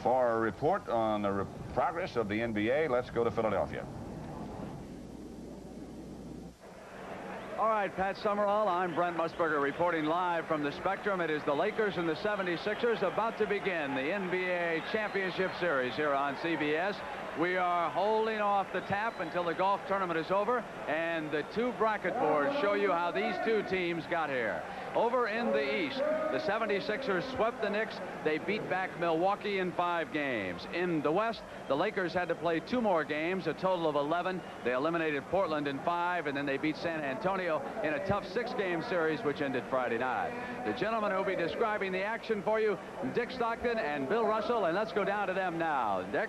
For a report on the progress of the NBA, let's go to Philadelphia. All right, Pat Summerall, I'm Brent Musburger reporting live from the Spectrum. It is the Lakers and the 76ers about to begin the NBA Championship Series here on CBS. We are holding off the tap until the golf tournament is over, and the two bracket boards show you how these two teams got here. Over in the East, the 76ers swept the Knicks. They beat back Milwaukee in 5 games. In the West, the Lakers had to play 2 more games, a total of 11. They eliminated Portland in 5, and then they beat San Antonio in a tough 6-game series, which ended Friday night. The gentlemen who will be describing the action for you, Dick Stockton and Bill Russell, and let's go down to them now. Dick?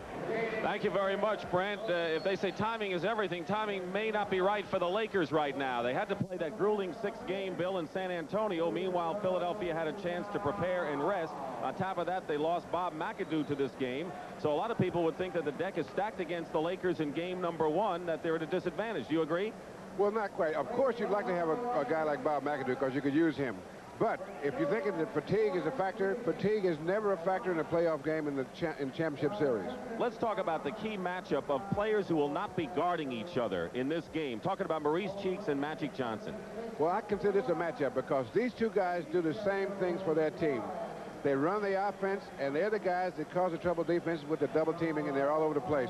Thank you very much, Brent. If they say timing is everything, timing may not be right for the Lakers right now. They had to play that grueling 6-game, Bill, in San Antonio. Meanwhile, Philadelphia had a chance to prepare and rest. On top of that, they lost Bob McAdoo to this game. So a lot of people would think that the deck is stacked against the Lakers in game number 1, that they're at a disadvantage. Do you agree? Well, not quite. Of course, you'd like to have a guy like Bob McAdoo because you could use him. But if you're thinking that fatigue is a factor, fatigue is never a factor in a playoff game in the championship series. Let's talk about the key matchup of players who will not be guarding each other in this game. Talking about Maurice Cheeks and Magic Johnson. Well, I consider this a matchup because these two guys do the same things for their team. They run the offense, and they're the guys that cause the trouble defense with the double teaming, and they're all over the place.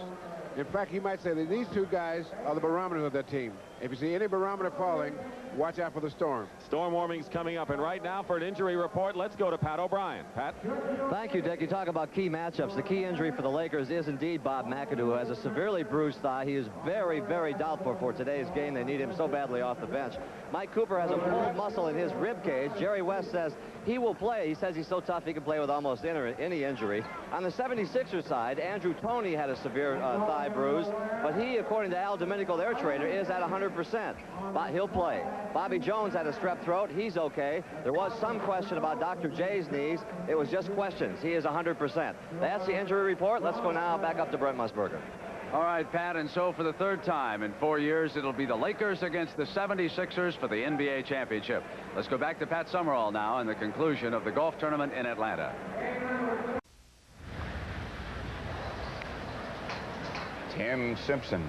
In fact, you might say that these two guys are the barometers of their team. If you see any barometer falling, watch out for the storm. Storm warning's coming up, and right now for an injury report, let's go to Pat O'Brien. Pat? Thank you, Dick. You talk about key matchups. The key injury for the Lakers is indeed Bob McAdoo, who has a severely bruised thigh. He is very, very doubtful for today's game. They need him so badly off the bench. Mike Cooper has a pulled muscle in his rib cage. Jerry West says he will play. He says he's so tough he can play with almost any injury. On the 76ers side, Andrew Toney had a severe thigh bruise, but he, according to Al Domenico, their trainer, is at 100%. But he'll play. Bobby Jones had a strep throat. He's okay. There was some question about Dr. J's knees. It was just questions. He is 100%. That's the injury report. Let's go now back up to Brent Musburger. All right, Pat, and so for the 3rd time in 4 years, it'll be the Lakers against the 76ers for the NBA championship. Let's go back to Pat Summerall now and the conclusion of the golf tournament in Atlanta. Tim Simpson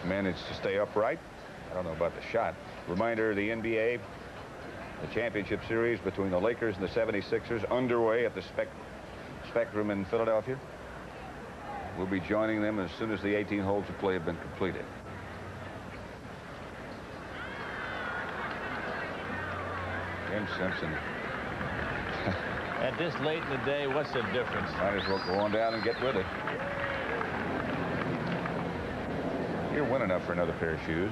managed to stay upright. I don't know about the shot. Reminder of the NBA, the championship series between the Lakers and the 76ers underway at the Spectrum in Philadelphia. We'll be joining them as soon as the 18 holes of play have been completed. Tim Simpson. At this late in the day, what's the difference? Might as well go on down and get with it. You're winning enough for another pair of shoes.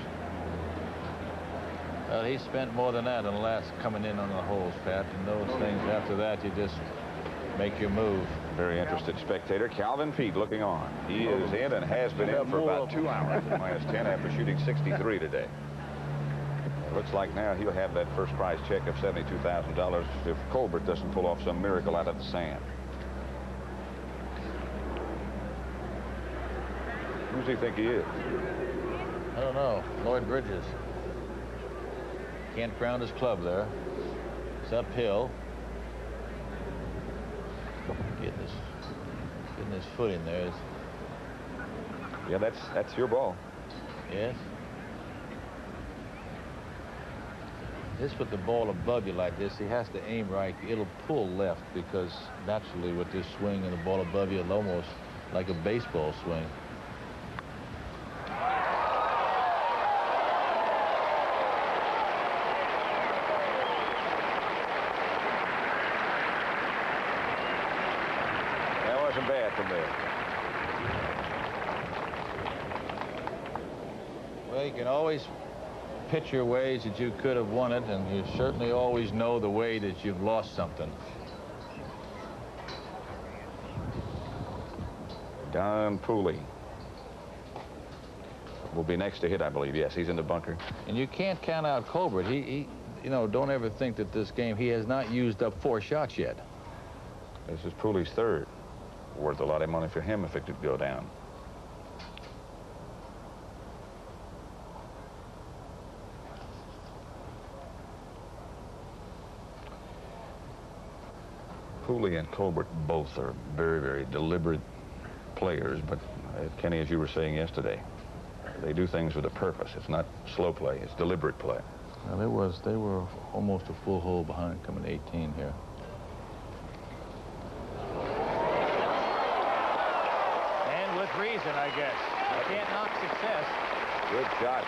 Well, he spent more than that on the last coming in on the holes, Pat. And those things, after that, you just make your move. Very interested spectator, Calvin Peete, looking on. He is in and has been in for about 2 hours at -10 after shooting 63 today. It looks like now he'll have that first prize check of $72,000 if Colbert doesn't pull off some miracle out of the sand. Who does he think he is? I don't know. Lloyd Bridges. Can't ground his club there. It's uphill. Getting his foot in there. Yeah, that's your ball. Yes. Just with the ball above you like this, he has to aim right. It'll pull left because naturally with this swing and the ball above you, it's almost like a baseball swing. Bad from there. Well, you can always picture ways that you could have won it, and you certainly always know the way that you've lost something. Don Pooley will be next to hit, I believe. Yes, he's in the bunker. And you can't count out Colbert. He you know, don't ever think that this game, he has not used up 4 shots yet. This is Pooley's 3rd. Worth a lot of money for him if it could go down. Cooley and Colbert both are very, very deliberate players, but Kenny, as you were saying yesterday, they do things with a purpose. It's not slow play, it's deliberate play. Well, they were almost a full hole behind coming 18 here. And with reason, I guess. You can't knock success. Good shot.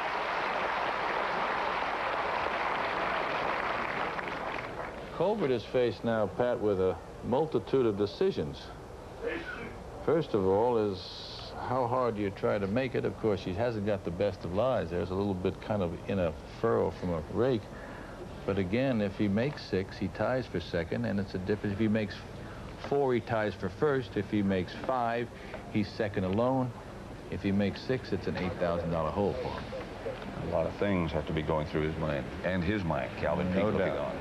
Colbert is faced now, Pat, with a multitude of decisions. First of all is how hard you try to make it. Of course, he hasn't got the best of lies. There's a little bit kind of in a furrow from a rake. But again, if he makes 6, he ties for second, and it's a difference. If he makes 4, he ties for first. If he makes 5, he's second alone. If he makes 6, it's an $8,000 hole for him. A lot of things have to be going through his mind, and his mind. Calvin Peete No looking doubt. on.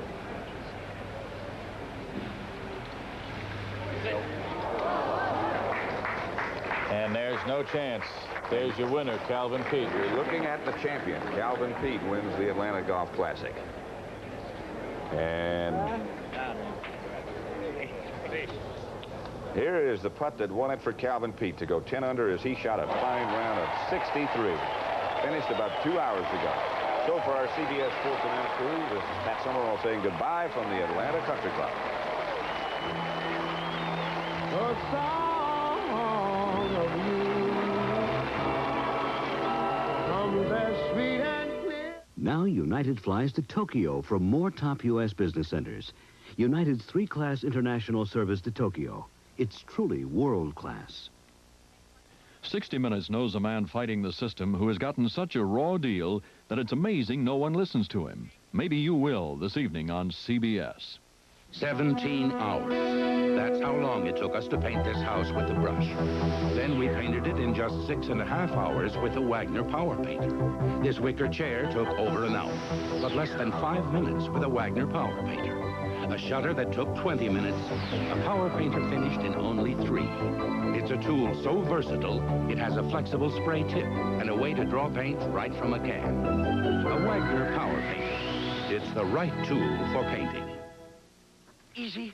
And there's no chance. There's your winner, Calvin Peete. You're looking at the champion. Calvin Peete wins the Atlanta Golf Classic. And here is the putt that won it for Calvin Peete to go 10 under as he shot a fine round of 63. Finished about 2 hours ago. So for our CBS Sports Announce crew, this is Pat Summerall saying goodbye from the Atlanta Country Club. Now United flies to Tokyo from more top U.S. business centers. United's 3-class international service to Tokyo. It's truly world class. 60 Minutes knows a man fighting the system who has gotten such a raw deal that it's amazing no one listens to him. Maybe you will this evening on CBS. 17 hours. That's how long it took us to paint this house with the brush. Then we painted it in just 6.5 hours with the Wagner Power Painter. This wicker chair took over an hour, but less than 5 minutes with a Wagner Power Painter. A shutter that took 20 minutes, a Power Painter finished in only 3. It's a tool so versatile, it has a flexible spray tip and a way to draw paint right from a can. A Wagner Power Painter. It's the right tool for painting. Easy.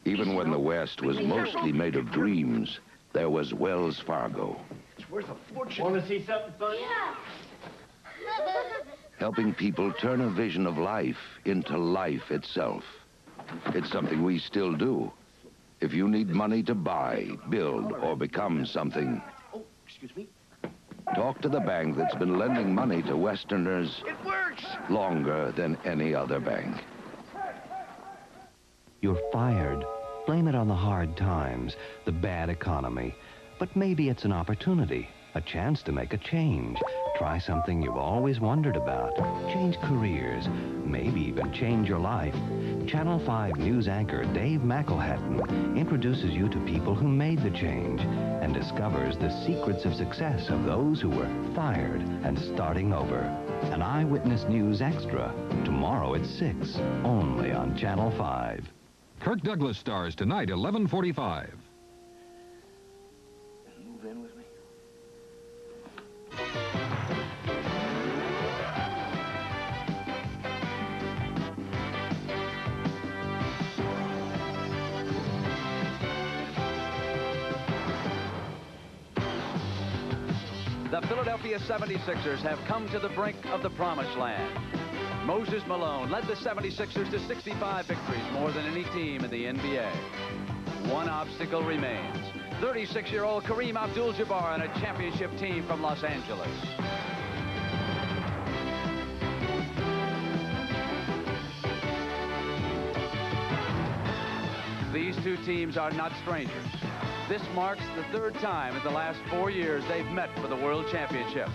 Even when the West was mostly made of dreams, there was Wells Fargo. It's worth a fortune. Want to see something funny? Yeah. Helping people turn a vision of life into life itself. It's something we still do. If you need money to buy, build, or become something, Oh, excuse me. talk to the bank that's been lending money to Westerners It works. longer than any other bank. You're fired. Blame it on the hard times, the bad economy. But maybe it's an opportunity, a chance to make a change. Try something you've always wondered about. Change careers, maybe even change your life. Channel 5 news anchor Dave McElhatton introduces you to people who made the change and discovers the secrets of success of those who were fired and starting over. An Eyewitness News Extra, tomorrow at 6, only on Channel 5. Kirk Douglas stars tonight, 11:45. Move in with me. The Philadelphia 76ers have come to the brink of the promised land. Moses Malone led the 76ers to 65 victories, more than any team in the NBA. One obstacle remains. 36-year-old Kareem Abdul-Jabbar and a championship team from Los Angeles. These two teams are not strangers. This marks the 3rd time in the last 4 years they've met for the World Championship.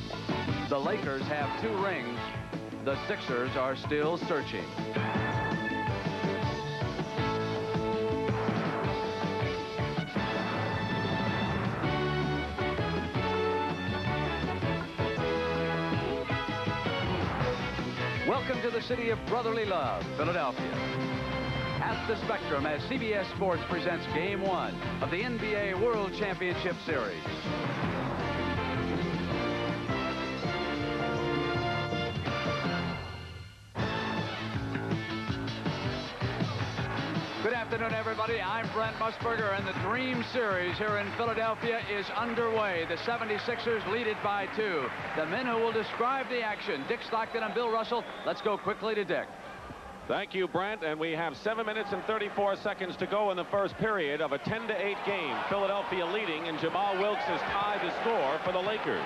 The Lakers have 2 rings. The Sixers are still searching. Welcome to the city of brotherly love, Philadelphia. At the Spectrum as CBS Sports presents Game 1 of the NBA World Championship Series. Good afternoon, everybody. everybody. I'm Brent Musburger, and the Dream Series here in Philadelphia is underway. The 76ers lead it by 2. The men who will describe the action, Dick Stockton and Bill Russell. Let's go quickly to Dick. Thank you, Brent, and we have 7 minutes and 34 seconds to go in the first period of a 10-8 game. Philadelphia leading, and Jamal Wilkes has tied the score for the Lakers.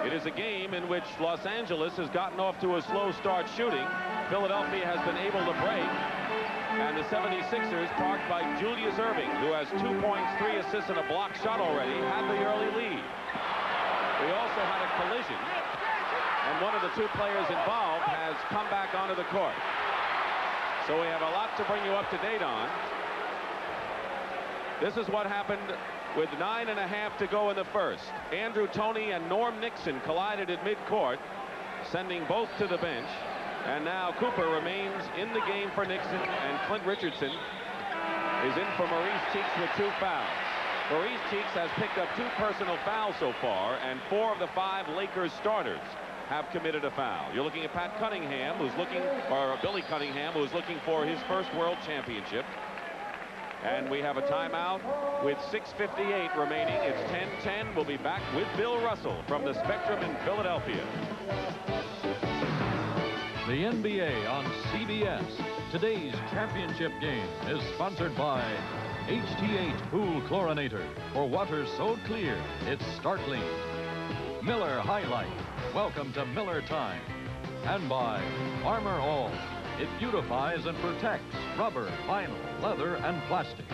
It is a game in which Los Angeles has gotten off to a slow start shooting. Philadelphia has been able to break, and the 76ers, parked by Julius Erving, who has 2 points, 3 assists, and a block shot already, had the early lead. We also had a collision, and one of the 2 players involved has come back onto the court. So we have a lot to bring you up to date on. This is what happened with 9.5 to go in the first. Andrew Toney and Norm Nixon collided at midcourt, sending both to the bench. And now Cooper remains in the game for Nixon, and Clint Richardson is in for Maurice Cheeks with 2 fouls. Maurice Cheeks has picked up 2 personal fouls so far, and 4 of the 5 Lakers starters have committed a foul. You're looking at Pat Cunningham, who's looking, or Billy Cunningham, who's looking for his first world championship. And we have a timeout with 6:58 remaining. It's 10-10. We'll be back with Bill Russell from the Spectrum in Philadelphia. The NBA on CBS. Today's championship game is sponsored by HT8 Pool Chlorinator. For water so clear, it's startling. Miller High Life. Welcome to Miller Time. And by Armor All. It beautifies and protects rubber, vinyl, leather, and plastic.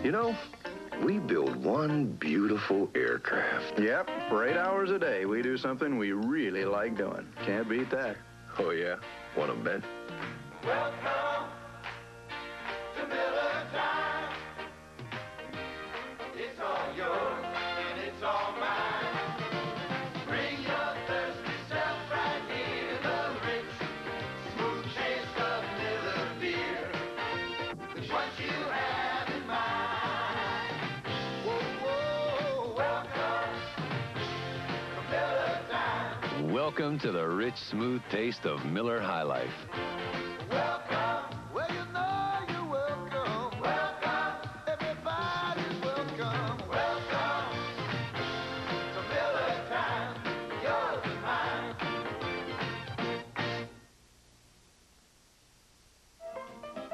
You know, we build one beautiful aircraft. Yep, for 8 hours a day, we do something we really like doing. Can't beat that. Oh, yeah? Want to bet? Welcome to Miller Time. It's all yours and it's all mine. Bring your thirsty self right here. The rich, smooth taste of Miller beer. It's what you have in mind. Whoa, whoa, welcome to Miller Time. Welcome to the rich, smooth taste of Miller High Life. Welcome, well, you know you're welcome. Welcome, everybody's welcome. Welcome to Miller Time, yours and mine.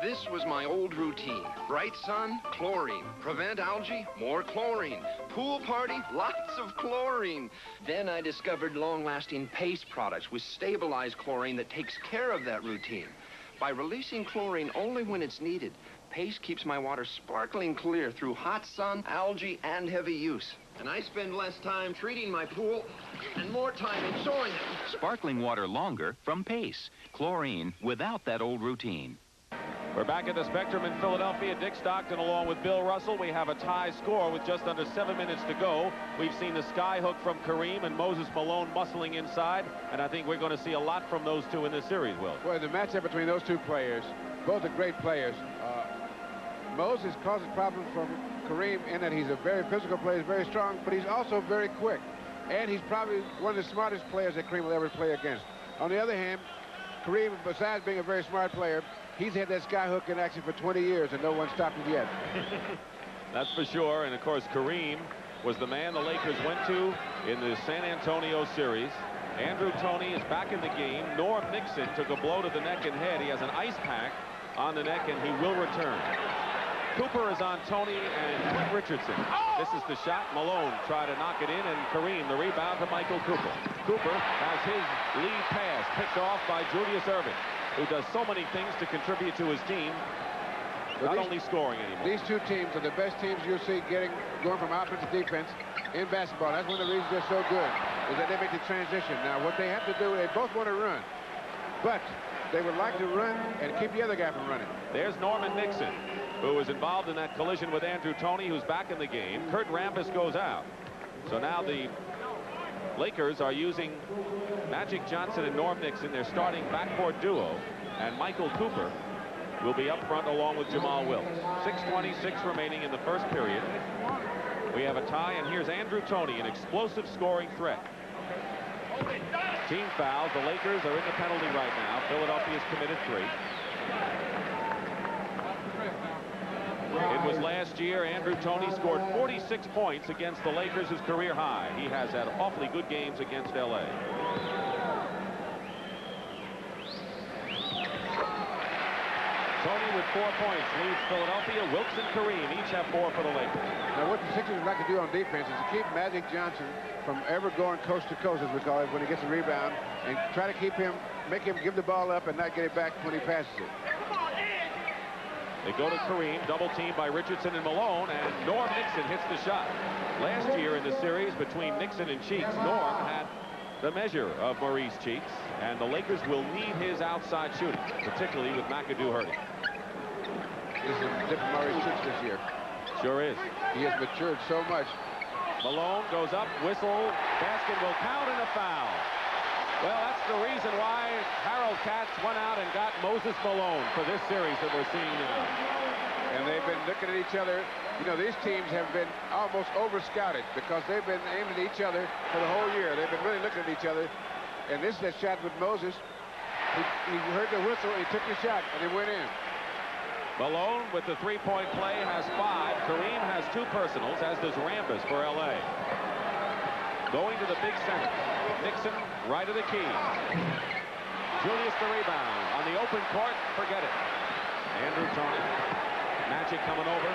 This was my old routine. Bright sun, chlorine. Prevent algae, more chlorine. Pool party, lots of chlorine. Then I discovered long-lasting paste products with stabilized chlorine that takes care of that routine. By releasing chlorine only when it's needed, paste keeps my water sparkling clear through hot sun, algae, and heavy use. And I spend less time treating my pool and more time enjoying it. Sparkling water longer from Pace. Chlorine without that old routine. We're back at the Spectrum in Philadelphia. Dick Stockton along with Bill Russell. We have a tie score with just under 7 minutes to go. We've seen the sky hook from Kareem and Moses Malone muscling inside, and I think we're going to see a lot from those 2 in this series, Will. Well, the matchup between those 2 players, both are great players. Moses causes problems from Kareem in that he's a very physical player, he's very strong, but he's also very quick. And he's probably one of the smartest players that Kareem will ever play against. On the other hand, Kareem, besides being a very smart player, he's had that sky hook in action for 20 years, and no one stopped him yet. That's for sure. And, of course, Kareem was the man the Lakers went to in the San Antonio series. Andrew Toney is back in the game. Norm Nixon took a blow to the neck and head. He has an ice pack on the neck, and he will return. Cooper is on Toney and Clint Richardson. This is the shot. Malone tried to knock it in, and Kareem, the rebound to Michael Cooper. Cooper has his lead pass picked off by Julius Erving, who does so many things to contribute to his team, not only scoring anymore. These 2 teams are the best teams you'll see going from offense to defense in basketball. That's one of the reasons they're so good, is that they make the transition. Now, what they have to do, they both want to run, but they would like to run and keep the other guy from running. There's Norman Nixon, who was involved in that collision with Andrew Toney, who's back in the game. Kurt Rambis goes out. So now the Lakers are using Magic Johnson and Norm Nixon, their starting backcourt duo, and Michael Cooper will be up front along with Jamal Wilkes. 6:26 remaining in the first period. We have a tie, and here's Andrew Toney, an explosive scoring threat. Team fouls. The Lakers are in the penalty right now. Philadelphia's committed 3. It was last year Andrew Toney scored 46 points against the Lakers, his career high. He has had awfully good games against L.A. Toney with 4 points leads Philadelphia. Wilkes and Kareem each have 4 for the Lakers. Now, what the Sixers would like to do on defense is to keep Magic Johnson from ever going coast to coast, as we call it, when he gets a rebound, and try to keep him, make him give the ball up and not get it back when he passes it. They go to Kareem, double teamed by Richardson and Malone, and Norm Nixon hits the shot. Last year in the series between Nixon and Cheeks, Norm had the measure of Maurice Cheeks, and the Lakers will need his outside shooting, particularly with McAdoo hurting. This is a different Maurice Cheeks this year. Sure is. He has matured so much. Malone goes up, whistle, basket will count, and a foul. Well, that's the reason why Harold Katz went out and got Moses Malone for this series that we're seeing now. And they've been looking at each other. You know, these teams have been almost over-scouted because they've been aiming at each other for the whole year. They've been really looking at each other. And this is a shot with Moses. He heard the whistle, he took the shot, and it went in. Malone with the three-point play has 5. Kareem has 2 personals, as does Rambis for L.A. Going to the big center. Nixon, right of the key. Julius the rebound. On the open court, forget it. Andrew Toney. Magic coming over.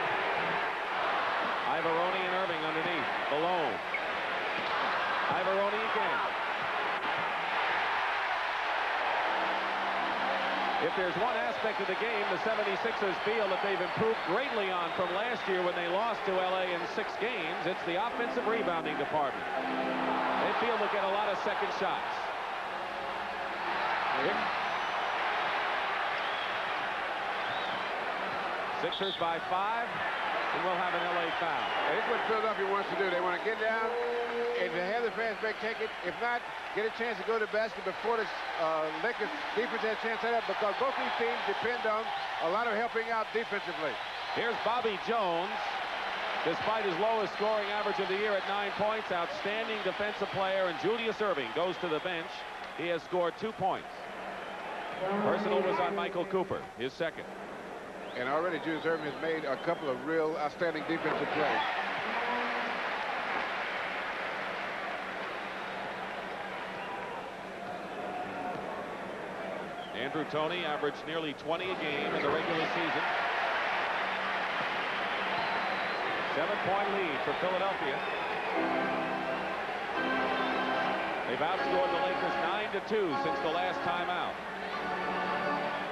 Ivaroni and Erving underneath. Malone. Ivaroni again. If there's one aspect of the game the 76ers feel that they've improved greatly on from last year when they lost to L.A. in 6 games, it's the offensive rebounding department. They feel they'll get a lot of second shots. Sixers by 5, and we'll have an L.A. foul. Here's what Philadelphia wants to do. They want to get down, and to have the fast break, take it. If not, get a chance to go to the basket before the Lakers defense has a chance to set up, because both these teams depend on a lot of helping out defensively. Here's Bobby Jones. Despite his lowest scoring average of the year at 9 points, outstanding defensive player, and Julius Erving goes to the bench. He has scored 2 points. Personal was on Michael Cooper, his second. And already Julius Erving has made a couple of real outstanding defensive plays. Andrew Toney averaged nearly 20 a game in the regular season. 7-point lead for Philadelphia. They've outscored the Lakers 9-2 since the last time out.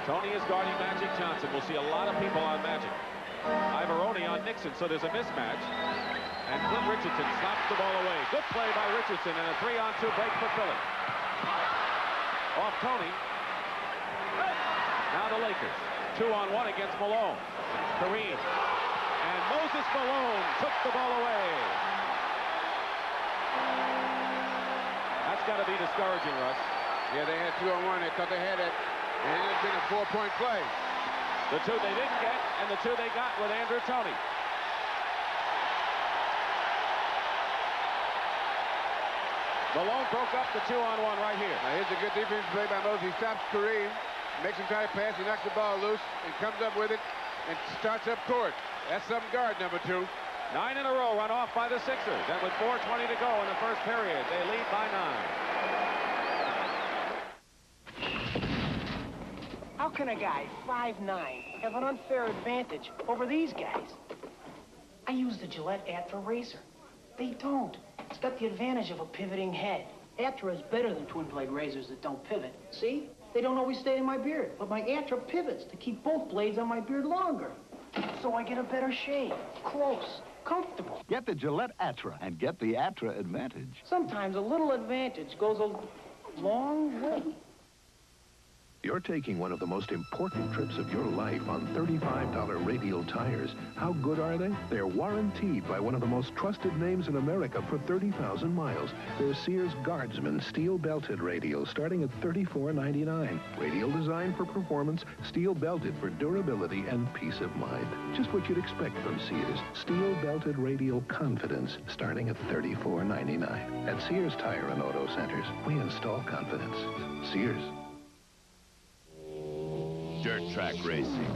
Toney is guarding Magic Johnson. We'll see a lot of people on Magic. Ivaroni on Nixon, so there's a mismatch. And Clint Richardson slaps the ball away. Good play by Richardson, and a 3-on-2 break for Philly. Off Toney. Now the Lakers. 2-on-1 against Malone. Kareem. And Moses Malone took the ball away. That's got to be discouraging, Russ. Yeah, they had 2-on-1. They thought they had it. And it had been a 4-point play. The 2 they didn't get, and the 2 they got with Andrew Toney. Malone broke up the 2-on-1 right here. Now here's a good defensive play by Moses. He stops Kareem, makes him try to pass. He knocks the ball loose and comes up with it and starts up court. That's some guard, number 2. 9 in a row run off by the Sixers. And with 4:20 to go in the first period, they lead by 9. How can a guy 5'9" have an unfair advantage over these guys? I use the Gillette Atra razor. They don't. It's got the advantage of a pivoting head. Atra is better than twin-blade razors that don't pivot. See? They don't always stay in my beard, but my Atra pivots to keep both blades on my beard longer. So I get a better shave, close, comfortable. Get the Gillette Atra and get the Atra advantage. Sometimes a little advantage goes a long way. You're taking one of the most important trips of your life on $35 radial tires. How good are they? They're warranted by one of the most trusted names in America for 30,000 miles. They're Sears Guardsman steel-belted radials starting at $34.99. Radial designed for performance, steel-belted for durability and peace of mind. Just what you'd expect from Sears. Steel-belted radial confidence starting at $34.99. At Sears Tire and Auto Centers, we install confidence. Sears. Dirt track racing.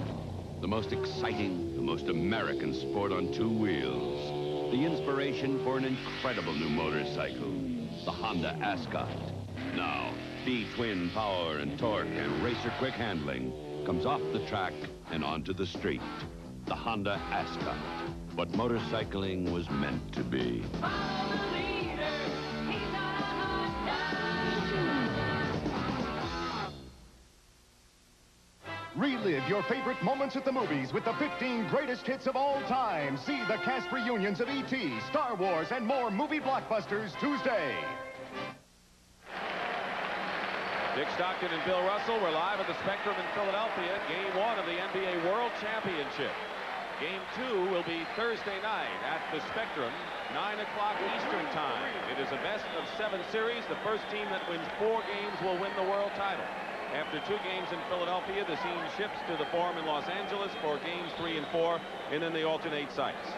The most exciting, the most American sport on two wheels. The inspiration for an incredible new motorcycle. The Honda Ascot. Now, V-twin power and torque and racer quick handling comes off the track and onto the street. The Honda Ascot. What motorcycling was meant to be. Relive your favorite moments at the movies with the 15 greatest hits of all time. See the cast reunions of E.T., Star Wars, and more movie blockbusters Tuesday. Dick Stockton and Bill Russell were live at the Spectrum in Philadelphia, Game 1 of the NBA World Championship. Game 2 will be Thursday night at the Spectrum, 9 o'clock Eastern Time. It is a best-of-7 series. The first team that wins 4 games will win the world title. After 2 games in Philadelphia, the scene shifts to the Forum in Los Angeles for games 3 and 4, and then they alternate sites.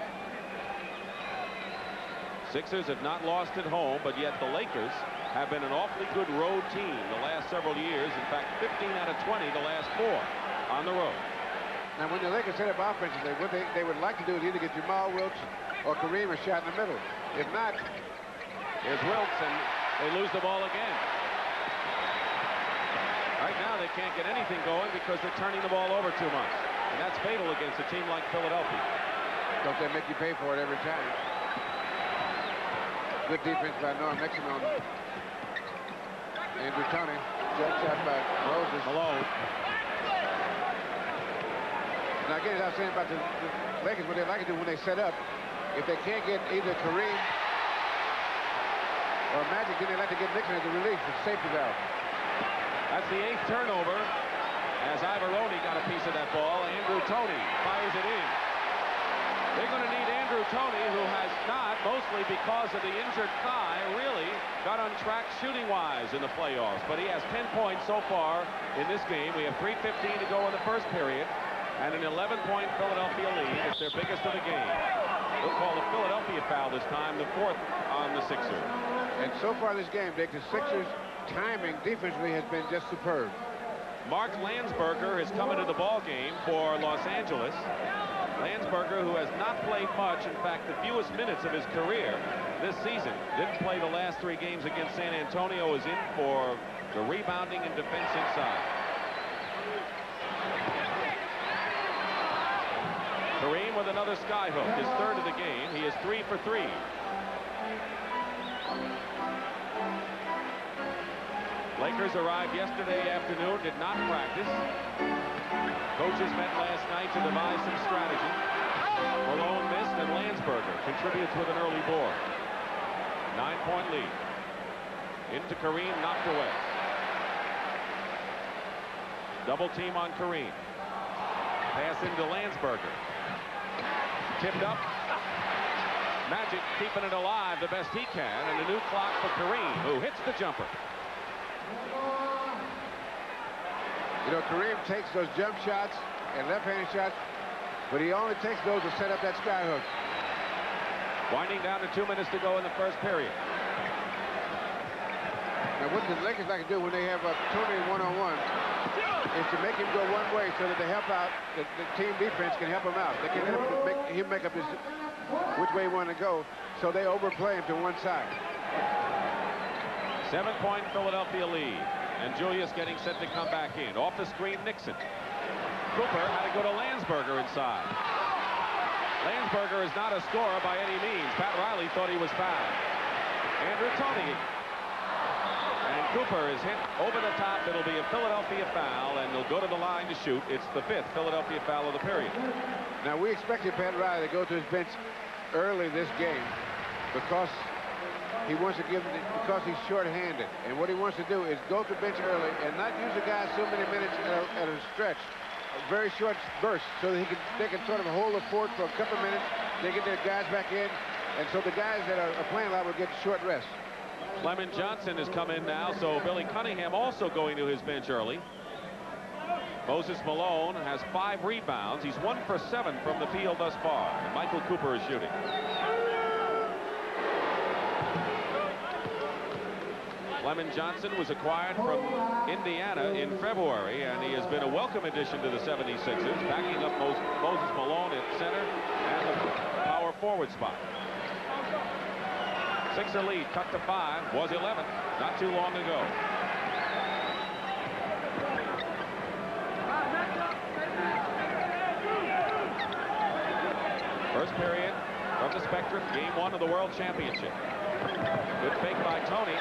Sixers have not lost at home, but yet the Lakers have been an awfully good road team the last several years. In fact, 15 out of 20 the last 4 on the road. Now, when the Lakers set up offensively, what they would like to do is either get Jamal Wilkes or Kareem a shot in the middle. If not, there's Wilkes, and they lose the ball again. Right now, they can't get anything going because they're turning the ball over too much. And that's fatal against a team like Philadelphia. Don't they make you pay for it every time? Good defense by Norm Nixon on Andrew Toney. Jump shot by Moses Malone. Now, again, as I was saying about the Lakers, what they like to do when they set up, if they can't get either Kareem or Magic, then they like to get Nixon as a relief, as a safety valve. That's the 8th turnover as Ivaroni got a piece of that ball. Andrew Toney fires it in. They're going to need Andrew Toney, who has not, mostly because of the injured thigh, really got on track shooting-wise in the playoffs. But he has 10 points so far in this game. We have 3:15 to go in the first period, and an 11-point Philadelphia lead. It's their biggest of the game. They'll call the Philadelphia foul this time, the 4th on the Sixers. And so far this game, Dick, the Sixers' timing defensively has been just superb. Mark Landsberger has come into the ball game for Los Angeles. Landsberger, who has not played much, in fact, the fewest minutes of his career this season, didn't play the last 3 games against San Antonio, is in for the rebounding and defense inside. Kareem with another skyhook, his 3rd of the game. He is 3 for 3. Lakers arrived yesterday afternoon, did not practice. Coaches met last night to devise some strategy. Malone missed, and Landsberger contributes with an early board. 9-point lead. Into Kareem, knocked away. Double team on Kareem. Pass into Landsberger. Tipped up. Magic keeping it alive the best he can, and a new clock for Kareem, who hits the jumper. You know, Kareem takes those jump shots and left-handed shots, but he only takes those to set up that skyhook. Winding down to 2 minutes to go in the first period. Now, what the Lakers like to do when they have a Toney one-on-one is to make him go one way so that they help out, the team defense can help him out. They can make him make up his which way he want to go, so they overplay him to one side. 7-point Philadelphia lead. And Julius getting set to come back in. Off the screen, Nixon. Cooper had to go to Landsberger inside. Landsberger is not a scorer by any means. Pat Riley thought he was fouled. Andrew Toney. And Cooper is hit over the top. It'll be a Philadelphia foul, and they'll go to the line to shoot. It's the 5th Philadelphia foul of the period. Now, we expected Pat Riley to go to his bench early this game because he wants to give it because he's short-handed. And what he wants to do is go to bench early and not use the guy so many minutes at a stretch, a very short burst, so that they can sort of hold the fort for a couple of minutes. They get their guys back in, and so the guys that are playing a lot will get short rest. Lemon Johnson has come in now, so Billy Cunningham also going to his bench early. Moses Malone has 5 rebounds. He's 1 for 7 from the field thus far. And Michael Cooper is shooting. Lemon Johnson was acquired from Indiana in February, and he has been a welcome addition to the 76ers, backing up Moses Malone at center and the power forward spot. Sixer lead cut to 5, was 11 not too long ago. First period from the Spectrum, game 1 of the World Championship. Good fake by Tony.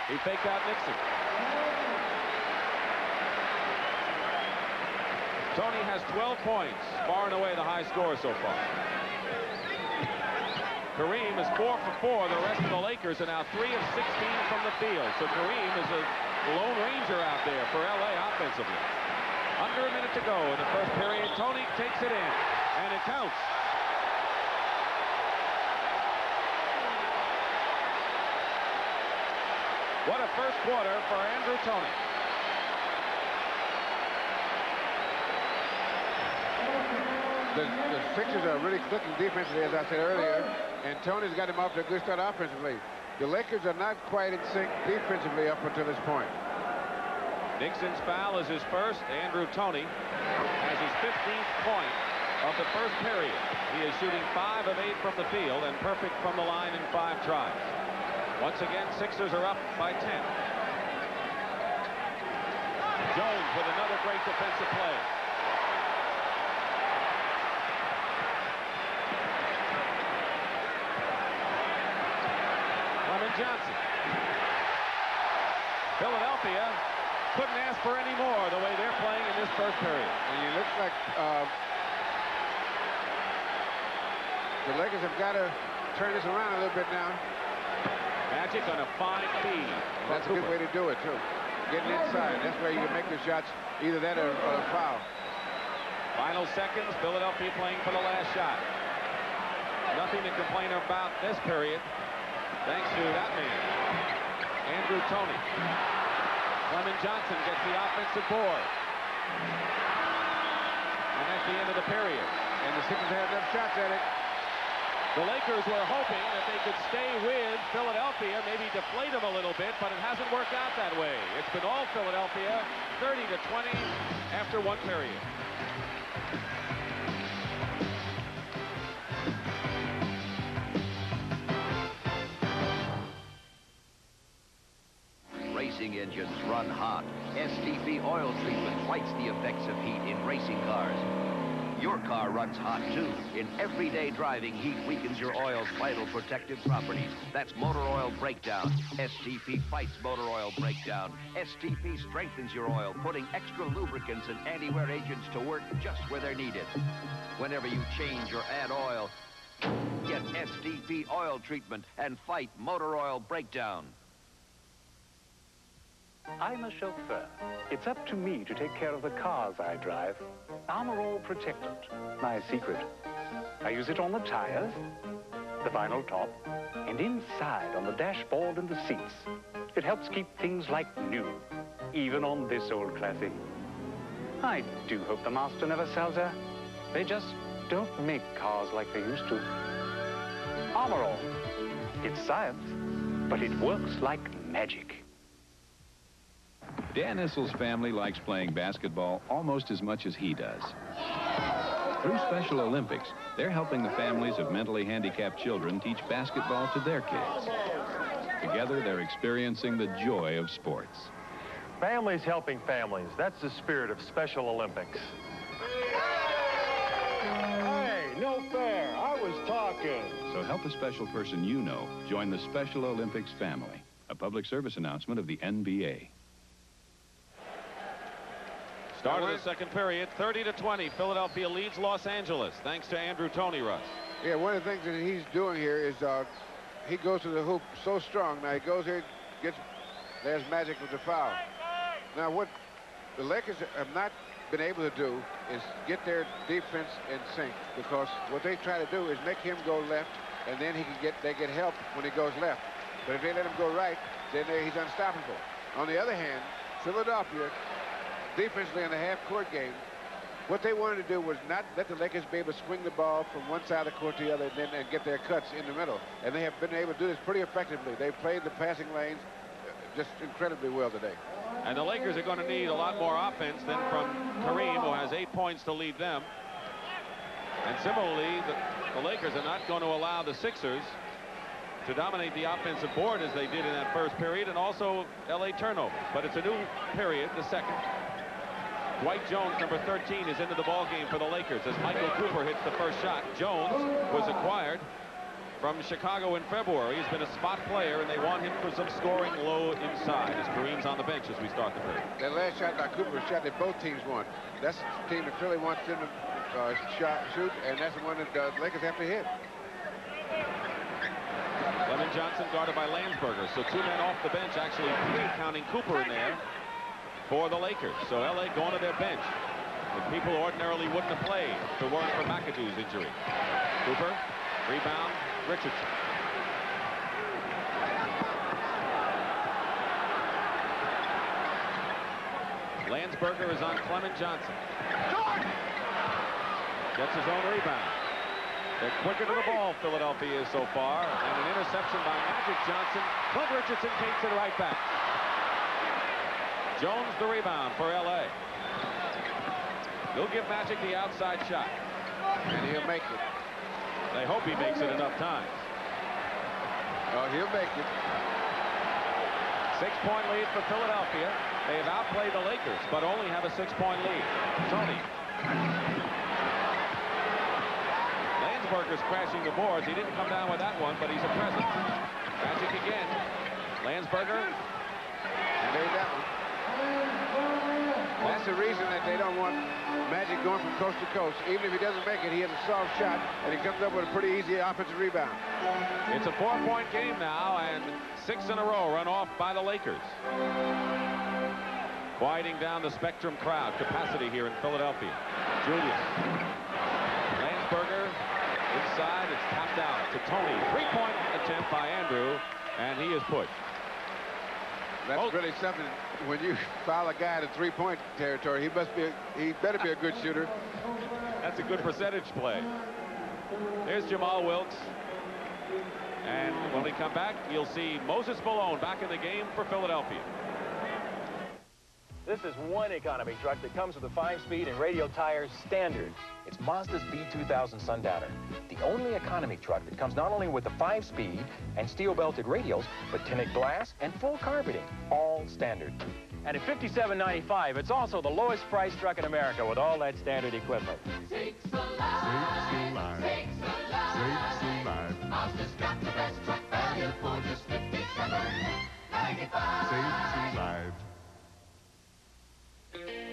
He faked out Nixon. Tony has 12 points, far and away the high scorer so far. Kareem is 4 for 4. The rest of the Lakers are now 3 of 16 from the field. So Kareem is a lone ranger out there for LA offensively. Under a minute to go in the first period. Tony takes it in, and it counts. What a first quarter for Andrew Toney. The Sixers are really clicking defensively, as I said earlier, and Tony's got him off to a good start offensively. The Lakers are not quite in sync defensively up until this point. Nixon's foul is his first. Andrew Toney has his 15th point of the first period. He is shooting 5 of 8 from the field and perfect from the line in 5 tries. Once again, Sixers are up by 10. Jones with another great defensive play. Lemon Johnson. Philadelphia couldn't ask for any more the way they're playing in this first period. And it looks like the Lakers have got to turn this around a little bit now. Magic on a fine feed. That's a good way to do it, too. Getting inside. That's where you can make the shots, either that or a foul. Final seconds, Philadelphia playing for the last shot. Nothing to complain about this period, thanks to that man, Andrew Toney. Lemon Johnson gets the offensive board. And that's the end of the period. And the Sixers had enough shots at it. The Lakers were hoping that they could stay with Philadelphia, maybe deflate them a little bit, but it hasn't worked out that way. It's been all Philadelphia, 30-20 after 1 period. Racing engines run hot. STP oil treatment fights the effects of heat in racing cars. Your car runs hot, too. In everyday driving, heat weakens your oil's vital protective properties. That's motor oil breakdown. STP fights motor oil breakdown. STP strengthens your oil, putting extra lubricants and anti-wear agents to work just where they're needed. Whenever you change or add oil, get STP oil treatment and fight motor oil breakdown. I'm a chauffeur. It's up to me to take care of the cars I drive. Armor All Protectant, my secret. I use it on the tires, the vinyl top, and inside on the dashboard and the seats. It helps keep things like new, even on this old classic. I do hope the master never sells her. They just don't make cars like they used to. Armor All. It's science, but it works like magic. Dan Issel's family likes playing basketball almost as much as he does. Through Special Olympics, they're helping the families of mentally handicapped children teach basketball to their kids. Together, they're experiencing the joy of sports. Families helping families. That's the spirit of Special Olympics. Hey, no fair. I was talking. So help a special person you know join the Special Olympics family. A public service announcement of the NBA. Start of the second period, 30-20. Philadelphia leads Los Angeles, thanks to Andrew Toney, Russ. Yeah, one of the things that he's doing here is he goes to the hoop so strong. Now he goes here, there's Magic with the foul. Now what the Lakers have not been able to do is get their defense in sync, because what they try to do is make him go left, and then they get help when he goes left. But if they let him go right, then he's unstoppable. On the other hand, Philadelphia, defensively in the half-court game, what they wanted to do was not let the Lakers be able to swing the ball from one side of the court to the other and get their cuts in the middle. And they have been able to do this pretty effectively. They've played the passing lanes just incredibly well today. And the Lakers are going to need a lot more offense than from Kareem, who has 8 points to lead them. And similarly, the Lakers are not going to allow the Sixers to dominate the offensive board as they did in that first period, and also LA turnovers. But it's a new period, the second. Dwight Jones, number 13, is into the ball game for the Lakers as Michael Cooper hits the first shot. Jones was acquired from Chicago in February. He's been a spot player, and they want him for some scoring low inside as Kareem's on the bench as we start the period. That last shot by Cooper, a shot that both teams want. That's the team that Philly wants them to shoot, and that's the one that the Lakers have to hit. Lemon Johnson guarded by Landsberger, so 2 men off the bench, actually 3 counting Cooper in there for the Lakers. So LA going to their bench. The people ordinarily wouldn't have played if it weren't for McAdoo's injury. Cooper, rebound, Richardson. Landsberger is on Clement Johnson. Gets his own rebound. They're quicker to the ball, Philadelphia is so far. And an interception by Magic Johnson. Clint Richardson takes it right back. Jones the rebound for LA. He'll give Magic the outside shot. And he'll make it. They hope he makes it enough times. Oh, he'll make it. 6-point lead for Philadelphia. They have outplayed the Lakers, but only have a 6-point lead. Tony. Landsberger's crashing the boards. He didn't come down with that one, but he's a presence. Magic again. Landsberger. And there's that one. That's the reason that they don't want Magic going from coast to coast. Even if he doesn't make it, he has a soft shot, and he comes up with a pretty easy offensive rebound. It's a 4-point game now, and 6 in a row run off by the Lakers. Quieting down the Spectrum crowd capacity here in Philadelphia. Julius. Landsberger inside. It's tapped out to Tony. 3-point attempt by Andrew, and he is pushed. That's really something. When you foul a guy in 3-point territory, he better be a good shooter. That's a good percentage play. There's Jamal Wilkes. And when we come back, you'll see Moses Malone back in the game for Philadelphia. This is one economy truck that comes with a 5-speed and radial tires standard. It's Mazda's B2000 Sundowner, the only economy truck that comes not only with a 5-speed and steel-belted radials, but tinted glass and full carpeting, all standard. And at $57.95, it's also the lowest priced truck in America with all that standard equipment. Sakes alive, sakes alive, sakes alive. Mazda's got the best truck value for just $57.95. Sakes alive.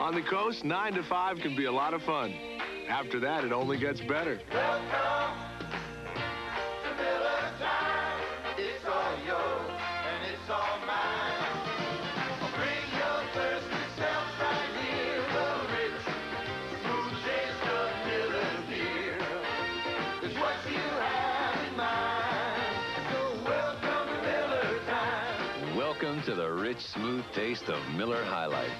On the coast, 9 to 5 can be a lot of fun. After that, it only gets better. Welcome to Miller Time. It's all yours and it's all mine. Bring your thirsty self right here. The rich, smooth taste of Miller beer is what you have in mind. So welcome to Miller Time. Welcome to the rich, smooth taste of Miller High Life.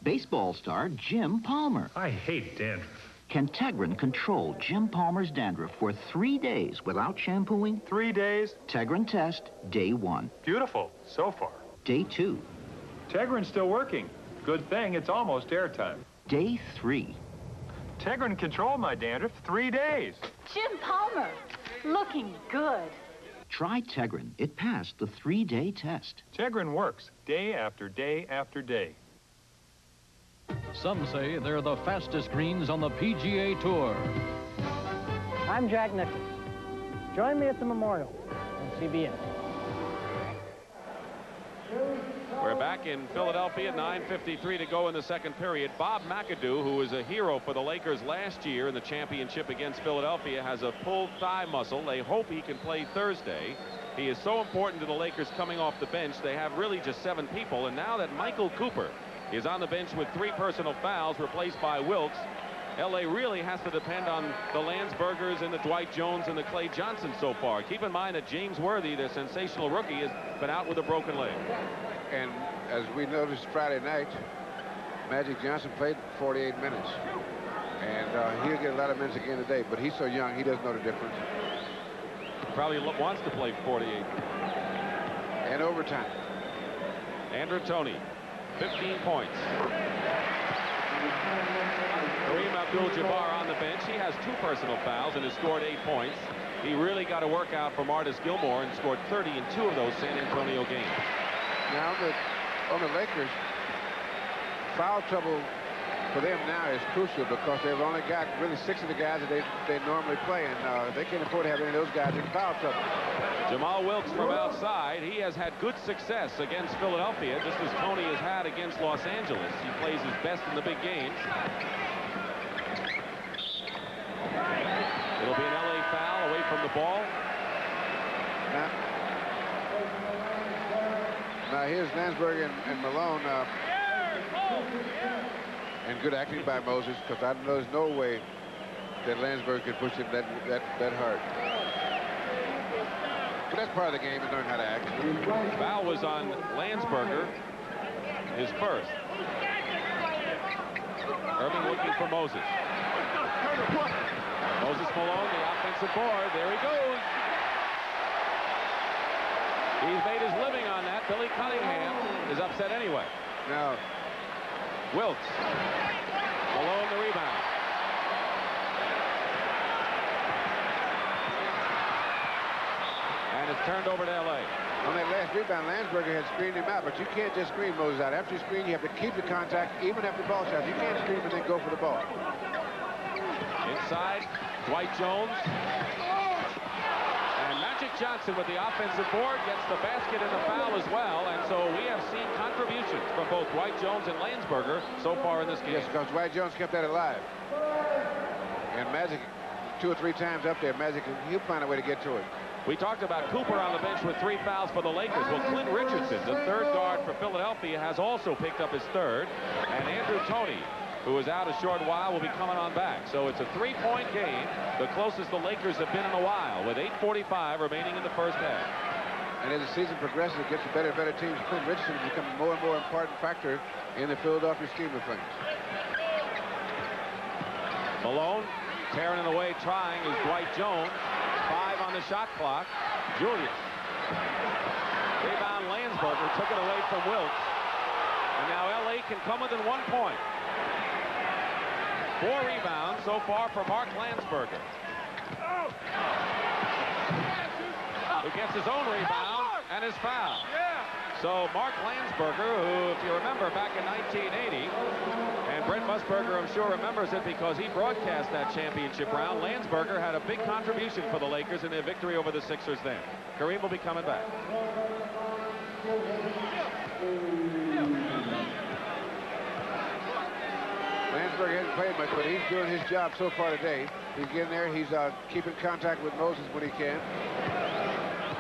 Baseball star Jim Palmer. I hate dandruff. Can Tegrin control Jim Palmer's dandruff for 3 days without shampooing? 3 days? Tegrin test, day 1. Beautiful, so far. Day 2. Tegrin's still working. Good thing it's almost airtime. Day 3. Tegrin controlled my dandruff 3 days. Jim Palmer, looking good. Try Tegrin. It passed the 3-day test. Tegrin works day after day after day. Some say they're the fastest greens on the PGA Tour. I'm Jack Nicklaus. Join me at the Memorial on CBS. We're We're back in Philadelphia, 9:53 to go in the second period. Bob McAdoo, who was a hero for the Lakers last year in the championship against Philadelphia, has a pulled thigh muscle. They hope he can play Thursday. He is so important to the Lakers coming off the bench. They have really just 7 people, and now that Michael Cooper is on the bench with 3 personal fouls replaced by Wilkes, L.A. really has to depend on the Landsbergers and the Dwight Jones and the Clay Johnson so far. Keep in mind that James Worthy, their sensational rookie, has been out with a broken leg. And as we noticed Friday night, Magic Johnson played 48 minutes. And he'll get a lot of minutes again today, but he's so young, he doesn't know the difference. Probably wants to play 48. And overtime. Andrew Toney, 15 points. Kareem Abdul-Jabbar on the bench. He has 2 personal fouls and has scored 8 points. He really got a workout from Artis Gilmore and scored 30 in 2 of those San Antonio games. Now on the Lakers, foul trouble for them now is crucial because they've only got really 6 of the guys that they normally play, and they can't afford to have any of those guys in foul trouble. Jamal Wilkes from outside. He has had good success against Philadelphia, just as Toney has had against Los Angeles. He plays his best in the big games. It'll be an L.A. foul away from the ball. Now here's Landsberg and Malone. And good acting by Moses, because I know there's no way that Landsberg could push him that hard. But that's part of the game, is learning how to act. Foul was on Landsberger, his first. Erving looking for Moses. Moses Malone, the offensive board. There he goes. He's made his living on that. Billy Cunningham is upset anyway. Now, Wilkes. Malone the rebound. And it's turned over to L.A. On that last rebound, Landsberger had screened him out, but you can't just screen Moses out. After you screen, you have to keep the contact even after ball shots. You can't screen and then go for the ball. Inside, Dwight Jones. And Magic Johnson with the offensive board gets the basket and the foul as well. And so we have seen contributions from both Dwight Jones and Landsberger so far in this game. Yes, because Dwight Jones kept that alive. And Magic, 2 or 3 times up there, Magic, he'll find a way to get to it. We talked about Cooper on the bench with 3 fouls for the Lakers. Well, Clint Richardson, the 3rd guard for Philadelphia, has also picked up his 3rd. And Andrew Toney, who is out a short while, will be coming on back. So it's a 3-point game, the closest the Lakers have been in a while, with 8:45 remaining in the first half. And as the season progresses, it gets better and better teams. Clint Richardson is becoming more and more important factor in the Philadelphia scheme of things. Malone tearing it away, trying, is Dwight Jones. 5 on the shot clock. Julius. Rebound Landsberger, took it away from Wilkes. And now L.A. can come within 1 point. 4 rebounds so far for Mark Landsberger, who gets his own rebound and his foul. So Mark Landsberger, who, if you remember, back in 1980, and Brent Musburger, I'm sure, remembers it because he broadcast that championship round. Landsberger had a big contribution for the Lakers in their victory over the Sixers then. Kareem will be coming back. Landsberger hasn't played much, but he's doing his job so far today. He's getting there. He's keeping contact with Moses when he can.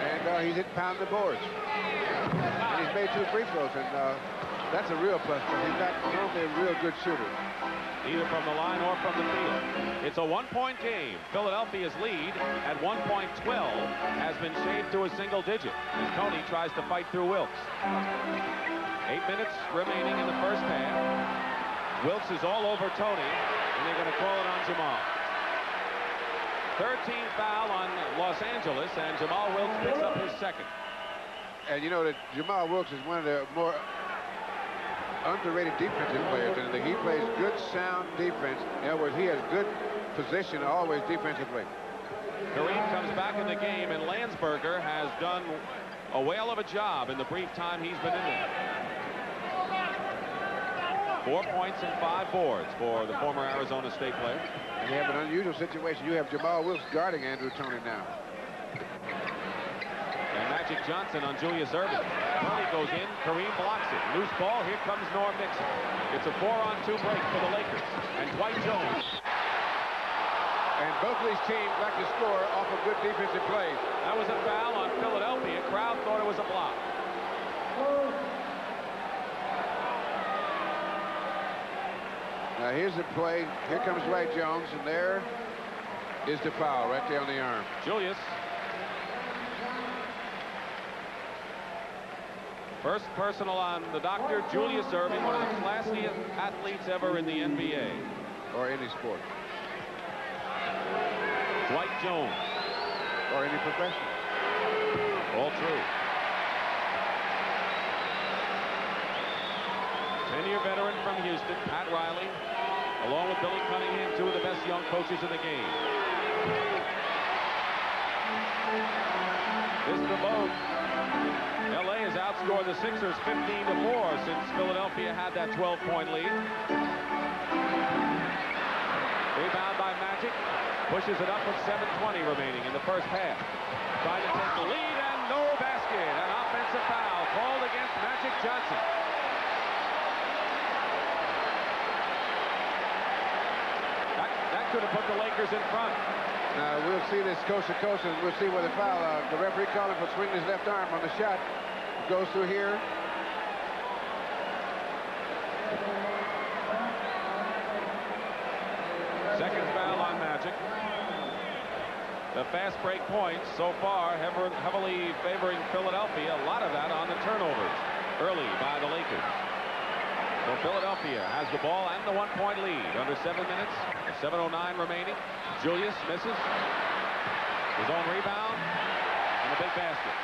And he's pounding the boards. And he's made 2 free throws, and that's a real plus. He's not normally a real good shooter. Either from the line or from the field. It's a 1-point game. Philadelphia's lead at 1.12 has been shaved to a single digit as Toney tries to fight through Wilkes. 8 minutes remaining in the first half. Wilkes is all over Toney, and they're going to call it on Jamal. 13th foul on Los Angeles, and Jamal Wilkes picks up his 2nd. And you know that Jamal Wilkes is one of the more underrated defensive players, and he plays good, sound defense. In other words, he has good position always defensively. Kareem comes back in the game, and Landsberger has done a whale of a job in the brief time he's been in there. 4 points and 5 boards for the former Arizona State player. And they have an unusual situation. You have Jamal Wilkes guarding Andrew Toney now. And Magic Johnson on Julius Erving. Toney goes in. Kareem blocks it. Loose ball. Here comes Norm Nixon. It's a 4-on-2 break for the Lakers. And Dwight Jones. And both of these teams like to score off of good defensive plays. That was a foul on Philadelphia. Crowd thought it was a block. Now here's the play. Here comes Dwight Jones, and there is the foul right there on the arm. Julius. First personal on the doctor, Julius Erving, one of the classiest athletes ever in the NBA. Or any sport. Dwight Jones. Or any profession. All true. 10-year veteran from Houston, Pat Riley, along with Billy Cunningham, two of the best young coaches in the game. This is the vote. LA has outscored the Sixers 15-4 since Philadelphia had that 12-point lead. Rebound by Magic. Pushes it up with 7:20 remaining in the first half. Trying to take the lead and no basket. An offensive foul called against Magic Johnson. That could have put the Lakers in front. Now we'll see this coast to coast, and we'll see where the foul. The referee calling for swinging his left arm on the shot. It goes through here. Second foul on Magic. The fast break points so far heavily favoring Philadelphia. A lot of that on the turnovers early by the Lakers. So Philadelphia has the ball and the 1-point lead under 7 minutes. 7:09 remaining. Julius misses. His own rebound and a big basket.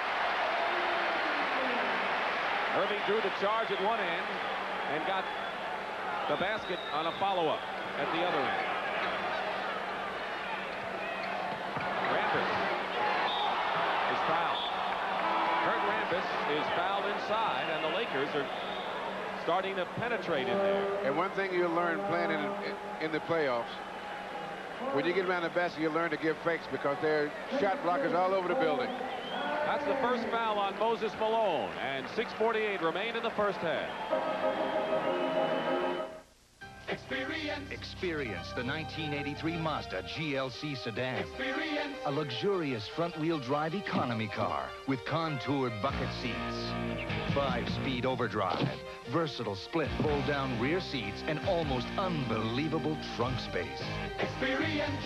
Erving drew the charge at one end and got the basket on a follow-up at the other end. Rambis is fouled. Kurt Rambis is fouled inside, and the Lakers are starting to penetrate in there. And one thing you'll learn playing in the playoffs, when you get around the basket, you learn to give fakes because there are shot blockers all over the building. That's the first foul on Moses Malone, and 6:48 remain in the first half. Experience the 1983 Mazda GLC sedan. A luxurious front-wheel drive economy car with contoured bucket seats, 5-speed overdrive, versatile split fold-down rear seats, and almost unbelievable trunk space.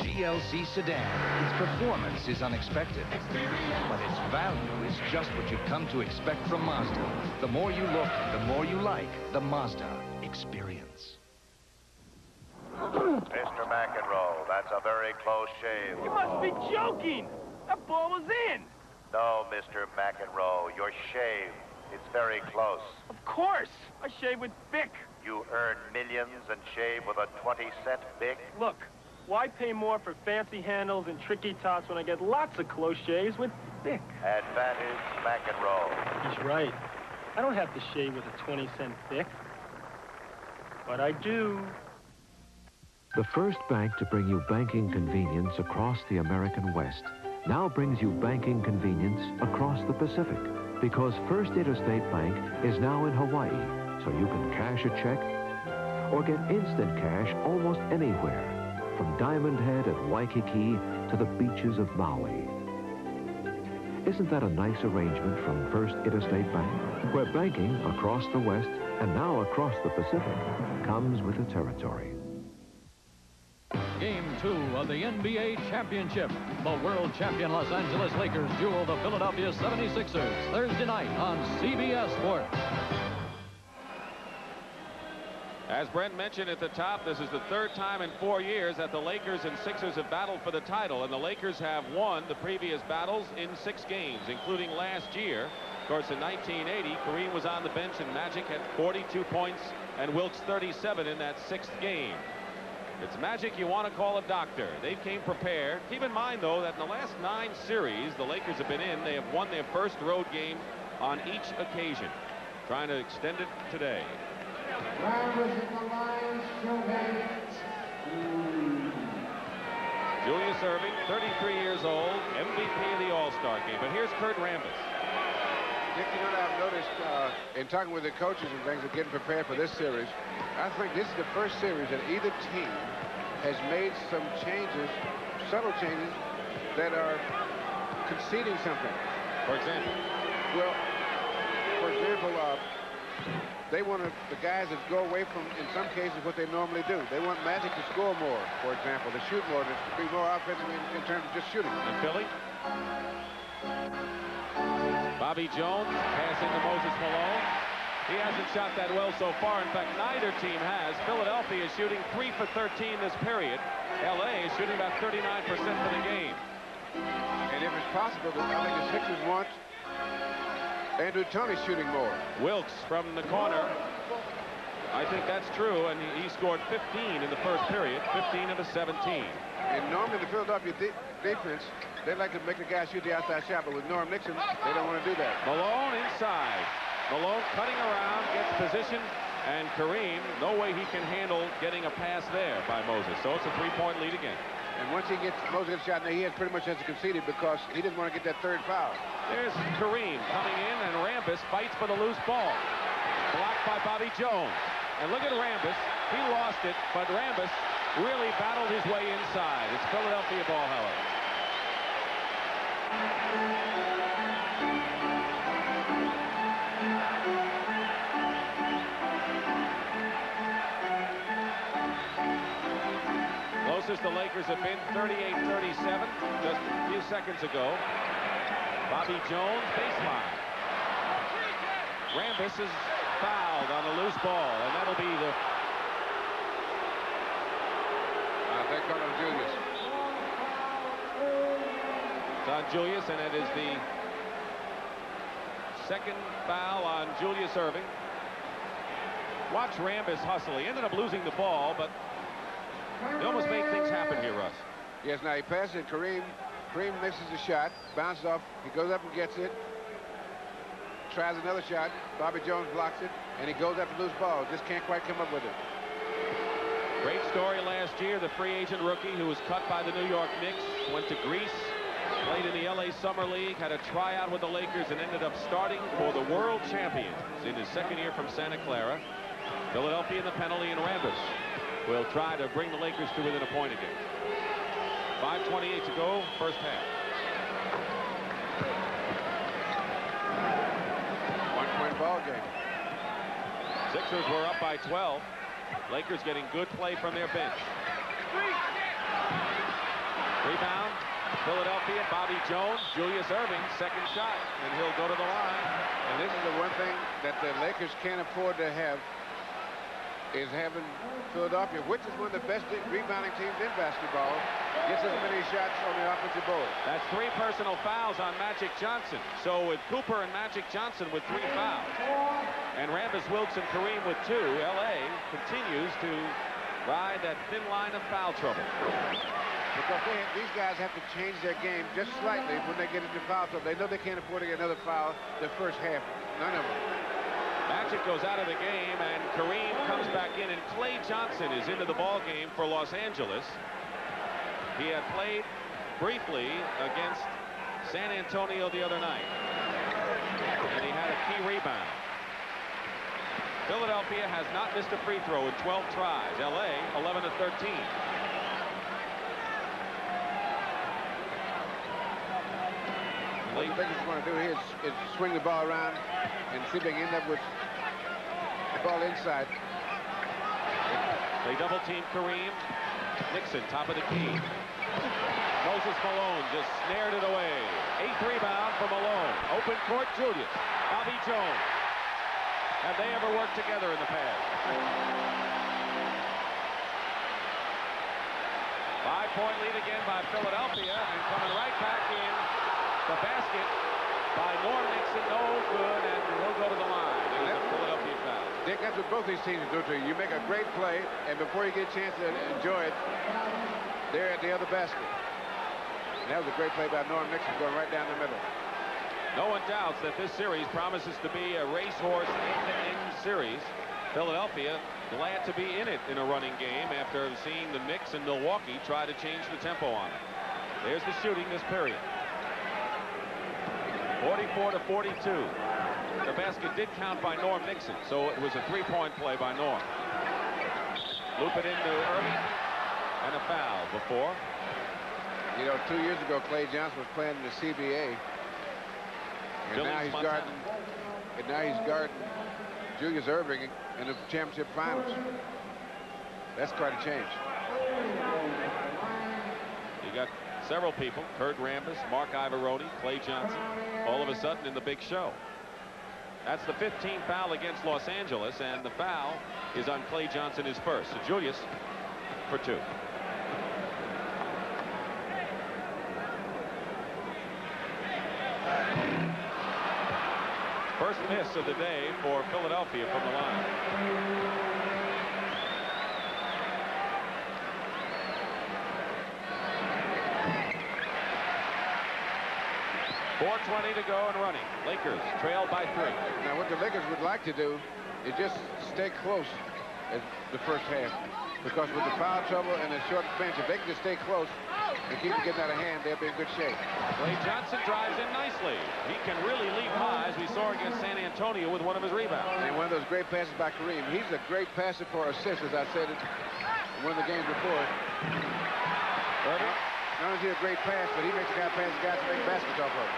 GLC sedan. Its performance is unexpected, but its value is just what you've come to expect from Mazda. The more you look, the more you like the Mazda experience. Mr. McEnroe, that's a very close shave. You must be joking. That ball was in. No, Mr. McEnroe, your shave is very close. Of course. I shave with Bic. You earn millions and shave with a 20-cent Bic? Look, why pay more for fancy handles and tricky tops when I get lots of close shaves with Bic? Advantage McEnroe. He's right. I don't have to shave with a 20-cent Bic. But I do. The first bank to bring you banking convenience across the American West now brings you banking convenience across the Pacific, because First Interstate Bank is now in Hawaii, so you can cash a check or get instant cash almost anywhere, from Diamond Head at Waikiki to the beaches of Maui. Isn't that a nice arrangement from First Interstate Bank, where banking across the West and now across the Pacific comes with the territory? Game 2 of the NBA Championship. The world champion Los Angeles Lakers duel the Philadelphia 76ers Thursday night on CBS Sports. As Brent mentioned at the top, this is the third time in 4 years that the Lakers and Sixers have battled for the title, and the Lakers have won the previous battles in 6 games, including last year. Of course, in 1980, Kareem was on the bench and Magic had 42 points and Wilkes 37 in that 6th game. It's Magic you want to call a doctor. They came prepared. Keep in mind, though, that in the last 9 series the Lakers have been in, they have won their first road game on each occasion. Trying to extend it today. Julius Erving, 33 years old, MVP of the All-Star game. But here's Kurt Rambis. Dick, you know what I've noticed in talking with the coaches and things and getting prepared for this series, I think this is the first series that either team has made some changes, subtle changes, that are conceding something. For example? Well, for example, they want the guys that go away from, in some cases, what they normally do. They want Magic to score more, for example, to shoot more, to be more offensive in terms of just shooting. And Philly? Bobby Jones passing to Moses Malone. He hasn't shot that well so far. In fact, neither team has. Philadelphia is shooting 3 for 13 this period. L.A. is shooting about 39% for the game. And if it's possible, I think the Sixers want Andrew Toney shooting more. Wilkes from the corner. I think that's true, and he scored 15 in the first period, 15 of the 17. And normally the Philadelphia defense, they like to make the guy shoot the outside shot, but with Norm Nixon, they don't want to do that. Malone inside. Malone cutting around, gets position, and Kareem, no way he can handle getting a pass there by Moses. So it's a 3-point lead again. And once he gets Moses gets shot, now he has pretty much conceded because he didn't want to get that third foul. There's Kareem coming in, and Rambis fights for the loose ball. Blocked by Bobby Jones. And look at Rambis. He lost it, but Rambis really battled his way inside. It's Philadelphia ball, however. Closest the Lakers have been, 38-37, just a few seconds ago. Bobby Jones, baseline. Rambis is fouled on the loose ball, and that'll be the... They call him Julius. It's on Julius, and it is the second foul on Julius Erving. Watch Rambis hustle. He ended up losing the ball, but he almost made things happen here, Russ. Yes, now he passes it. Kareem misses the shot, bounces off. He goes up and gets it. Tries another shot. Bobby Jones blocks it, and he goes after loose ball. Just can't quite come up with it. Great story last year. The free agent rookie who was cut by the New York Knicks, went to Greece, played in the LA Summer League, had a tryout with the Lakers, and ended up starting for the world champions in his second year from Santa Clara. Philadelphia in the penalty, and Rambis will try to bring the Lakers to within a point again. 5:28 to go, first half. 1-point ball game. Sixers were up by 12. Lakers getting good play from their bench. Rebound, Philadelphia, Bobby Jones, Julius Erving, second shot, and he'll go to the line. And this is the one thing that the Lakers can't afford to have, is having Philadelphia, which is one of the best rebounding teams in basketball, gets as many shots on the offensive board. That's 3 personal fouls on Magic Johnson. So with Cooper and Magic Johnson with 3 fouls, and Rambis, Wilkes, and Kareem with 2, L.A. continues to ride that thin line of foul trouble. Because these guys have to change their game just slightly when they get into foul trouble. They know they can't afford to get another foul the first half. None of them. Magic goes out of the game, and Kareem comes back in, and Clay Johnson is into the ball game for Los Angeles. He had played briefly against San Antonio the other night, and he had a key rebound. Philadelphia has not missed a free throw in 12 tries. L.A. 11 to 13. What the Lakers want to do here is swing the ball around and see if they can end up with the ball inside. They double team Kareem. Nixon, top of the key. Moses Malone just snared it away. 8th rebound for Malone. Open court, Julius. Bobby Jones. Have they ever worked together in the past? 5-point lead again by Philadelphia, and coming right back in the basket by Norm Nixon. No good, and he'll go to the line. It was a Philadelphia foul. Dick, that's what both these teams do to you. You make a great play, and before you get a chance to enjoy it, they're at the other basket. And that was a great play by Norm Nixon, going right down the middle. No one doubts that this series promises to be a racehorse end-to-end series. Philadelphia glad to be in it in a running game after seeing the Knicks and Milwaukee try to change the tempo on it. There's the shooting this period. 44 to 42. The basket did count by Norm Nixon, so it was a three-point play by Norm. Loop it into Erving, and a foul before. You know, 2 years ago, Clay Johnson was playing in the CBA, and now he's guarding Julius Erving in the championship finals. That's quite a change. You got several people, Kurt Rambis, Mark Ivaroni, Clay Johnson, all of a sudden in the big show. That's the 15th foul against Los Angeles, and the foul is on Clay Johnson, his first. So Julius for 2. First miss of the day for Philadelphia from the line. 4:20 to go and running. Lakers trailed by 3. Now what the Lakers would like to do is just stay close at the first half, because with the foul trouble and the short bench, if they can just stay close and keep it getting out of hand, they'll be in good shape. Clay Johnson drives in nicely. He can really leap high, as we saw against San Antonio with one of his rebounds. And one of those great passes by Kareem. He's a great passer for assists, as I said in one of the games before. Not only is he a great pass, but he makes the guy pass the guy to make baskets off of it.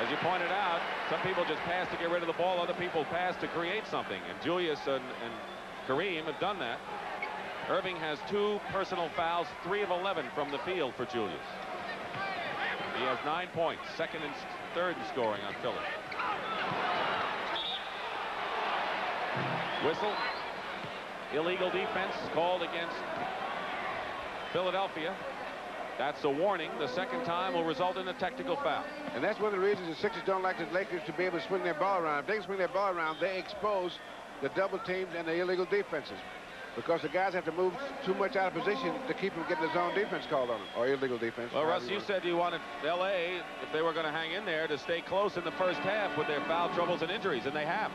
As you pointed out, some people just pass to get rid of the ball. Other people pass to create something. And Julius and Kareem have done that. Erving has 2 personal fouls, 3 of 11 from the field for Julius. He has 9 points, second and third in scoring on Philly. Whistle. Illegal defense called against Philadelphia. That's a warning. The second time will result in a technical foul. And that's one of the reasons the Sixers don't like the Lakers to be able to swing their ball around. If they can swing their ball around, they expose the double teams and the illegal defenses, because the guys have to move too much out of position to keep them getting the zone defense called on them, or illegal defense. Well, Russ, you said you wanted L.A., if they were going to hang in there, to stay close in the first half with their foul troubles and injuries, and they have.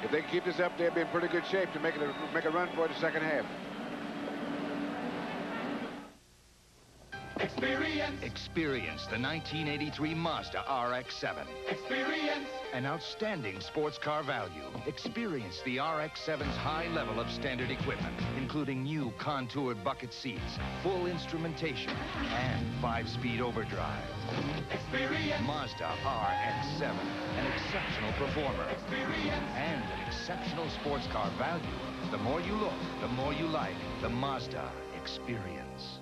If they can keep this up, they'll be in pretty good shape to make a run for the second half. Experience the 1983 Mazda RX-7. Experience. An outstanding sports car value. Experience the RX-7's high level of standard equipment, including new contoured bucket seats, full instrumentation, and 5-speed overdrive. Experience. Mazda RX-7, an exceptional performer. Experience. And an exceptional sports car value. The more you look, the more you like the Mazda Experience.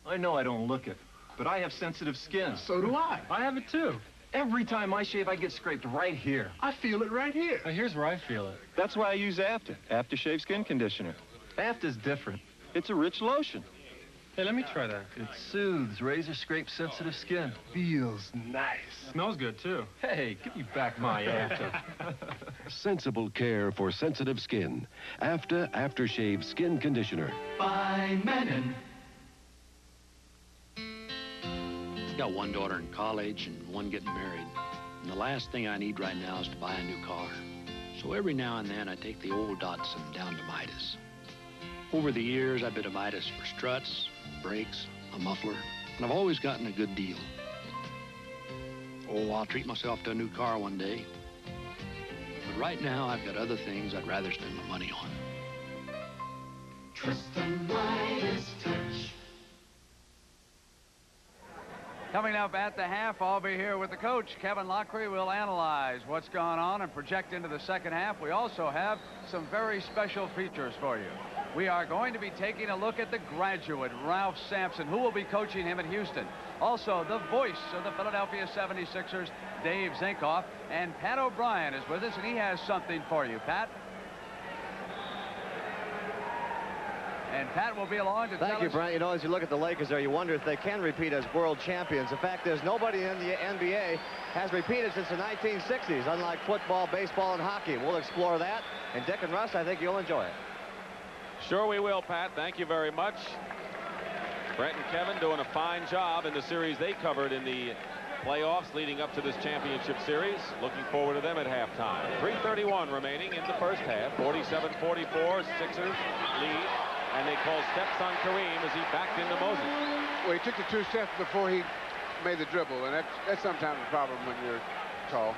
I know I don't look it, but I have sensitive skin. So do I. I have it too. Every time I shave, I get scraped right here. I feel it right here. Now, here's where I feel it. That's why I use Aftershave Skin Conditioner. After's different. It's a rich lotion. Hey, let me try that. It soothes razor scrape sensitive skin. Feels nice. Smells good, too. Hey, give me back my After. Sensible care for sensitive skin. Aftershave Skin Conditioner. By Menon. Got one daughter in college and one getting married. And the last thing I need right now is to buy a new car. So every now and then I take the old Datsun down to Midas. Over the years, I've been to Midas for struts, brakes, a muffler, and I've always gotten a good deal. Oh, I'll treat myself to a new car one day. But right now, I've got other things I'd rather spend my money on. Trust the Midas touch. Coming up at the half, I'll be here with the coach, Kevin Lockery. We'll analyze what's gone on and project into the second half. We also have some very special features for you. We are going to be taking a look at the graduate, Ralph Sampson, who will be coaching him at Houston. Also, the voice of the Philadelphia 76ers, Dave Zinkoff. And Pat O'Brien is with us, and he has something for you. Pat? And Pat will be along to Thank you, Brent. You know, as you look at the Lakers there, you wonder if they can repeat as world champions. In fact, there's nobody in the NBA has repeated since the 1960s, unlike football, baseball, and hockey. We'll explore that. And Dick and Russ, I think you'll enjoy it. Sure we will, Pat. Thank you very much. Brent and Kevin doing a fine job in the series they covered in the playoffs leading up to this championship series. Looking forward to them at halftime. 3:31 remaining in the first half. 47-44, Sixers lead. And they call steps on Kareem as he backed into Moses. Well, he took the 2 steps before he made the dribble, and that's sometimes a problem when you're tall.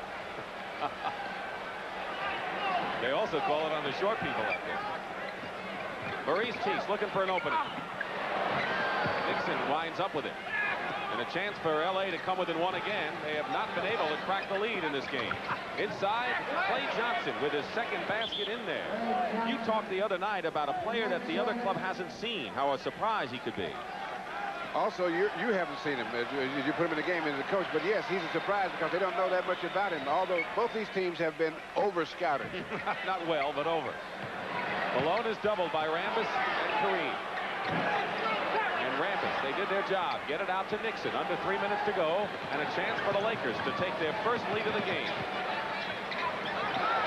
They also call it on the short people out there. Maurice Cheeks looking for an opening. Nixon winds up with it. And a chance for L.A. to come within one again. They have not been able to crack the lead in this game. Inside, Clay Johnson with his second basket in there. You talked the other night about a player that the other club hasn't seen, how a surprise he could be. Also, you haven't seen him as you put him in the game as a coach, but yes, he's a surprise because they don't know that much about him, although both these teams have been over-scouted. Not well, but over. Malone is doubled by Rambis and Kareem. And Rambis, they did their job. Get it out to Nixon. Under 3 minutes to go, and a chance for the Lakers to take their first lead of the game.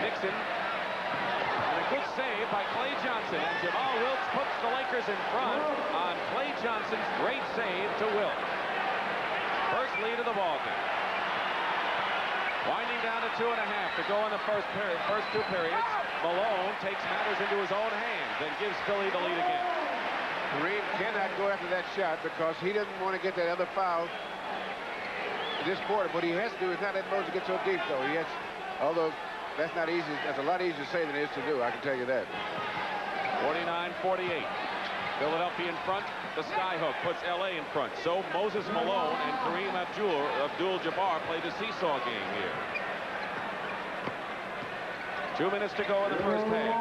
Nixon. And a good save by Clay Johnson. And Jamal Wilkes puts the Lakers in front on Clay Johnson's great save to Wilkes. First lead of the ballgame. Winding down to 2.5 to go in the first two periods. Malone takes matters into his own hands and gives Philly the lead again. Kareem cannot go after that shot because he doesn't want to get that other foul in this quarter. What he has to do is not let Moses get so deep, though. He has, although that's not easy. That's a lot easier to say than it is to do. I can tell you that. 49-48. Philadelphia in front. The skyhook puts L.A. in front. So Moses Malone and Kareem Abdul-Jabbar play the seesaw game here. 2 minutes to go in the first half.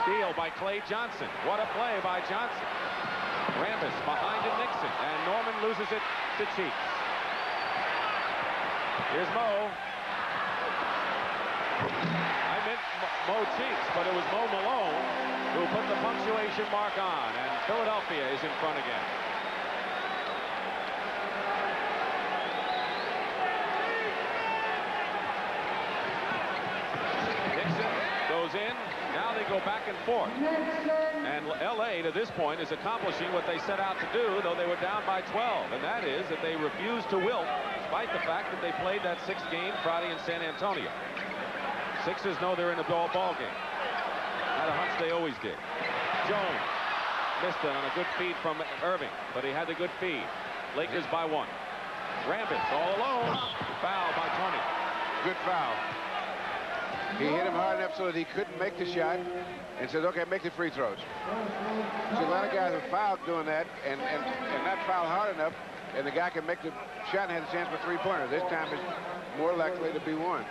Steal by Clay Johnson. What a play by Johnson. Rambis behind to Nixon, and Norman loses it to Cheeks. Here's Mo. I meant Mo Cheeks, but it was Mo Malone who put the punctuation mark on, and Philadelphia is in front again. Nixon goes in. Now they go back and forth. And L.A. to this point is accomplishing what they set out to do, though they were down by 12, and that is that they refused to wilt, despite the fact that they played that 6th game Friday in San Antonio. Sixers know they're in the ball game. Had a hunch they always did. Jones missed it on a good feed from Erving, but he had the good feed. Lakers by 1. Rambis all alone. Foul by Tony. Good foul. He hit him hard enough so that he couldn't make the shot and said, okay, make the free throws. So a lot of guys have fouled doing that and not fouled hard enough, and the guy can make the shot and has a chance for three-pointer. This time it's more likely to be one.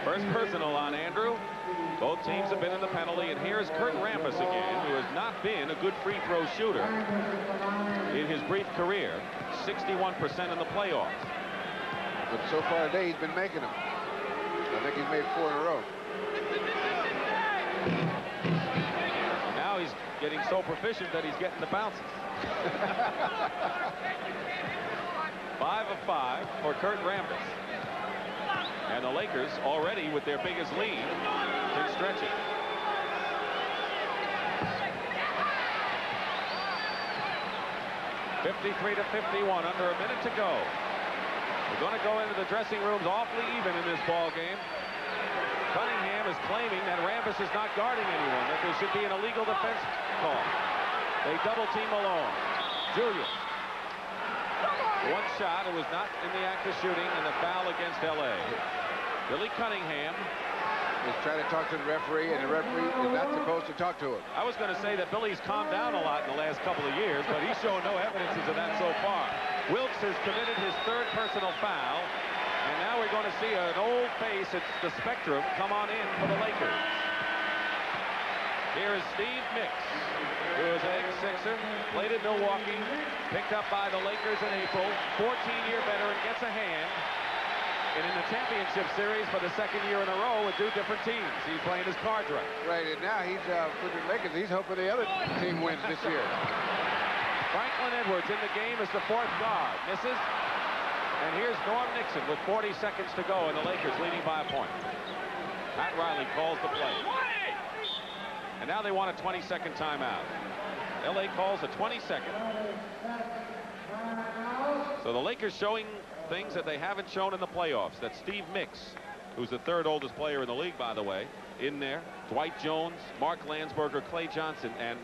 First personal on Andrew. Both teams have been in the penalty, and here's Kurt Rambis again, who has not been a good free throw shooter in his brief career. 61% in the playoffs. But so far today, he's been making them. I think he's made 4 in a row. Now he's getting so proficient that he's getting the bounces. 5 of 5 for Kurt Rambis. And the Lakers, already with their biggest lead, can stretch it. (53-51), under a minute to go. We're going to go into the dressing rooms awfully even in this ball game. Cunningham is claiming that Rambis is not guarding anyone, that there should be an illegal defense call. They double team Malone. Julius. One shot. It was not in the act of shooting, and the foul against L.A. Billy Cunningham is trying to talk to the referee, and the referee is not supposed to talk to him. I was going to say that Billy's calmed down a lot in the last couple of years, but he's shown no evidences of that so far. Wilkes has committed his 3rd personal foul, and now we're going to see an old face at the Spectrum come on in for the Lakers. Here is Steve Mix, who is an ex-Sixer, played at Milwaukee, picked up by the Lakers in April, 14-year veteran, gets a hand. And in the championship series for the 2nd year in a row with 2 different teams. He's playing his cards right. Right, and now he's for the Lakers. He's hoping the other team wins this year. Franklin Edwards in the game as the 4th guard. Misses. And here's Norm Nixon with 40 seconds to go, and the Lakers leading by a point. Pat Riley calls the play. And now they want a 20-second timeout. L.A. calls a 20-second. So the Lakers showing things that they haven't shown in the playoffs. That Steve Mix, who's the 3rd oldest player in the league, by the way, in there. Dwight Jones, Mark Landsberger, Clay Johnson, and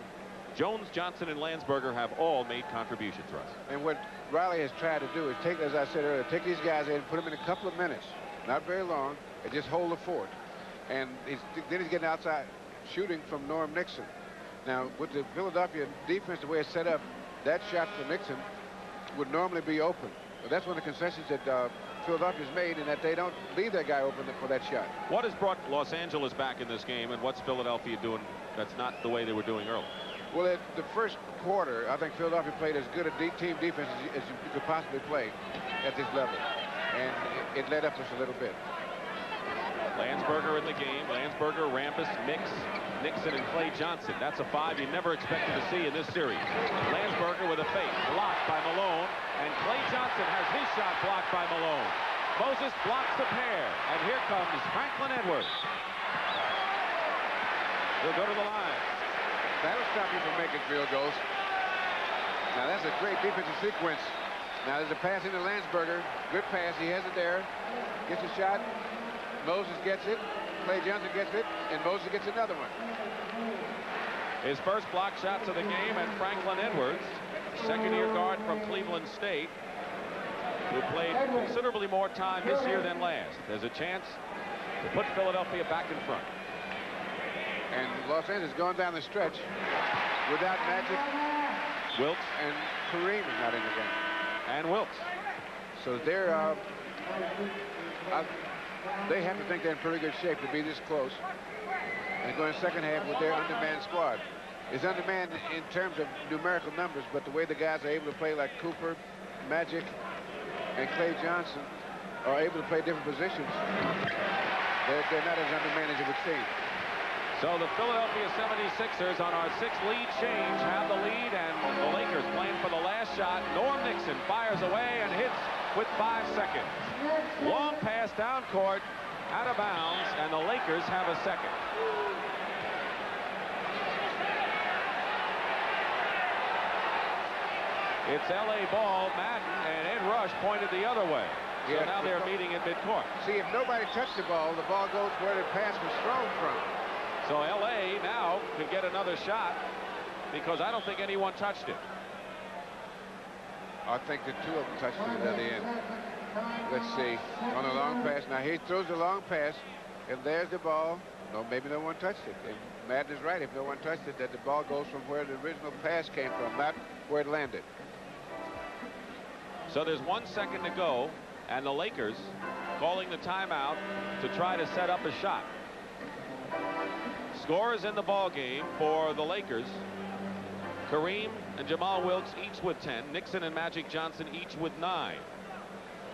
Jones, Johnson, and Landsberger have all made contributions, Russ. And what Riley has tried to do is take, as I said earlier, take these guys in, put them in a couple of minutes, not very long, and just hold the fort. And then he's getting outside shooting from Norm Nixon. Now, with the Philadelphia defense, the way it's set up, that shot for Nixon would normally be open. But that's one of the concessions that Philadelphia's made, in that they don't leave that guy open for that shot. What has brought Los Angeles back in this game, and what's Philadelphia doing that's not the way they were doing early? Well, at the first quarter, I think Philadelphia played as good a team defense as you could possibly play at this level. And it led up just a little bit. Landsberger in the game. Landsberger, Rambis, Mix, Nixon, and Clay Johnson. That's a 5 you never expected to see in this series. Landsberger with a fake, blocked by Malone, and Clay Johnson has his shot blocked by Malone. Moses blocks the pair, and here comes Franklin Edwards. He'll go to the line. That'll stop you from making field goals. Now, that's a great defensive sequence. Now, there's a pass into Landsberger. Good pass. He has it there. Gets a shot. Moses gets it. Clay Johnson gets it. And Moses gets another one. His first block shots of the game, and Franklin Edwards, second-year guard from Cleveland State, who played considerably more time this year than last. There's a chance to put Philadelphia back in front. And Los Angeles going down the stretch without Magic. Wilkes. And Kareem is not in the game. And Wilkes. So they have to think they're in pretty good shape to be this close and go in the second half with their undermanned squad. It's undermanned in terms of numerical numbers, but the way the guys are able to play, like Cooper, Magic, and Clay Johnson, are able to play different positions. They're not as undermanned as it would seem. So the Philadelphia 76ers on our 6th lead change have the lead, and the Lakers playing for the last shot. Norm Nixon fires away and hits with 5 seconds. Long pass down court, out of bounds, and the Lakers have a second. It's L.A. ball. Madden and Ed Rush pointed the other way. So Yeah, now they're meeting at midcourt. See, if nobody touched the ball goes where the pass was thrown from. So L.A. now could get another shot because I don't think anyone touched it. I think the two of them touched it at the end. Let's see. On a long pass. Now he throws the long pass, and there's the ball. No, maybe no one touched it. And Madden is right. If no one touched it, that the ball goes from where the original pass came from, not where it landed. So there's 1 second to go, and the Lakers calling the timeout to try to set up a shot. Scorers in the ball game for the Lakers: Kareem and Jamal Wilkes each with 10. Nixon and Magic Johnson each with 9.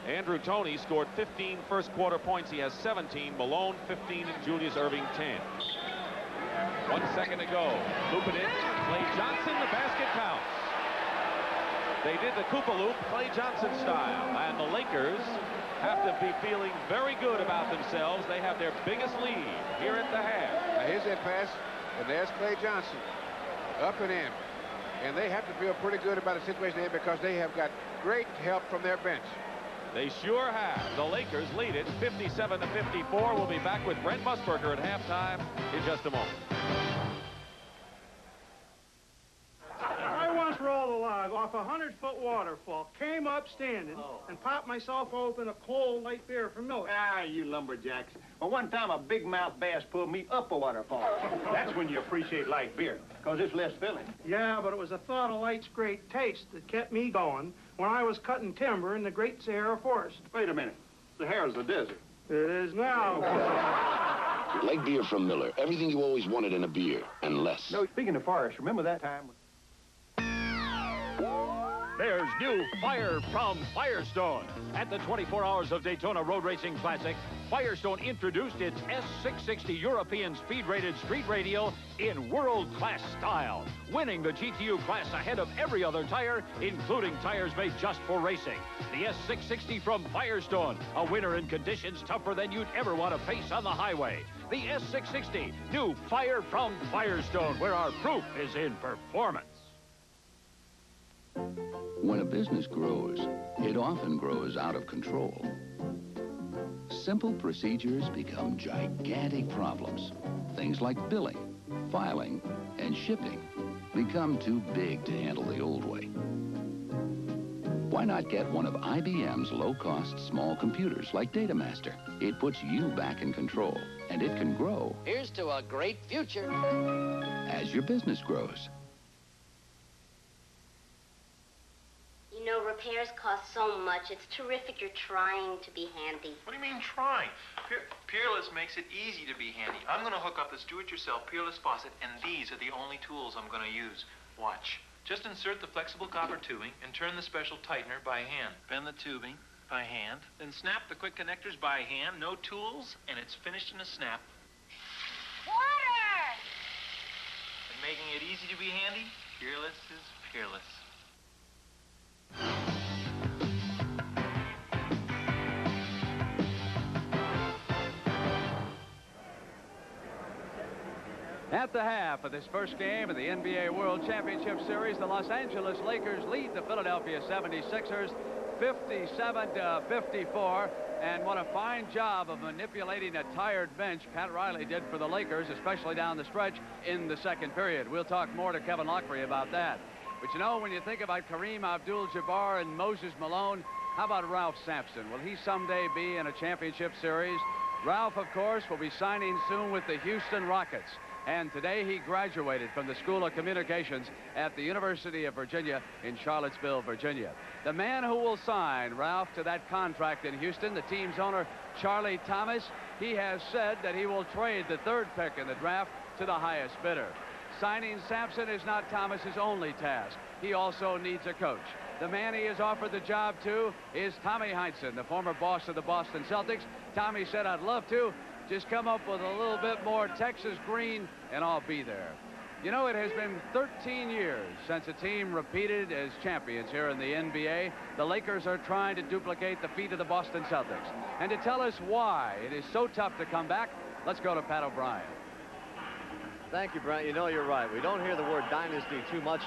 Andrew Toney scored 15 first quarter points. He has 17. Malone 15 and Julius Erving 10. 1 second to go. Loop it in. Clay Johnson, the basket counts. They did the Koopa loop Clay Johnson style, and the Lakers have to be feeling very good about themselves. They have their biggest lead here at the half. Now here's that pass, and there's Clay Johnson up and in. And they have to feel pretty good about the situation there because they have got great help from their bench. They sure have. The Lakers lead it 57-54. We'll be back with Brent Musburger at halftime in just a moment. I once rolled a log off a 100-foot waterfall, came up standing, and popped myself open a cold light beer from Miller. Ah, you lumberjacks. Well, one time a big-mouth bass pulled me up a waterfall. That's when you appreciate light beer, because it's less filling. Yeah, but it was the thought of light's great taste that kept me going when I was cutting timber in the Great Sahara Forest. Wait a minute. Sahara's the desert. It is now. Light beer from Miller. Everything you always wanted in a beer, and less. No, speaking of forest, remember that time? There's new fire from Firestone. At the 24 Hours of Daytona Road Racing Classic, Firestone introduced its S660 European speed-rated street radial in world-class style, winning the GTU class ahead of every other tire, including tires made just for racing. The S660 from Firestone, a winner in conditions tougher than you'd ever want to face on the highway. The S660, new fire from Firestone, where our proof is in performance. When a business grows, it often grows out of control. Simple procedures become gigantic problems. Things like billing, filing, and shipping. become too big to handle the old way. Why not get one of IBM's low-cost small computers like DataMaster? It puts you back in control, and it can grow Here's to a great future. as your business grows. You know, repairs cost so much. It's terrific you're trying to be handy. What do you mean trying? Peerless makes it easy to be handy. I'm going to hook up this do-it-yourself Peerless faucet, and these are the only tools I'm going to use. Watch. Just insert the flexible copper tubing and turn the special tightener by hand. Bend the tubing by hand, then snap the quick connectors by hand. No tools, and it's finished in a snap. Water! And making it easy to be handy, Peerless is peerless. At the half of this first game of the NBA World Championship Series, the Los Angeles Lakers lead the Philadelphia 76ers 57-54. And what a fine job of manipulating a tired bench Pat Riley did for the Lakers, especially down the stretch in the second period. We'll talk more to Kevin Lockery about that. But you know, when you think about Kareem Abdul-Jabbar and Moses Malone, how about Ralph Sampson? Will he someday be in a championship series? Ralph, of course, will be signing soon with the Houston Rockets. And today he graduated from the School of Communications at the University of Virginia in Charlottesville, Virginia. The man who will sign Ralph to that contract in Houston, the team's owner, Charlie Thomas, he has said that he will trade the third pick in the draft to the highest bidder. Signing Sampson is not Thomas's only task. He also needs a coach. The man he has offered the job to is Tommy Heinsohn, the former boss of the Boston Celtics. Tommy said, "I'd love to. Just come up with a little bit more Texas green, and I'll be there." You know, it has been 13 years since a team repeated as champions here in the NBA. The Lakers are trying to duplicate the feat of the Boston Celtics. And to tell us why it is so tough to come back, let's go to Pat O'Brien. Thank you, Brent. You know, you're right. We don't hear the word dynasty too much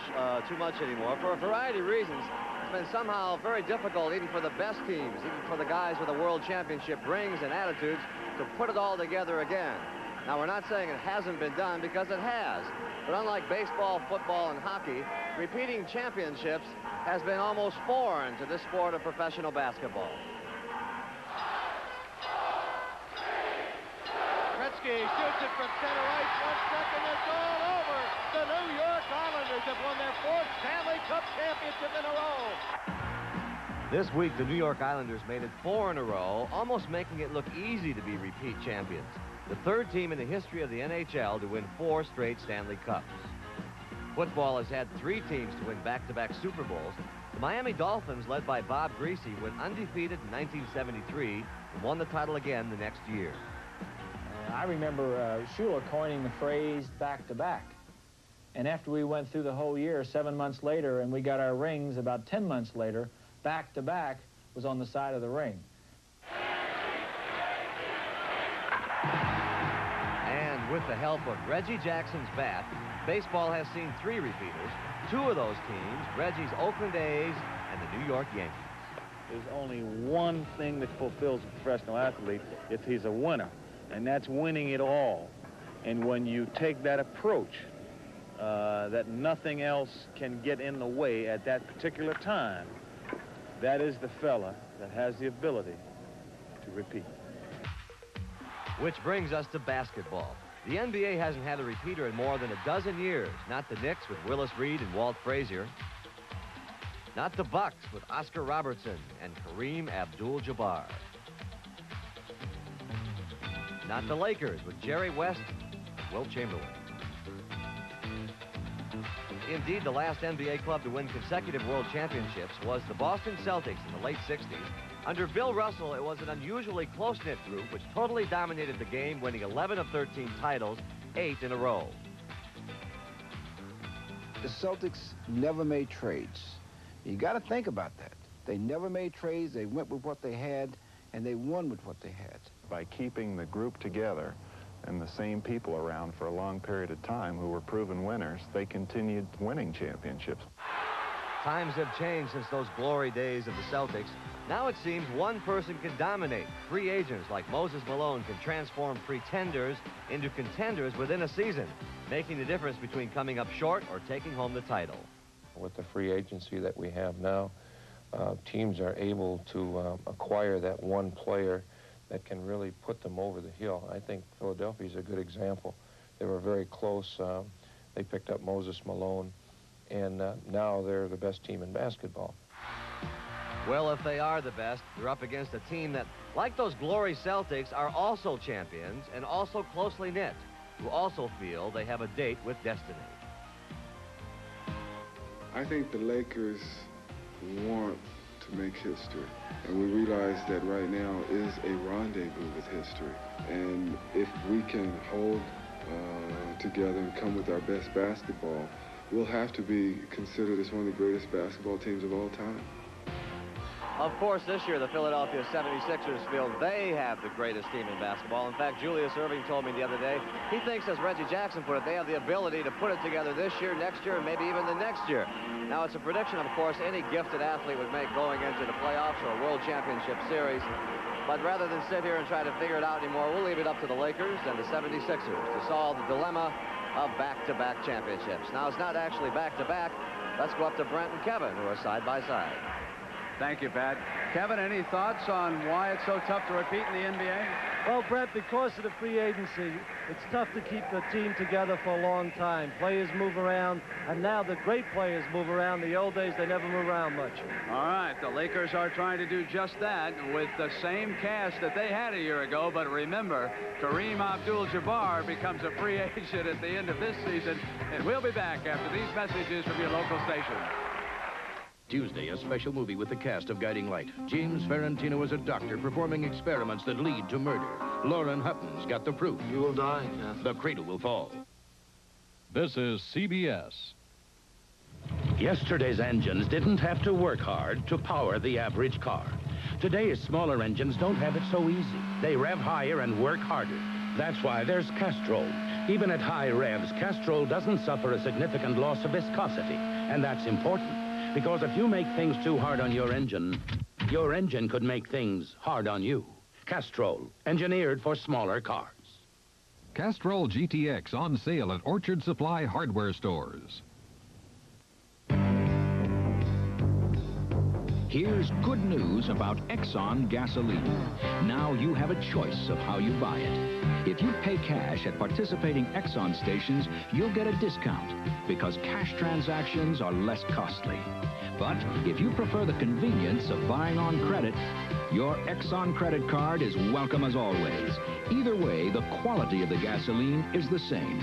anymore for a variety of reasons. It's been somehow very difficult, even for the best teams, even for the guys with the world championship rings and attitudes, to put it all together again. Now, we're not saying it hasn't been done, because it has. But unlike baseball, football, and hockey, repeating championships has been almost foreign to this sport of professional basketball. Gretzky shoots it from center ice. 1 second, it's all over. The New York Islanders have won their 4th Stanley Cup championship in a row. This week, the New York Islanders made it 4 in a row, almost making it look easy to be repeat champions. The 3rd team in the history of the NHL to win 4 straight Stanley Cups. Football has had 3 teams to win back-to-back Super Bowls. The Miami Dolphins, led by Bob Greasy, went undefeated in 1973 and won the title again the next year. I remember Schuler coining the phrase back-to-back. And after we went through the whole year, 7 months later, and we got our rings about 10 months later, back-to-back was on the side of the ring. And with the help of Reggie Jackson's bat, baseball has seen 3 repeaters. 2 of those teams, Reggie's Oakland A's and the New York Yankees. There's only one thing that fulfills a professional athlete if he's a winner, and that's winning it all. And when you take that approach, that nothing else can get in the way at that particular time, that is the fella that has the ability to repeat. Which brings us to basketball. The NBA hasn't had a repeater in more than a dozen years. Not the Knicks with Willis Reed and Walt Frazier. Not the Bucks with Oscar Robertson and Kareem Abdul-Jabbar. Not the Lakers with Jerry West and Wilt Chamberlain. Indeed, the last NBA club to win consecutive world championships was the Boston Celtics in the late 60s. Under Bill Russell, it was an unusually close-knit group which totally dominated the game, winning 11 of 13 titles, 8 in a row. The Celtics never made trades. You got to think about that. They never made trades. They went with what they had, and they won with what they had. By keeping the group together and the same people around for a long period of time who were proven winners, they continued winning championships. Times have changed since those glory days of the Celtics. Now it seems one person can dominate. Free agents like Moses Malone can transform pretenders into contenders within a season, making the difference between coming up short or taking home the title. With the free agency that we have now, teams are able to acquire that one player that can really put them over the hill. I think Philadelphia is a good example. They were very close. They picked up Moses Malone, and now they're the best team in basketball. Well, if they are the best, they're up against a team that, like those glory Celtics, are also champions and also closely knit, who also feel they have a date with destiny. I think the Lakers want to make history, and we realize that right now is a rendezvous with history. And if we can hold together and come with our best basketball, we'll have to be considered as one of the greatest basketball teams of all time. Of course, this year, the Philadelphia 76ers feel they have the greatest team in basketball. In fact, Julius Erving told me the other day, he thinks, as Reggie Jackson put it, they have the ability to put it together this year, next year, and maybe even the next year. Now, it's a prediction, of course, any gifted athlete would make going into the playoffs or a World Championship Series. But rather than sit here and try to figure it out anymore, we'll leave it up to the Lakers and the 76ers to solve the dilemma of back-to-back championships. Now, it's not actually back-to-back. Let's go up to Brent and Kevin, who are side by side. Thank you, Pat. Kevin, any thoughts on why it's so tough to repeat in the NBA? Well, Brett, because of the free agency, it's tough to keep the team together for a long time. Players move around, and now the great players move around. The old days, they never move around much. All right, the Lakers are trying to do just that with the same cast that they had a year ago. But remember, Kareem Abdul-Jabbar becomes a free agent at the end of this season, and we'll be back after these messages from your local station. Tuesday, a special movie with the cast of Guiding Light. James Ferrantino is a doctor performing experiments that lead to murder. Lauren Hutton's got the proof. You will die, Kath. The cradle will fall. This is CBS. Yesterday's engines didn't have to work hard to power the average car. Today's smaller engines don't have it so easy. They rev higher and work harder. That's why there's Castrol. Even at high revs, Castrol doesn't suffer a significant loss of viscosity. And that's important. Because if you make things too hard on your engine could make things hard on you. Castrol, engineered for smaller cars. Castrol GTX on sale at Orchard Supply hardware stores. Here's good news about Exxon gasoline. Now you have a choice of how you buy it. If you pay cash at participating Exxon stations, you'll get a discount because cash transactions are less costly. But if you prefer the convenience of buying on credit, your Exxon credit card is welcome as always. Either way, the quality of the gasoline is the same.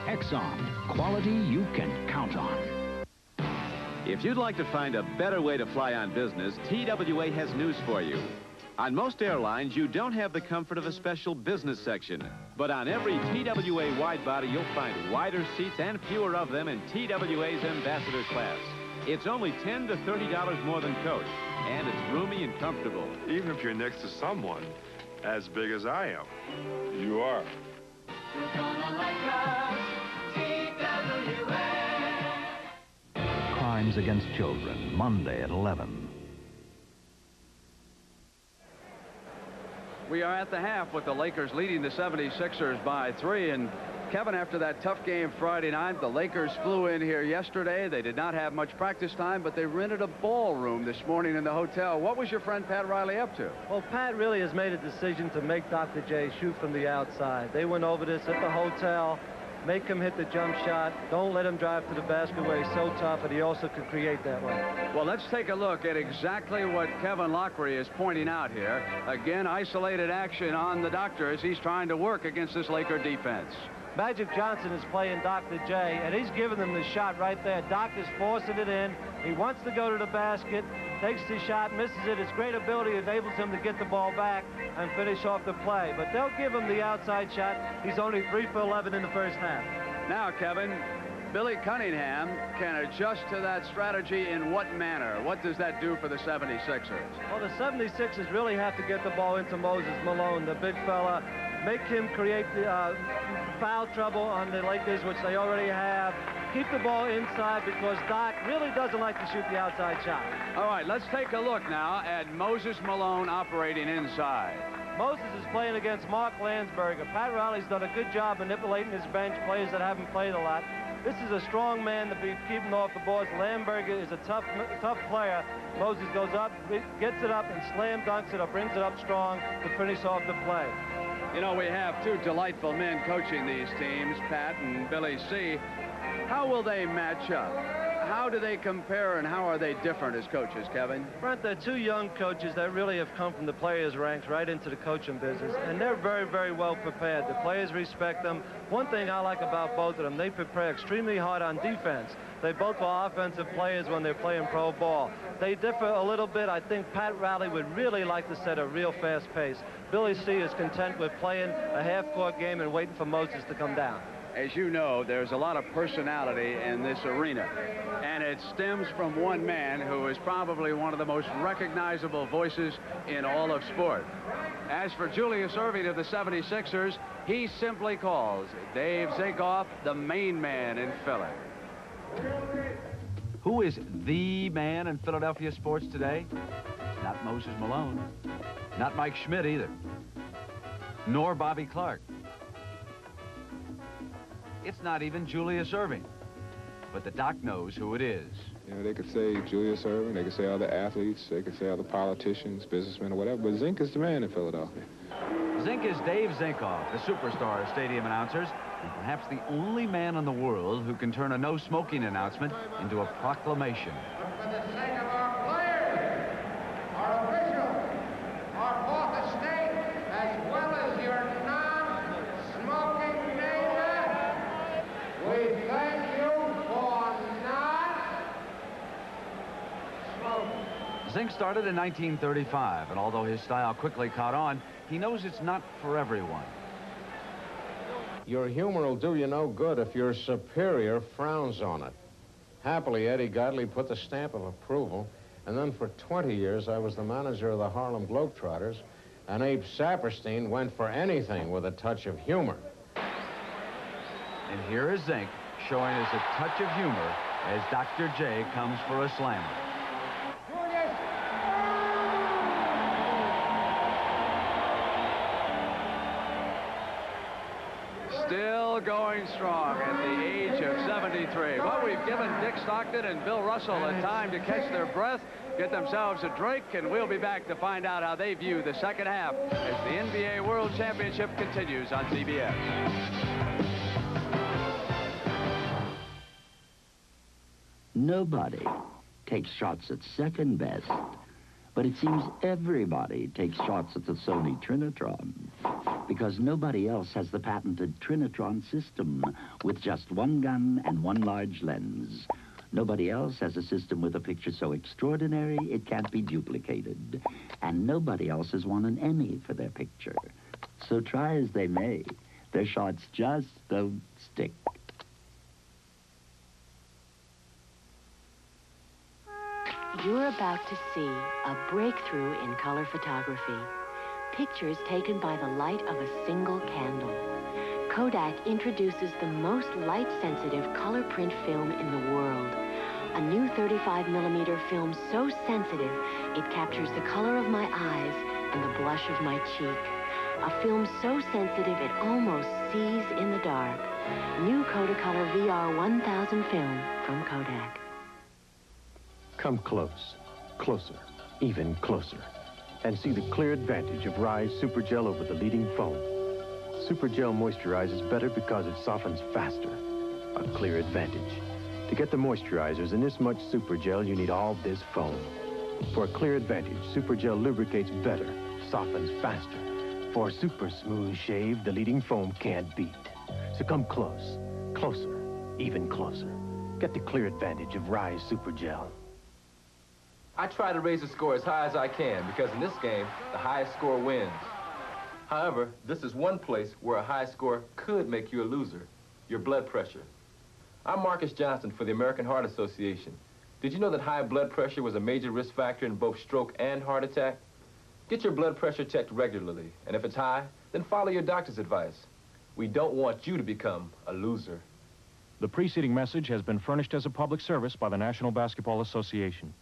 Exxon, quality you can count on. If you'd like to find a better way to fly on business, TWA has news for you. On most airlines, you don't have the comfort of a special business section. But on every TWA widebody, you'll find wider seats and fewer of them in TWA's Ambassador class. It's only $10 to $30 more than coach, and it's roomy and comfortable. Even if you're next to someone as big as I am, you are. You're gonna like us, TWA. Crimes Against Children, Monday at 11. We are at the half with the Lakers leading the 76ers by 3. And Kevin, after that tough game Friday night, the Lakers flew in here yesterday. They did not have much practice time, but they rented a ballroom this morning in the hotel. What was your friend Pat Riley up to? Well, Pat really has made a decision to make Dr. J shoot from the outside. They went over this at the hotel. Make him hit the jump shot. Don't let him drive to the basket where he's so tough, and he also could create that way. Well, let's take a look at exactly what Kevin Lockery is pointing out here. Again, isolated action on the doctor as he's trying to work against this Laker defense. Magic Johnson is playing Dr. J, and he's giving them the shot right there. Doc is forcing it in. He wants to go to the basket, takes the shot, misses it. His great ability enables him to get the ball back and finish off the play. But they'll give him the outside shot. He's only 3 for 11 in the first half. Now, Kevin, Billy Cunningham can adjust to that strategy in what manner? What does that do for the 76ers? Well, the 76ers really have to get the ball into Moses Malone, the big fella. make him create the foul trouble on the Lakers, which they already have. Keep the ball inside because Doc really doesn't like to shoot the outside shot. All right, let's take a look now at Moses Malone operating inside. Moses is playing against Mark Landsberger. Pat Riley's done a good job manipulating his bench, players that haven't played a lot. This is a strong man to be keeping off the boards. Landsberger is a tough player. Moses goes up, gets it up, and slam dunks it or brings it up strong to finish off the play. You know, we have two delightful men coaching these teams, Pat and Billy C. How will they match up? How do they compare and how are they different as coaches, Kevin? Brent, they're two young coaches that really have come from the players' ranks right into the coaching business, and they're very, very well prepared. The players respect them. One thing I like about both of them, they prepare extremely hard on defense. They both are offensive players when they're playing pro ball. They differ a little bit. I think Pat Riley would really like to set a real fast pace. Billy C is content with playing a half-court game and waiting for Moses to come down. As you know, there's a lot of personality in this arena, and it stems from one man who is probably one of the most recognizable voices in all of sport. As for Julius Erving of the 76ers, he simply calls Dave Zinkoff the main man in Philly. Who is the man in Philadelphia sports today? Not Moses Malone, not Mike Schmidt either, nor Bobby Clark. It's not even Julius Erving, but the doc knows who it is. You know, they could say Julius Erving, they could say other athletes, they could say other politicians, businessmen, or whatever, but Zink is the man in Philadelphia. Zink is Dave Zinkoff, the superstar of stadium announcers, and perhaps the only man in the world who can turn a no-smoking announcement into a proclamation. For the sake of our players, our officials, our fourth estate, as well as your non-smoking neighbor, we thank you for not smoking. Zink started in 1935, and although his style quickly caught on, he knows it's not for everyone. Your humor will do you no good if your superior frowns on it. Happily, Eddie Godley put the stamp of approval, and then for 20 years I was the manager of the Harlem Globetrotters, and Abe Saperstein went for anything with a touch of humor. And here is Zink showing us a touch of humor as Dr. J comes for a slammer. Still going strong at the age of 73. Well, we've given Dick Stockton and Bill Russell a time to catch their breath, get themselves a drink, and we'll be back to find out how they view the second half as the NBA World Championship continues on CBS. Nobody takes shots at second best, but it seems everybody takes shots at the Sony Trinitron, because nobody else has the patented Trinitron system with just one gun and one large lens. Nobody else has a system with a picture so extraordinary it can't be duplicated. And nobody else has won an Emmy for their picture. So try as they may, their shots just don't stick. You're about to see a breakthrough in color photography. Pictures taken by the light of a single candle. Kodak introduces the most light-sensitive color print film in the world. A new 35mm film so sensitive, it captures the color of my eyes and the blush of my cheek. A film so sensitive it almost sees in the dark. New Kodacolor VR 1000 film from Kodak. Come close, closer, even closer, and see the clear advantage of Rise Super Gel over the leading foam. Super Gel moisturizes better because it softens faster. A clear advantage. To get the moisturizers in this much Super Gel, you need all this foam. For a clear advantage, Super Gel lubricates better, softens faster. For a super smooth shave, the leading foam can't beat. So come close, closer, even closer. Get the clear advantage of Rise Super Gel. I try to raise the score as high as I can because in this game, the highest score wins. However, this is one place where a high score could make you a loser, your blood pressure. I'm Marcus Johnson for the American Heart Association. Did you know that high blood pressure was a major risk factor in both stroke and heart attack? Get your blood pressure checked regularly, and if it's high, then follow your doctor's advice. We don't want you to become a loser. The preceding message has been furnished as a public service by the National Basketball Association.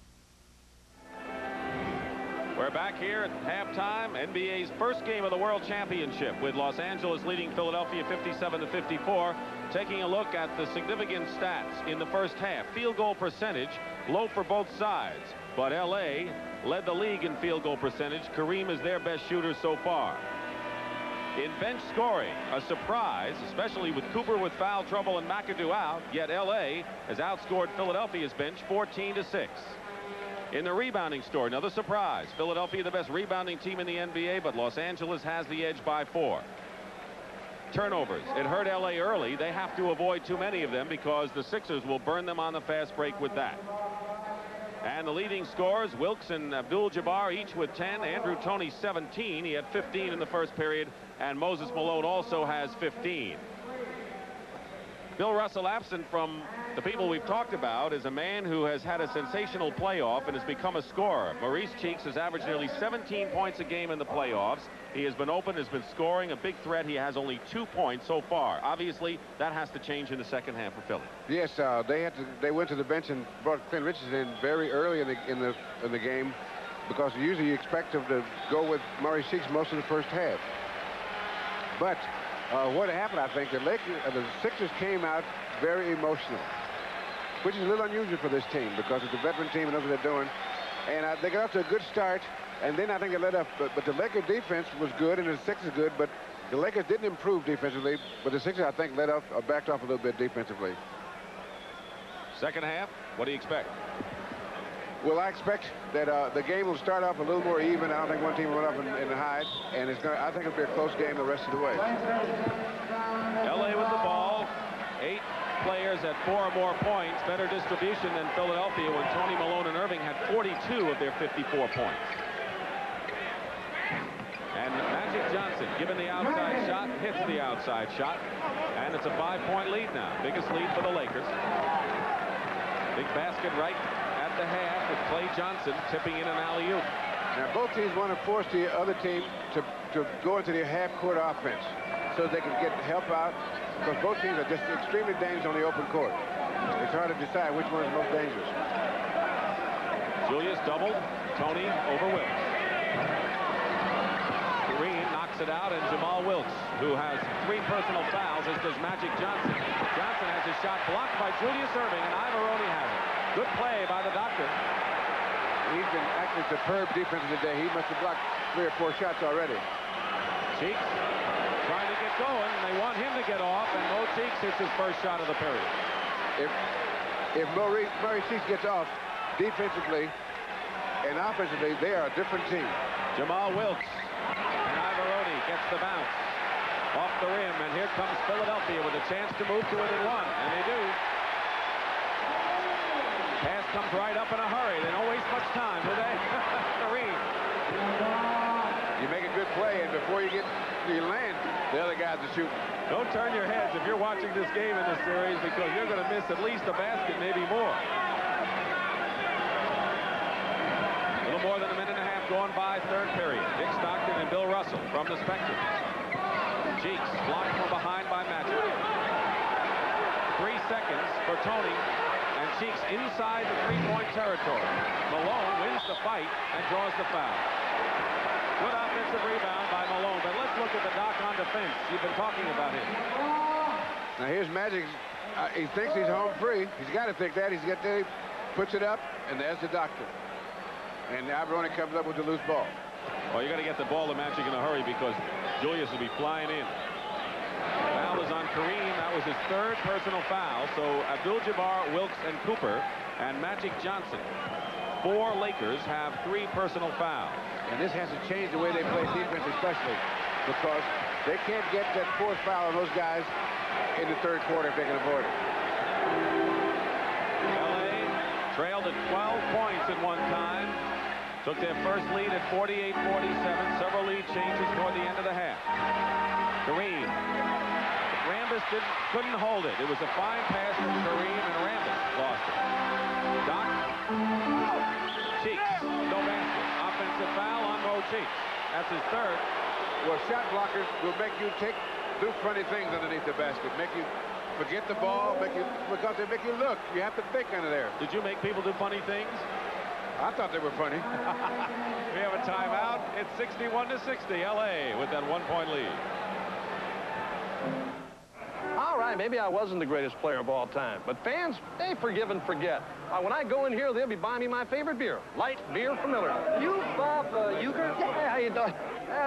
We're back here at halftime, NBA's first game of the World Championship, with Los Angeles leading Philadelphia 57-54. Taking a look at the significant stats in the first half. Field goal percentage, low for both sides, but L.A. led the league in field goal percentage. Kareem is their best shooter so far. In bench scoring, a surprise, especially with Cooper with foul trouble and McAdoo out, yet L.A. has outscored Philadelphia's bench 14-6. In the rebounding story, another surprise. Philadelphia, the best rebounding team in the NBA, but Los Angeles has the edge by 4. Turnovers. It hurt L.A. early. They have to avoid too many of them because the Sixers will burn them on the fast break with that. And the leading scorers, Wilkes and Abdul-Jabbar, each with 10. Andrew Toney, 17. He had 15 in the first period, and Moses Malone also has 15. Bill Russell, absent from the people we've talked about, is a man who has had a sensational playoff and has become a scorer. Maurice Cheeks has averaged nearly 17 points a game in the playoffs. He has been open, has been scoring, a big threat. He has only 2 points so far. Obviously, that has to change in the second half for Philly. Yes, they went to the bench and brought Clint Richardson in very early in the game, because usually you expect him to go with Maurice Cheeks most of the first half. But what happened, I think, the Sixers came out very emotional, which is a little unusual for this team because it's a veteran team and knows what they're doing. And they got off to a good start, and then I think they let up. But the Lakers defense was good, and the Sixers good, but the Lakers didn't improve defensively. But the Sixers, I think, let off or backed off a little bit defensively. Second half, what do you expect? Well, I expect that the game will start off a little more even. I don't think one team will run up in the hide, and I think it'll be a close game the rest of the way. L.A. with the ball. 8 players at 4 or more points. Better distribution than Philadelphia when Tony Malone and Erving had 42 of their 54 points. And Magic Johnson, given the outside shot, hits the outside shot. And it's a 5-point lead now. Biggest lead for the Lakers. Big basket right at the half with Clay Johnson tipping in an alley-oop. Now, both teams want to force the other team to go into their half-court offense so they can get help out, because both teams are just extremely dangerous on the open court. It's hard to decide which one is most dangerous. Julius doubled. Tony over Wilkes. Kareem knocks it out, and Jamal Wilkes, who has 3 personal fouls, as does Magic Johnson. Johnson has his shot blocked by Julius Erving, and Ivoroni has it. Good play by the doctor. He's been actually superb defense today. He must have blocked 3 or 4 shots already. Cheeks trying to get going. They want him to get off, and Mo Cheeks hits his first shot of the period. If Maurice Cheeks gets off defensively and offensively, they are a different team. Jamal Wilkes and Ivoroni gets the bounce off the rim, and here comes Philadelphia with a chance to move to within 1, and they do. Pass comes right up in a hurry. They don't waste much time, do they? Kareem. You make a good play, and before you land, the other guys are shooting. Don't turn your heads if you're watching this game in this series, because you're going to miss at least a basket, maybe more. A little more than a minute and a half going by, third period. Dick Stockton and Bill Russell from the Spectrum. Cheeks blocked from behind by Magic. 3 seconds for Tony. And Cheeks inside the 3-point territory. Malone wins the fight and draws the foul. Good offensive rebound by Malone, but let's look at the doc on defense. You've been talking about him. Now here's Magic. He thinks he's home free. He's got to think that. He's got there, puts it up, and there's the doctor. And Ivoroni comes up with the loose ball. Well, you got to get the ball to Magic in a hurry because Julius will be flying in. Foul is on Kareem. That was his 3rd personal foul. So Abdul-Jabbar, Wilkes, and Cooper, and Magic Johnson. 4 Lakers have 3 personal fouls. And this has to change the way they play defense, especially because they can't get that 4th foul on those guys in the 3rd quarter if they can avoid it. L.A. trailed at 12 points at one time. Took their first lead at 48-47. Several lead changes toward the end of the half. Kareem. Rambis couldn't hold it. It was a fine pass from Kareem, and Rambis lost it. Doc. Cheeks. No basket. Offensive foul on Mo Cheeks. That's his 3rd. Well, shot blockers will make you do funny things underneath the basket, make you forget the ball, because they make you look. You have to think under there. Did you make people do funny things? I thought they were funny. We have a timeout. It's 61-60, L.A. with that 1-point lead. All right, maybe I wasn't the greatest player of all time, but fans, they forgive and forget. When I go in here, they'll be buying me my favorite beer, light beer from Miller. You, Bob Uecker? Yeah, how you doing?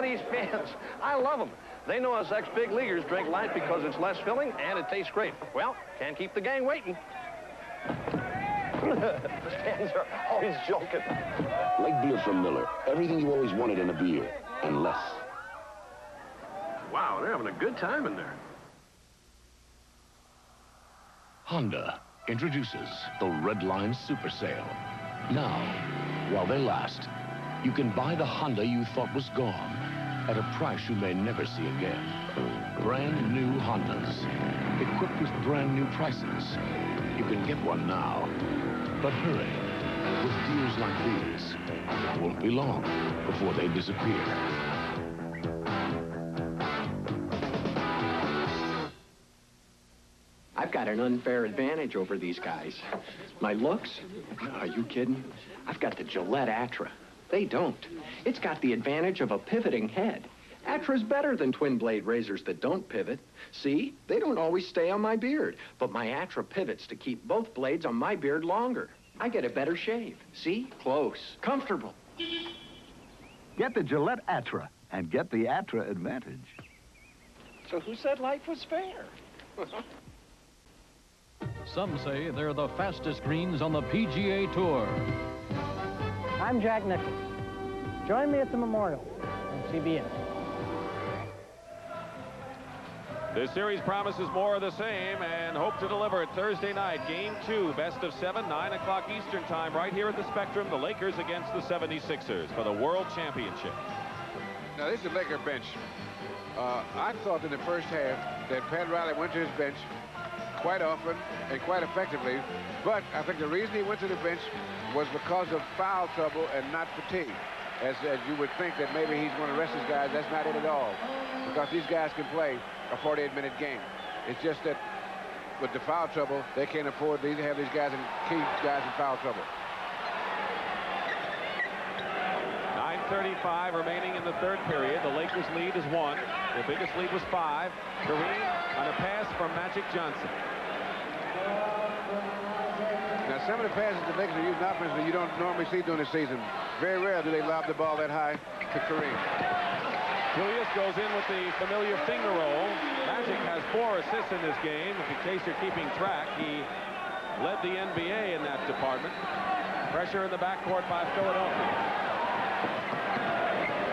These fans, I love them. They know us ex-big leaguers drink light because it's less filling and it tastes great. Well, can't keep the gang waiting. The fans are always joking. Light beer from Miller. Everything you always wanted in a beer, and less. Wow, they're having a good time in there. Honda introduces the Red Line Super Sale. Now, while they last, you can buy the Honda you thought was gone at a price you may never see again. Brand new Hondas, equipped with brand new prices. You can get one now. But hurry, with deals like these, it won't be long before they disappear. I've got an unfair advantage over these guys. My looks? Are you kidding? I've got the Gillette Atra. They don't. It's got the advantage of a pivoting head. Atra's better than twin blade razors that don't pivot. See, they don't always stay on my beard, but my Atra pivots to keep both blades on my beard longer. I get a better shave. See? Close. Comfortable. Get the Gillette Atra and get the Atra advantage. So who said life was fair? Some say they're the fastest greens on the PGA Tour. I'm Jack Nicklaus. Join me at the Memorial on CBS. This series promises more of the same and hope to deliver it Thursday night. Game 2, best of 7, 9 o'clock Eastern time, right here at the Spectrum. The Lakers against the 76ers for the World Championship. Now, this is the Laker bench. I thought in the first half that Pat Riley went to his bench quite often and quite effectively, but I think the reason he went to the bench was because of foul trouble and not fatigue. As you would think that maybe he's going to rest his guys. That's not it at all, because these guys can play a 48-minute game. It's just that with the foul trouble, they can't afford to have these guys and keep guys in foul trouble. 9:35 remaining in the third period. The Lakers lead is 1. The biggest lead was 5. Kareem on a pass from Magic Johnson. Now, some of the passes the Lakers are using offensively you don't normally see during the season. Very rare do they lob the ball that high to Kareem. Julius goes in with the familiar finger roll. Magic has 4 assists in this game. In case you're keeping track, he led the NBA in that department. Pressure in the backcourt by Philadelphia.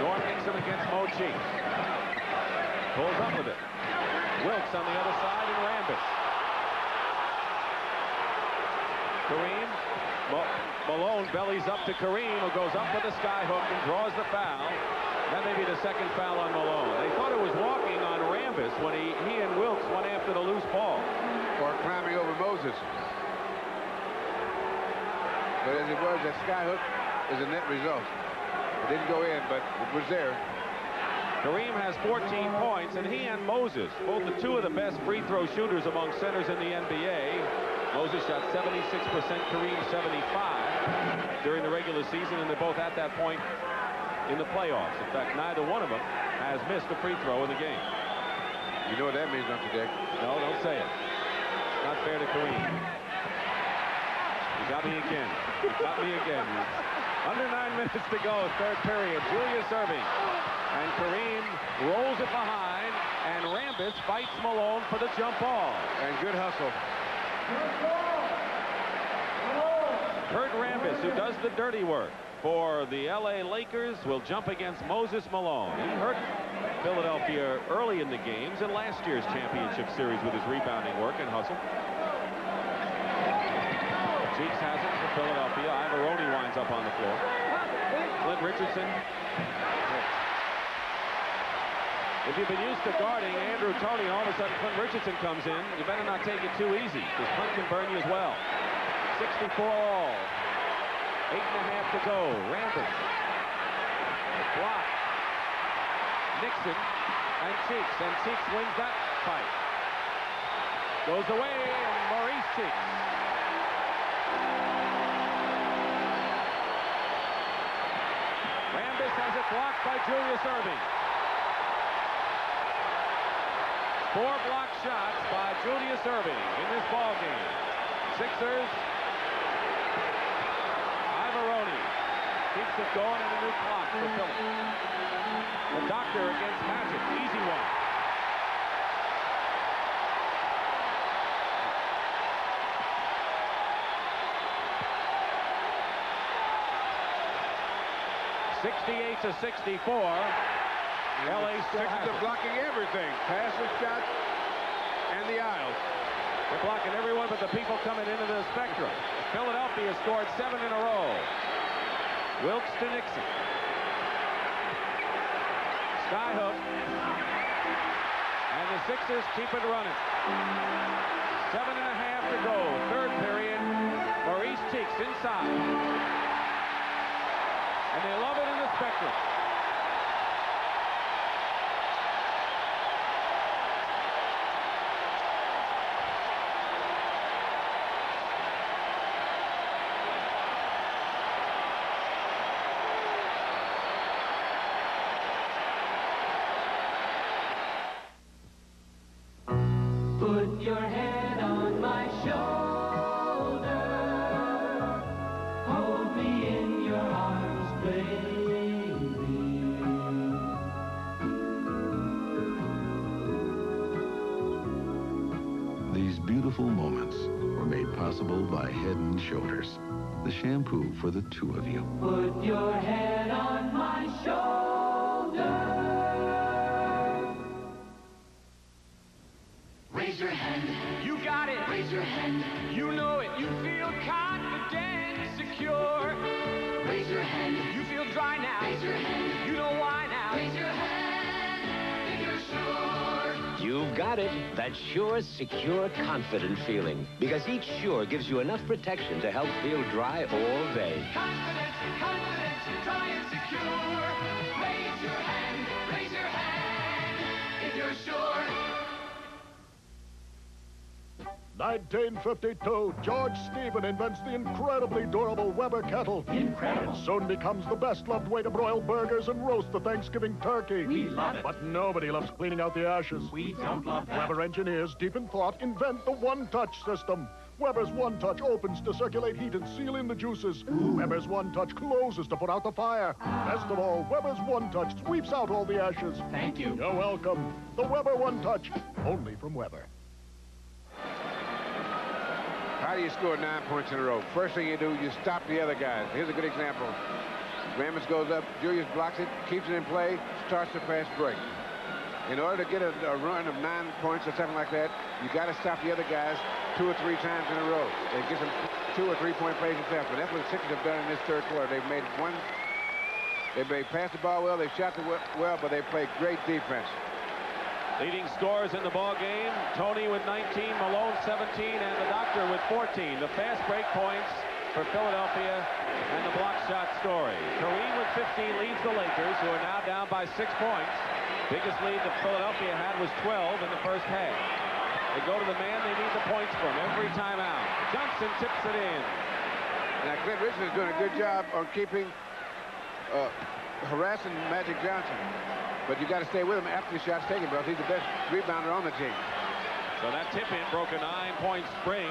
Norm gets him against Mo Cheeks. Pulls up with it. Wilkes on the other side and Rambis. Kareem. Malone bellies up to Kareem, who goes up with a sky hook and draws the foul. That may be the second foul on Malone. They thought it was walking on Rambis when he and Wilkes went after the loose ball. Or climbing over Moses. But as it was, that sky hook is a net result. It didn't go in, but it was there. Kareem has 14 points, and he and Moses, both the 2 of the best free throw shooters among centers in the NBA. Moses shot 76%, Kareem 75% during the regular season, and they're both at that point in the playoffs. In fact, neither one of them has missed a free throw in the game. You know what that means, don't you, Dick? No, don't say it. Not fair to Kareem. He got me again. He got me again. Under 9 minutes to go, third period. Julius Erving. And Kareem rolls it behind, and Rambis fights Malone for the jump ball. And good hustle. Kurt Rambis, who does the dirty work for the LA Lakers, will jump against Moses Malone. He hurt Philadelphia early in the games in last year's championship series with his rebounding work and hustle. Cheeks has it for Philadelphia. Ivaroni winds up on the floor. Clint Richardson. If you've been used to guarding Andrew Toney, all of a sudden Clint Richardson comes in, you better not take it too easy, because Clint can burn you as well. 64 all. 8.5 to go. Rambis. Block. Nixon and Cheeks wins that fight. Goes away, and Maurice Cheeks. Rambis has it blocked by Julius Erving. 4 block shots by Julius Erving in this ball game. Sixers. Ivaroni keeps it going in a new clock for Philly. The doctor against Magic. Easy one. (68-64). LA still has Sixers are blocking everything. Passes, shots, and the aisles. They're blocking everyone but the people coming into the spectrum. Philadelphia scored 7 in a row. Wilkes to Nixon. Skyhook. And the Sixers keep it running. 7.5 to go. Third period. Maurice Cheeks inside. And they love it in the spectrum. Put your head on my shoulder. Hold me in your arms, baby. These beautiful moments were made possible by Head & Shoulders, the shampoo for the two of you. Put your head on my shoulder. Raise your hand. You got it. Raise your hand. You know it. You feel confident, secure. Raise your hand. You feel dry now. Raise your hand. You know why now. Raise your hand if you're sure. You've got it. That sure, secure, confident feeling. Because each Sure gives you enough protection to help feel dry all day. Confident, dry and secure. Raise your hand if you're sure. 1952, George Stephen invents the incredibly durable Weber kettle. Incredible. It soon becomes the best-loved way to broil burgers and roast the Thanksgiving turkey. We love it. But nobody loves cleaning out the ashes. We don't love that. Weber engineers, deep in thought, invent the one-touch system. Weber's one-touch opens to circulate heat and seal in the juices. Ooh. Weber's one-touch closes to put out the fire. Best of all, Weber's one-touch sweeps out all the ashes. Thank you. You're welcome. The Weber one-touch, only from Weber. How do you score 9 points in a row? First thing you do, you stop the other guys. Here's a good example. Rambis goes up, Julius blocks it, keeps it in play, starts the fast break. In order to get a run of 9 points or something like that, you got to stop the other guys 2 or 3 times in a row. It gets them 2 or 3 point plays themselves. But that's what the Sixers have done in this third quarter. They've made passed the ball well, they've shot the well, but they played great defense. Leading scorers in the ball game, Tony with 19, Malone 17, and the Doctor with 14. The fast break points for Philadelphia and the block shot story. Kareem with 15 leads the Lakers, who are now down by 6 points. Biggest lead that Philadelphia had was 12 in the first half. They go to the man they need the points from every time out. Johnson tips it in. Now, Clint Richard is doing a good job on keeping, harassing Magic Johnson. But you got to stay with him after the shot's taken, because he's the best rebounder on the team. So that tip-in broke a 9-point spring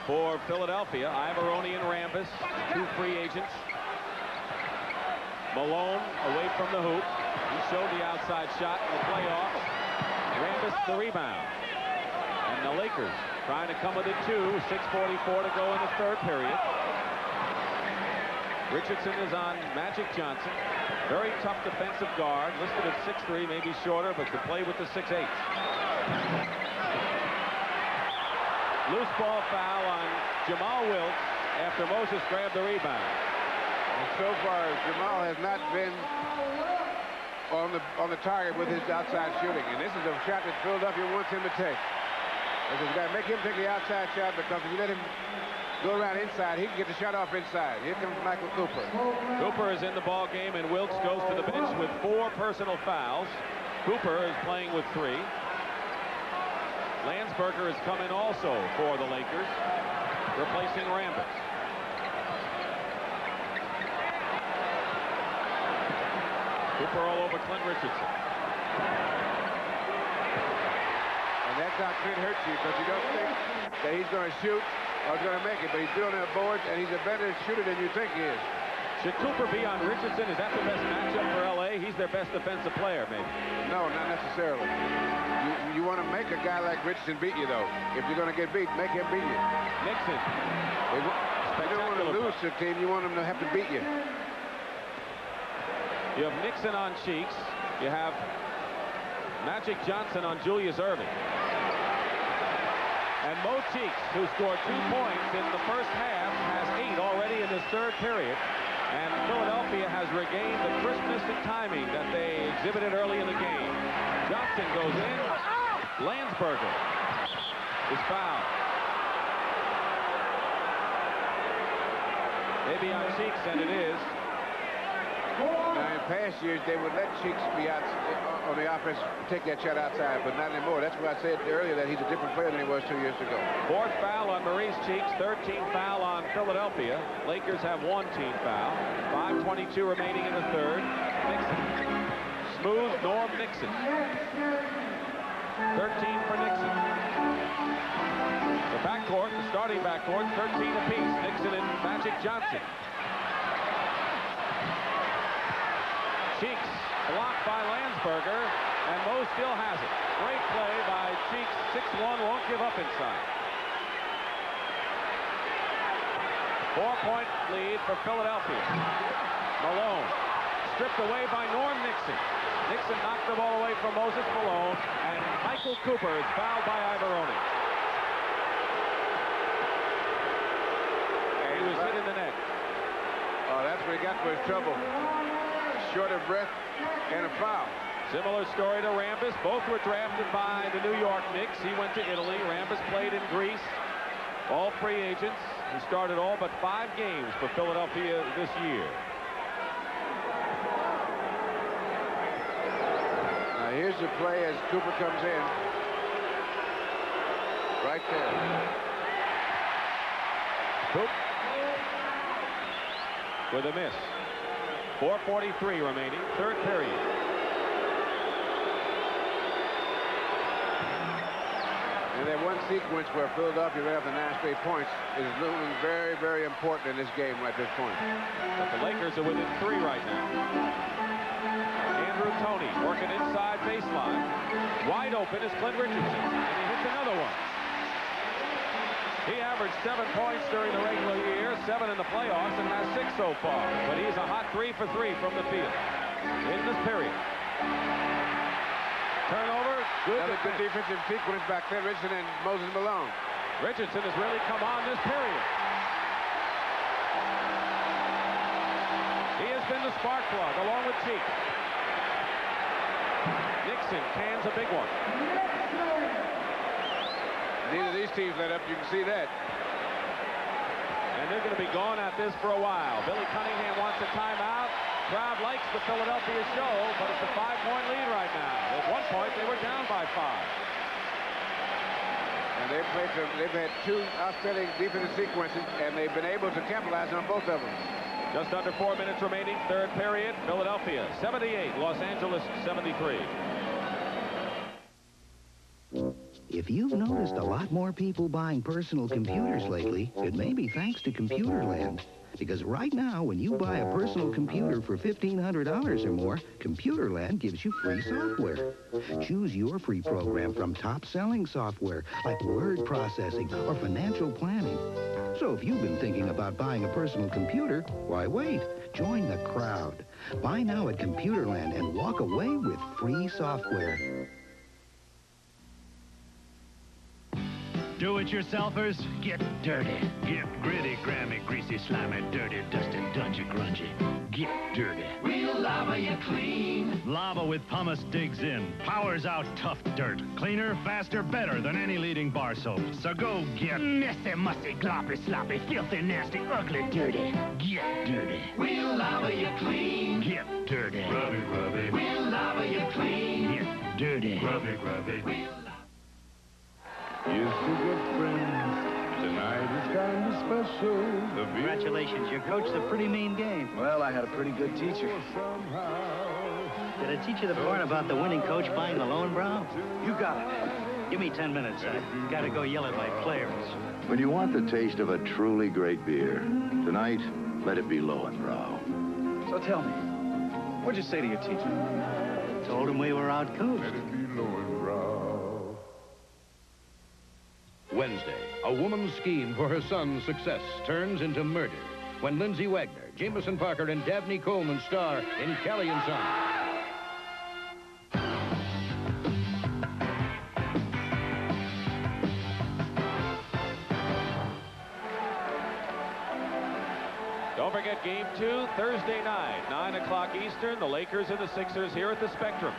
for Philadelphia. Ivaroni and Rambis, 2 free agents. Malone away from the hoop. He showed the outside shot in the playoffs. Rambis the rebound. And the Lakers trying to come within 2. 6:44 to go in the third period. Richardson is on Magic Johnson. Very tough defensive guard, listed at 6'3", maybe shorter, but could play with the 6'8". Loose ball foul on Jamal Wilkes after Moses grabbed the rebound. And so far, Jamal has not been on the target with his outside shooting. And this is a shot that Philadelphia wants him to take. They've got to make him take the outside shot, because if you let him go around inside, he can get the shot off inside. Here comes Michael Cooper. Cooper is in the ball game, and Wilkes goes to the bench with 4 personal fouls. Cooper is playing with 3. Landsberger has come in also for the Lakers, replacing Rambis. Cooper all over Clint Richardson. And that's how Clint hurts you, because you don't think that he's going to shoot or he's going to make it, but he's building up boards, and he's a better shooter than you think he is. Should Cooper be on Richardson? Is that the best matchup for L.A.? He's their best defensive player, maybe. No, not necessarily. You want to make a guy like Richardson beat you, though. If you're going to get beat, make him beat you. Nixon. You don't want to lose to a team. You want them to have to beat you. You have Nixon on Cheeks. You have Magic Johnson on Julius Erving. And Mo Cheeks, who scored 2 points in the first half, has 8 already in this third period. And Philadelphia has regained the crispness and timing that they exhibited early in the game. Johnson goes in. Landsberger is fouled. Maybe on Cheeks, and it is. Now, in past years, they would let Cheeks be out on the offense, take that shot outside, but not anymore. That's why I said earlier that he's a different player than he was 2 years ago. 4th foul on Maurice Cheeks, 13th foul on Philadelphia. Lakers have 1 team foul. 5:22 remaining in the third. Nixon. Smooth Norm Nixon. 13 for Nixon. The backcourt, the starting backcourt, 13 apiece. Nixon and Magic Johnson. Cheeks blocked by Landsberger, and Mo still has it. Great play by Cheeks. 6'1", won't give up inside. 4-point lead for Philadelphia. Malone stripped away by Norm Nixon. Nixon knocked the ball away from Moses Malone, and Michael Cooper is fouled by Ibaroni. He was hit in the neck. Oh, that's what he got for his trouble. Short of breath and a foul. Similar story to Rambis. Both were drafted by the New York Knicks. He went to Italy. Rambis played in Greece. All free agents. He started all but 5 games for Philadelphia this year. Now here's the play as Cooper comes in. Right there. Coop with a miss. 4:43 remaining, third period. And that one sequence where Philadelphia ran up the 9 straight points is looming very, very important in this game at this point. But the Lakers are within 3 right now. Andrew Toney working inside baseline. Wide open is Clint Richardson, and he hits another one. He averaged 7 points during the regular year, 7 in the playoffs, and has 6 so far. But he's a hot 3 for 3 from the field in this period. Turnover, Another good defensive sequence back there, Richardson and Moses Malone. Richardson has really come on this period. He has been the spark plug along with Cheeks. Nixon cans a big one. Neither of these teams let up, you can see that. And they're going to be going at this for a while. Billy Cunningham wants a timeout. Crowd likes the Philadelphia show, but it's a 5-point lead right now. At one point, they were down by 5. And they've had 2 outstanding defensive sequences, and they've been able to capitalize on both of them. Just under 4 minutes remaining, third period. Philadelphia 78, Los Angeles 73. If you've noticed a lot more people buying personal computers lately, it may be thanks to Computerland. Because right now, when you buy a personal computer for $1,500 or more, Computerland gives you free software. Choose your free program from top-selling software like word processing or financial planning. So if you've been thinking about buying a personal computer, why wait? Join the crowd. Buy now at Computerland and walk away with free software. Do-it-yourselfers, get dirty. Get gritty, grimy, greasy, slimy, dirty, dusty, dungy, grungy. Get dirty. We'll lava you clean. Lava with pumice digs in, powers out tough dirt. Cleaner, faster, better than any leading bar soap. So go get messy, mussy, gloppy, sloppy, filthy, nasty, ugly, dirty. Get dirty. We'll lava you clean. Get dirty. Rub it, rub it. We'll lava you clean. Get dirty. Grubby, grubby. Yes, we're good friends. Tonight is kind of special. Congratulations, you coached a pretty mean game. Well, I had a pretty good teacher. Did I teach you the part about the winning coach buying the loan, Brown? You got it. Give me 10 minutes. I gotta go yell at my players. When you want the taste of a truly great beer, tonight, let it be Lowenbrau. So tell me, what'd you say to your teacher? Told him we were out-coached. Let it be Lowenbrau. Wednesday, a woman's scheme for her son's success turns into murder when Lindsay Wagner, Jameson Parker, and Dabney Coleman star in Kelly and Son. Don't forget Game 2, Thursday night, 9 o'clock Eastern. The Lakers and the Sixers here at the Spectrum.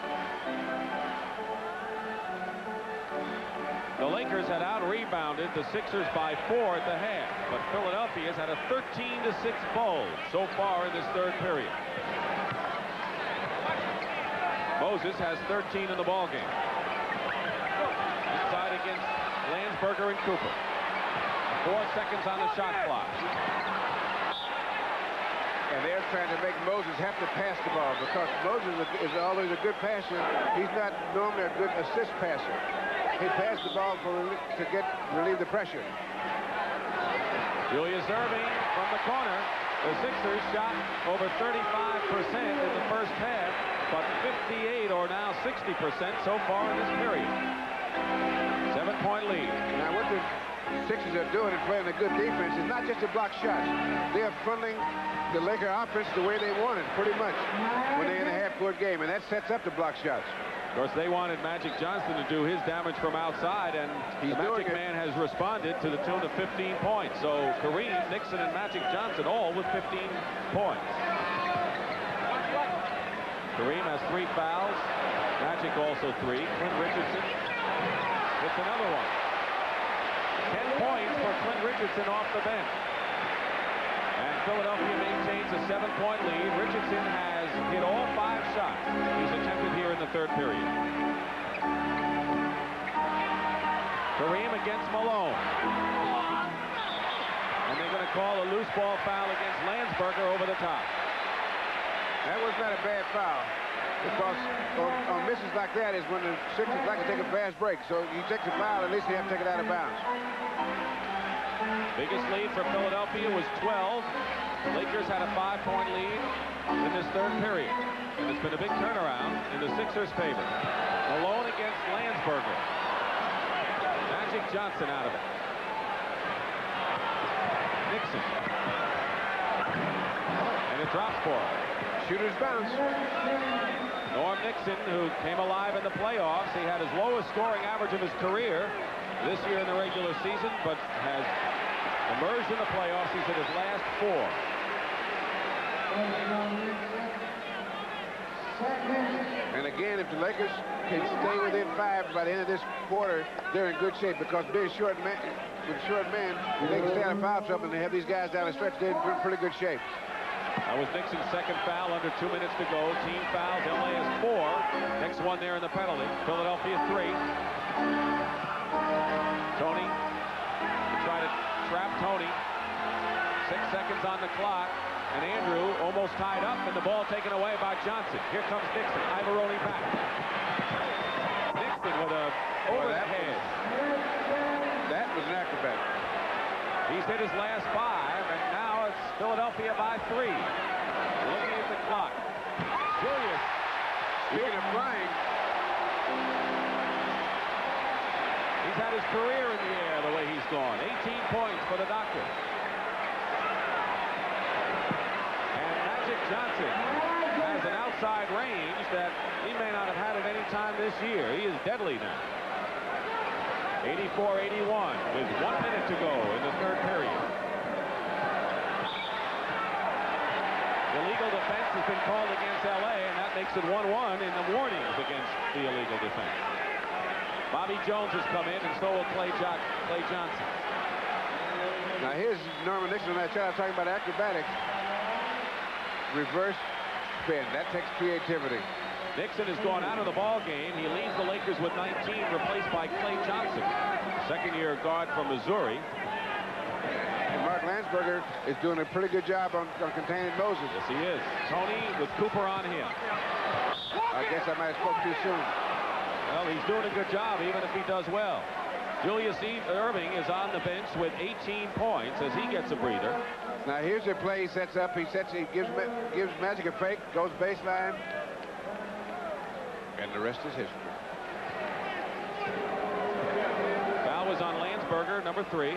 The Lakers had out-rebounded the Sixers by 4 at the half, but Philadelphia's had a 13-6 bulge so far in this third period. Moses has 13 in the ballgame. Inside against Landsberger and Cooper. 4 seconds on the shot clock. And they're trying to make Moses have to pass the ball because Moses is always a good passer. He's not normally a good assist passer. He passed the ball to relieve the pressure. Julius Erving from the corner. The Sixers shot over 35% in the first half, but 58 or now 60% so far in this period. 7-point lead. Now what the Sixers are doing and playing a good defense is not just to block shots. They are funneling the Laker offense the way they want it, pretty much, when they're in a half-court game, and that sets up the block shots. Of course, they wanted Magic Johnson to do his damage from outside, and the Magic Man has responded to the tune of 15 points. So Kareem, Nixon, and Magic Johnson all with 15 points. Kareem has 3 fouls. Magic also 3. Clint Richardson hits another one. 10 points for Clint Richardson off the bench. And Philadelphia maintains a 7-point lead. Richardson has hit all 5 shots he's attempted here in the third period. Kareem against Malone. And they're going to call a loose ball foul against Landsberger over the top. That was not a bad foul. Because on misses like that is when the Sixers like to take a fast break. So you take the foul, at least you have to take it out of bounds. Biggest lead for Philadelphia was 12. The Lakers had a 5-point lead in this third period. And it's been a big turnaround in the Sixers' favor. Malone against Landsberger. Magic Johnson out of it. Nixon. And it drops for him. Shooter's bounce. Norm Nixon, who came alive in the playoffs. He had his lowest scoring average of his career this year in the regular season, but has emerged in the playoffs. He's hit his last 4. And again, if the Lakers can stay within 5 by the end of this quarter, they're in good shape because being short man, they can stay out of foul trouble and they have these guys down the stretch. They're in pretty good shape. That was Nixon's second foul under 2 minutes to go. Team fouls. LA has 4. Next one there in the penalty. Philadelphia 3. Tony to try to trap Tony. 6 seconds on the clock. And Andrew almost tied up and the ball taken away by Johnson. Here comes Nixon. Ivoroni back. Nixon with a over the head. That was an acrobat. He's hit his last 5, and now it's Philadelphia by 3. Looking at the clock. Julius. Speaking of flying. He's had his career in the air the way he's gone. 18 points for the Doctor. And Magic Johnson has an outside range that he may not have had at any time this year. He is deadly now. 84-81 with 1 minute to go in the third period. Illegal defense has been called against LA, and that makes it 1-1 in the warnings against the illegal defense. Bobby Jones has come in, and so will Clay Johnson. Now here's Norman Nixon on that shot. I was talking about acrobatics. Reverse spin. That takes creativity. Nixon has gone out of the ball game. He leads the Lakers with 19, replaced by Clay Johnson, second-year guard from Missouri. And Mark Landsberger is doing a pretty good job on containing Moses. Yes, he is. Tony with Cooper on him. I guess I might have spoke too soon. Well, he's doing a good job, even if he does well. Julius Erving is on the bench with 18 points as he gets a breather. Now here's a play he sets up. He gives Magic a fake, goes baseline, and the rest is history. Foul was on Landsberger, number 3.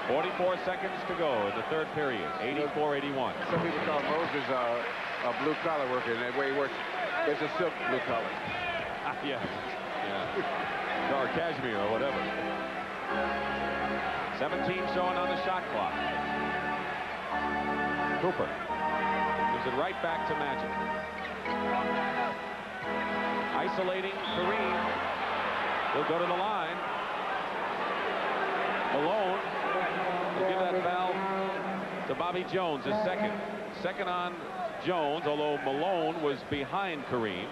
.44 seconds to go in the third period. 84-81. Some people call Moses a blue-collar worker, and the way he works, it's a silk blue collar. Yeah. Or cashmere or whatever. 17 showing on the shot clock. Cooper gives it right back to Magic. Isolating Kareem. He'll go to the line. Malone will give that foul to Bobby Jones, his second. Second on Jones, although Malone was behind Kareem.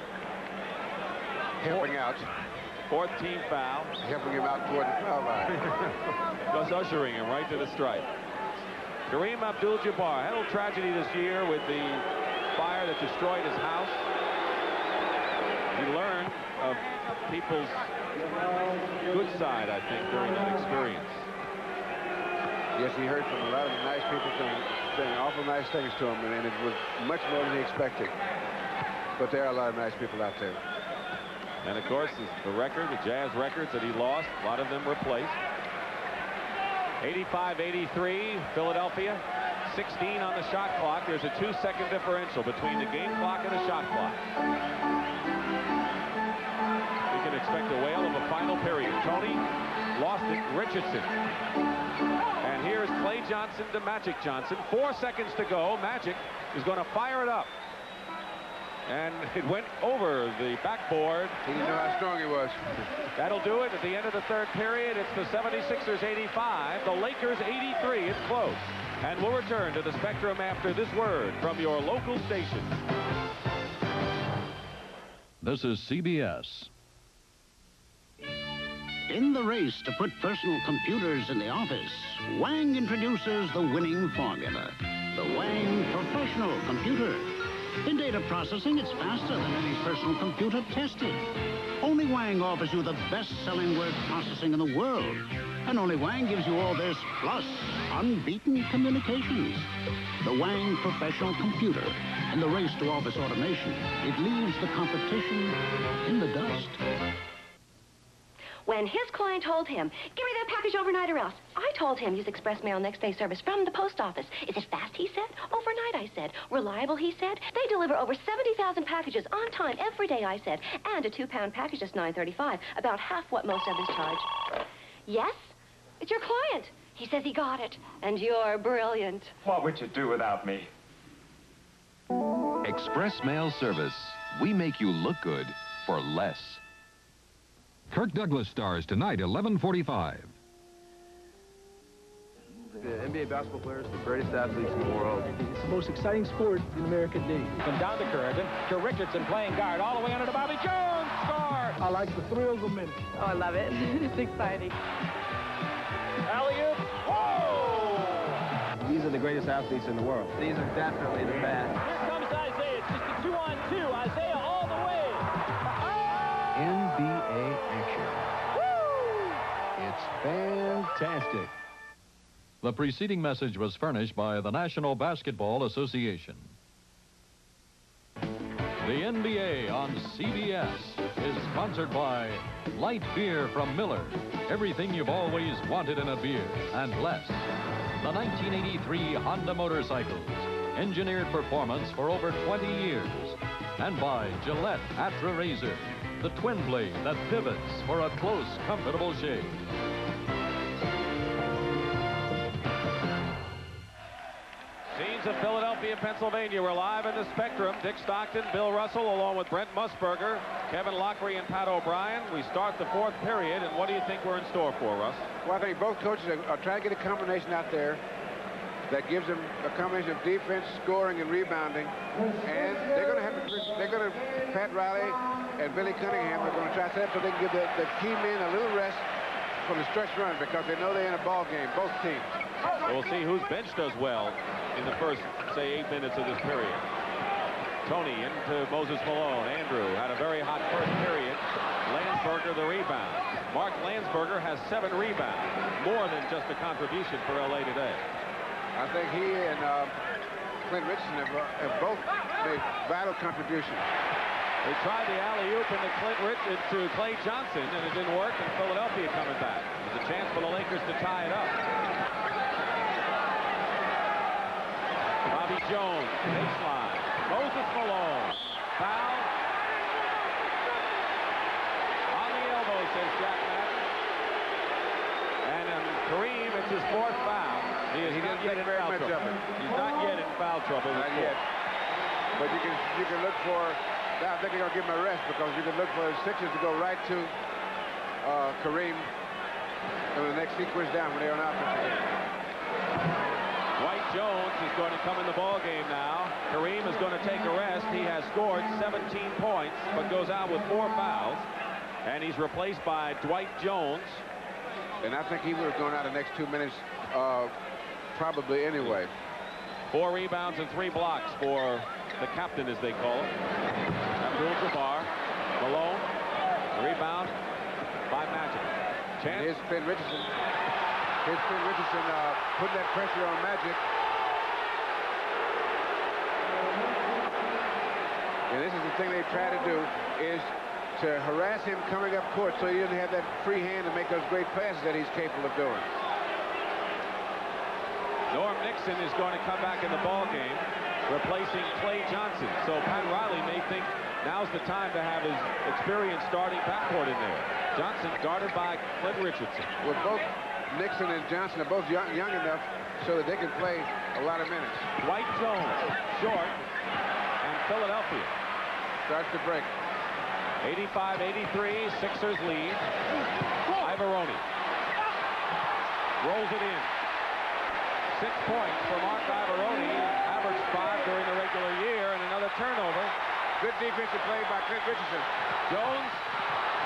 Helping out. Fourth team foul. Helping him out toward the foul line. Just ushering him right to the stripe. Kareem Abdul-Jabbar had a little tragedy this year with the fire that destroyed his house. He learned of people's good side, I think, during that experience. Yes, he heard from a lot of nice people saying awful nice things to him, and it was much more than he expected. But there are a lot of nice people out there. And of course, the record, the Jazz records that he lost, a lot of them replaced. 85-83, Philadelphia. 16 on the shot clock. There's a 2-second differential between the game clock and the shot clock. We can expect a whale of a final period. Tony lost it. Richardson. And here's Clay Johnson to Magic Johnson. 4 seconds to go. Magic is going to fire it up. And it went over the backboard. He didn't know how strong he was. That'll do it at the end of the third period. It's the 76ers 85, the Lakers 83. It's close. And we'll return to the Spectrum after this word from your local station. This is CBS. In the race to put personal computers in the office, Wang introduces the winning formula. The Wang Professional Computer. In data processing, it's faster than any personal computer tested. Only Wang offers you the best-selling word processing in the world. And only Wang gives you all this, plus unbeaten communications. The Wang Professional Computer. In the race to office automation, it leaves the competition in the dust. When his client told him, give me that package overnight or else, I told him use express mail next day service from the post office. Is it fast, he said? Overnight, I said. Reliable, he said. They deliver over 70,000 packages on time every day, I said. And a 2-pound package is $9.35, about half what most others charge. Yes? It's your client. He says he got it. And you're brilliant. What would you do without me? Express mail service. We make you look good for less. Kirk Douglas stars tonight, 11:45. The NBA basketball players, the greatest athletes in the world. It's the most exciting sport in America today. From down to Curran to Richardson playing guard all the way under to Bobby Jones. Score! I like the thrills of minute. Oh, I love it. It's exciting. Alley-oop. Whoa! These are the greatest athletes in the world. These are definitely the best. Here comes Isaiah. It's just a 2-on-2. Isaiah all the way. NBA action. Woo! It's fantastic. The preceding message was furnished by the National Basketball Association. The NBA on CBS is sponsored by light beer from Miller. Everything you've always wanted in a beer, and less. The 1983 Honda motorcycles. Engineered performance for over 20 years. And by Gillette Atra Razor. The twin blade that pivots for a close, comfortable shave. Scenes of Philadelphia, Pennsylvania. We're live in the Spectrum. Dick Stockton, Bill Russell, along with Brent Musburger, Kevin Lockery, and Pat O'Brien. We start the fourth period, and what do you think we're in store for, Russ? Well, I think both coaches are trying to get a combination out there that gives them a combination of defense, scoring, and rebounding. And they're going to Pat Riley and Billy Cunningham are going to try to set up so they can give the key men a little rest from the stretch run because they know they're in a ball game, both teams. We'll see whose bench does well in the first, say, 8 minutes of this period. Tony into Moses Malone. Andrew had a very hot first period. Landsberger the rebound. Mark Landsberger has 7 rebounds, more than just a contribution for LA today. I think he and Clint Richardson have both made vital contributions. They tried the alley-oop into Clay Johnson, and it didn't work, and Philadelphia coming back. There's a chance for the Lakers to tie it up. Bobby Jones, baseline. Moses Malone, foul. On the elbow, says Jack Madden. And Kareem, it's his 4th foul. He didn't get in foul trouble. He's not yet in foul trouble. Not yet. But you can look for. I think they're going to give him a rest because you can look for the Sixers to go right to Kareem in the next sequence down when they're on offense. Dwight Jones is going to come in the ball game now. Kareem is going to take a rest. He has scored 17 points, but goes out with 4 fouls. And he's replaced by Dwight Jones. And I think he would have gone out the next 2 minutes probably anyway. 4 rebounds and 3 blocks for the captain, as they call him. Abdul-Jabbar. Malone. Rebound by Magic. Chance. Here's Finn Richardson. Putting that pressure on Magic. And this is the thing they try to do, is to harass him coming up court so he doesn't have that free hand to make those great passes that he's capable of doing. Norm Nixon is going to come back in the ball game, replacing Clay Johnson. So Pat Riley may think now's the time to have his experienced starting backcourt in there. Johnson guarded by Clint Richardson. Well, both Nixon and Johnson are both young enough so that they can play a lot of minutes. Dwight Jones, short, and Philadelphia starts to break. 85-83, Sixers lead. Ivaroni rolls it in. 6 points for Mark Ivaroni, averaged 5 during the regular year, and another turnover. Good defensive play by Clint Richardson. Jones,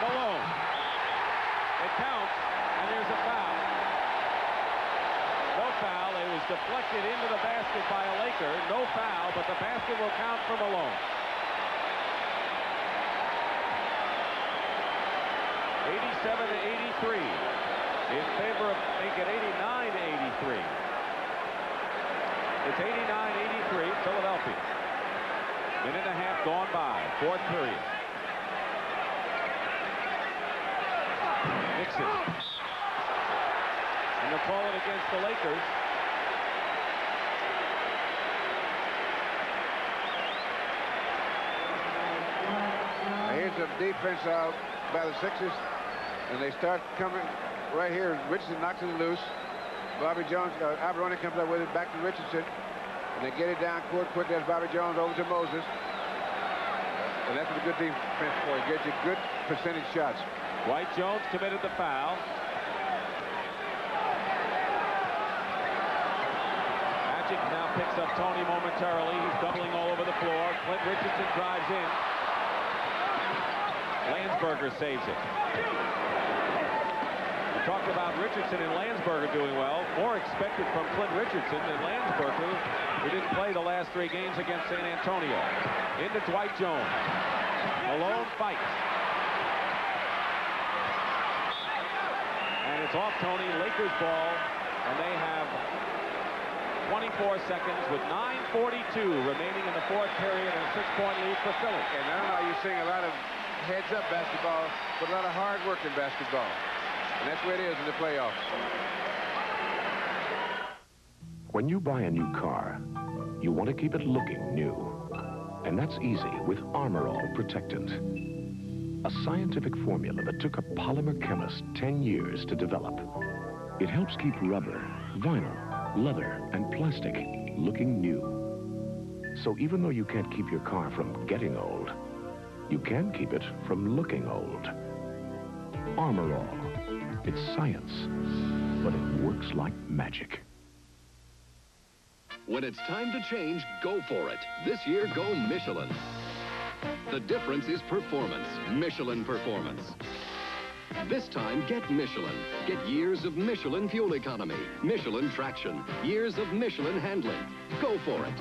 Malone. It counts, and there's a foul. No foul. It was deflected into the basket by a Laker. No foul, but the basket will count for Malone. 87-83. In favor of, make it 89-83. It's 89-83, Philadelphia. Minute and a half gone by, 4th period. Nixon. And they'll call it against the Lakers. Here's the defense out by the Sixers, and they start coming right here. Richardson knocks it loose. Bobby Jones, Ivaroni comes up with it back to Richardson, and they get it down court quick. There's Bobby Jones over to Moses, and that's what a good defense for. It gets you good percentage shots. Dwight Jones committed the foul. Magic now picks up Tony momentarily. He's doubling all over the floor. Clint Richardson drives in. Landsberger saves it. We talked about Richardson and Landsberger doing well. More expected from Clint Richardson than Landsberger, who didn't play the last 3 games against San Antonio. Into Dwight Jones. Malone fights. And it's off Tony. Lakers ball. And they have 24 seconds with 9:42 remaining in the 4th period and a 6-point lead for Philly. And now you're seeing a lot of heads-up basketball, but a lot of hard work in basketball. And that's where it is in the playoffs. When you buy a new car, you want to keep it looking new. And that's easy with Armor All Protectant. A scientific formula that took a polymer chemist 10 years to develop. It helps keep rubber, vinyl, leather, and plastic looking new. So even though you can't keep your car from getting old, you can keep it from looking old. Armor All. It's science, but it works like magic. When it's time to change, go for it. This year, go Michelin. The difference is performance. Michelin Performance. This time, get Michelin. Get years of Michelin fuel economy, Michelin traction, years of Michelin handling. Go for it.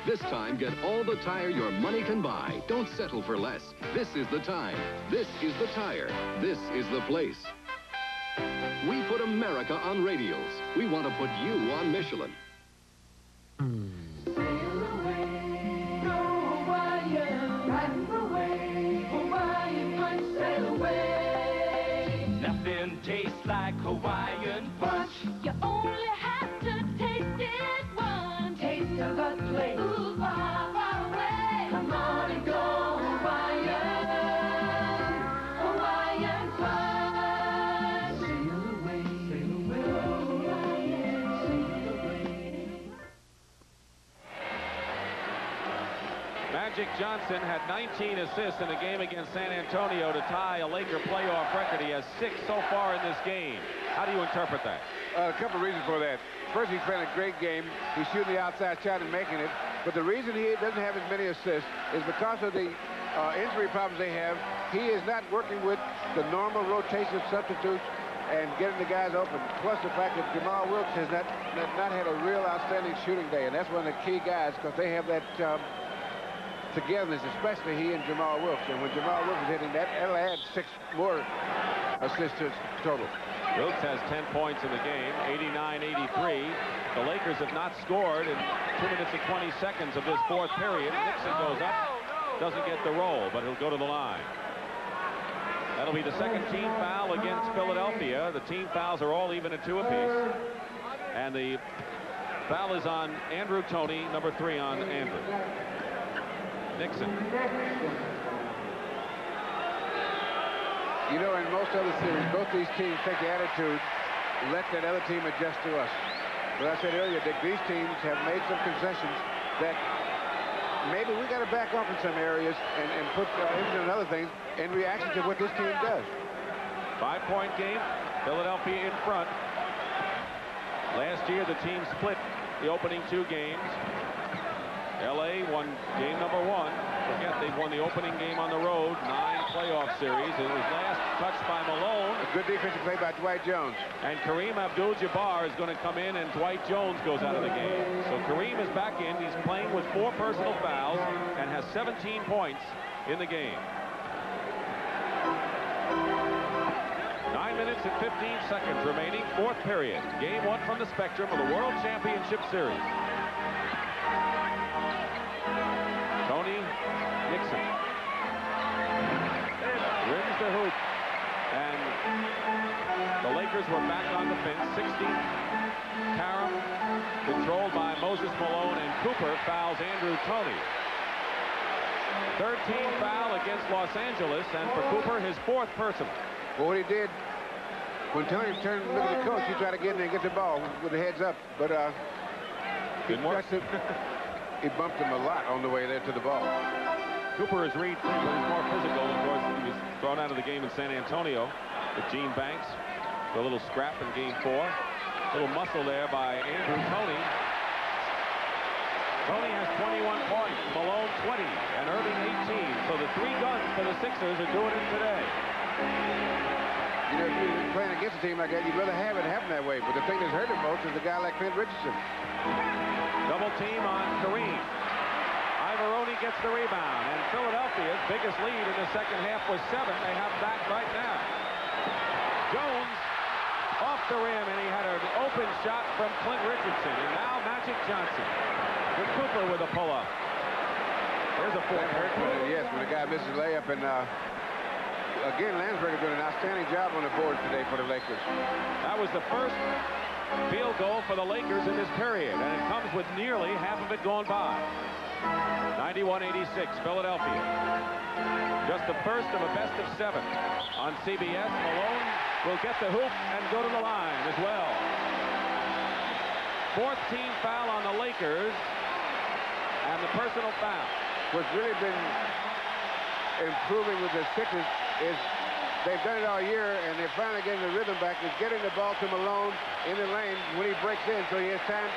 This time, get all the tire your money can buy. Don't settle for less. This is the time. This is the tire. This is the place. We put America on radials. We want to put you on Michelin. Nothing tastes like Hawaiian punch. You only have to taste it once. Taste of a place too far, far away. Come on and go Hawaiian. Hawaiian punch. Sail away, Hawaiian, sail away. Magic Johnson had 19 assists in a game against San Antonio to tie a Laker playoff record. He has 6 so far in this game. How do you interpret that? A couple of reasons for that. First, he's playing a great game. He's shooting the outside shot and making it. But the reason he doesn't have as many assists is because of the injury problems they have. He is not working with the normal rotation of substitutes and getting the guys open. Plus the fact that Jamal Wilkes has not had a real outstanding shooting day. And that's one of the key guys because they have that togetherness, especially he and Jamal Wilkes. And when Jamal Wilkes is hitting that, it'll add 6 more assists to his total. Wilkes has 10 points in the game, 89-83. The Lakers have not scored in 2 minutes and 20 seconds of this fourth period. Nixon goes up, doesn't get the roll, but he'll go to the line. That'll be the second team foul against Philadelphia. The team fouls are all even at 2 apiece. And the foul is on Andrew Toney, number 3 on Andrew. Nixon. You know, in most other series, both these teams take the attitude, let that other team adjust to us. But I said earlier, Dick, these teams have made some concessions that maybe we got to back off in some areas and put emphasis on other things in reaction to what this team does. 5-point game, Philadelphia in front. Last year, the team split the opening 2 games. L.A. won game number 1. Forget they've won the opening game on the road, 9 playoff series. It was last touched by Malone. A good defensive play by Dwight Jones. And Kareem Abdul-Jabbar is going to come in, and Dwight Jones goes out of the game. So Kareem is back in. He's playing with 4 personal fouls and has 17 points in the game. 9 minutes and 15 seconds remaining, 4th period. Game 1 from the Spectrum of the World Championship Series. Tony Nixon rims the hoop, and the Lakers were back on the fence. 60. Kareem, controlled by Moses Malone, and Cooper fouls Andrew Toney. 13 foul against Los Angeles, and for Cooper, his 4th personal. Well, what he did, when Tony turned to look at the coach, he tried to get in there and get the ball with the heads up, but didn't work. He bumped him a lot on the way there to the ball. Cooper is read, but he's more physical. Of course, he was thrown out of the game in San Antonio with Gene Banks for a little scrap in game 4. A little muscle there by Andrew Toney. Toney has 21 points, Malone 20, and Erving 18. So the 3 guns for the Sixers are doing it today. You know, if you're playing against a team like that, you'd rather have it happen that way. But the thing that's hurt him most is a guy like Clint Richardson. Double team on Kareem. Ivoroni gets the rebound, and Philadelphia's biggest lead in the second half was 7. They have back right now. Jones off the rim, and he had an open shot from Clint Richardson. And now Magic Johnson with Cooper with a pull-up. There's a 4-point. Yes, when the guy misses a layup, and again, Landsberger doing an outstanding job on the boards today for the Lakers. That was the first field goal for the Lakers in this period, and it comes with nearly half of it gone by. 91-86, Philadelphia. Just the first of a best of 7 on CBS. Malone will get the hoop and go to the line as well. 4th team foul on the Lakers, and the personal foul. What's really been improving with the Sixers is they've done it all year, and they're finally getting the rhythm back. Is getting the ball to Malone in the lane when he breaks in, so he has time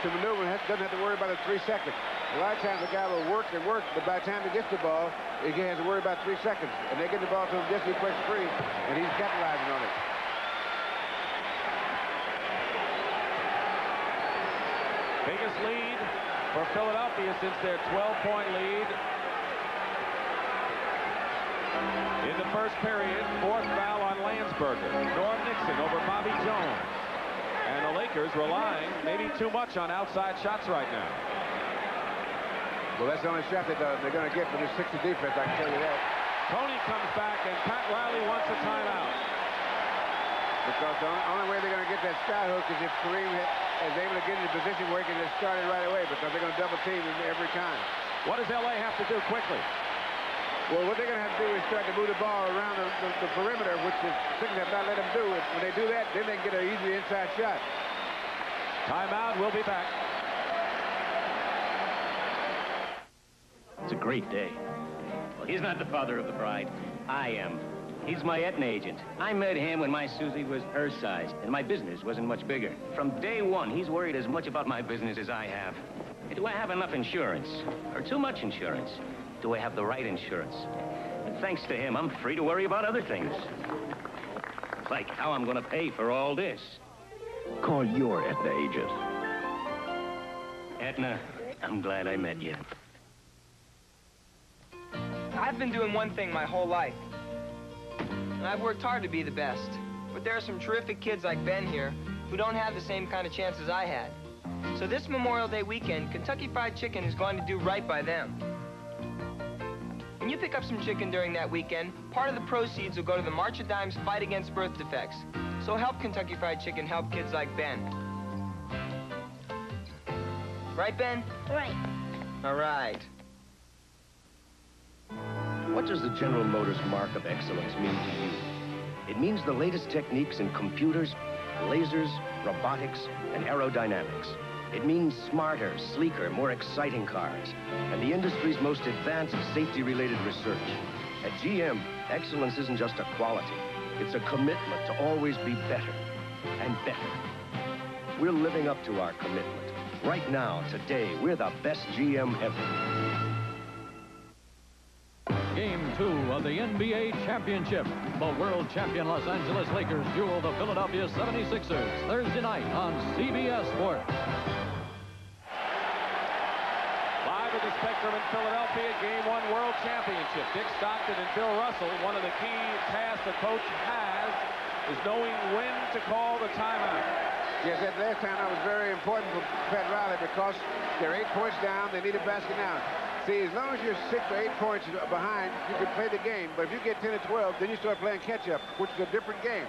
to maneuver and doesn't have to worry about the 3 seconds. A lot of times the guy will work and work, but by the time he gets the ball, he has to worry about 3 seconds. And they get the ball to him just as he breaks free, and he's capitalizing on it. Biggest lead for Philadelphia since their 12-point lead. In the first period, 4th foul on Landsberger. Norm Nixon over Bobby Jones. And the Lakers relying maybe too much on outside shots right now. Well, that's the only shot they're going to get from this 60 defense, I can tell you that. Tony comes back, and Pat Riley wants a timeout. Because the only way they're going to get that sky hook is if Kareem is able to get in a position where he can just start it right away, because they're going to double team him every time. What does L.A. have to do quickly? Well, what they're going to have to do is start to move the ball around the perimeter, which the Sixers have not let them do. When they do that, then they can get an easy inside shot. Timeout. We'll be back. It's a great day. Well, he's not the father of the bride. I am. He's my Aetna agent. I met him when my Susie was her size, and my business wasn't much bigger. From day one, he's worried as much about my business as I have. Do I have enough insurance? Or too much insurance? Do I have the right insurance? And thanks to him, I'm free to worry about other things. Like how I'm going to pay for all this. Call your Aetna agent. Aetna, I'm glad I met you. I've been doing one thing my whole life. And I've worked hard to be the best. But there are some terrific kids like Ben here who don't have the same kind of chances I had. So this Memorial Day weekend, Kentucky Fried Chicken is going to do right by them. When you pick up some chicken during that weekend, part of the proceeds will go to the March of Dimes fight against birth defects. So help Kentucky Fried Chicken help kids like Ben. Right, Ben? Right. All right. What does the General Motors mark of excellence mean to you? It means the latest techniques in computers, lasers, robotics, and aerodynamics. It means smarter, sleeker, more exciting cars, and the industry's most advanced safety-related research. At GM, excellence isn't just a quality. It's a commitment to always be better and better. We're living up to our commitment. Right now, today, we're the best GM ever. Game 2 of the NBA Championship. The world champion Los Angeles Lakers duel the Philadelphia 76ers Thursday night on CBS Sports. Live at the Spectrum in Philadelphia, Game 1 World Championship. Dick Stockton and Bill Russell. One of the key tasks the coach has is knowing when to call the timeout. Yes, that last time that was very important for Pat Riley because they're 8 points down. They need a basket now. See, as long as you're 6 or 8 points behind, you can play the game. But if you get 10 or 12, then you start playing catch-up, which is a different game.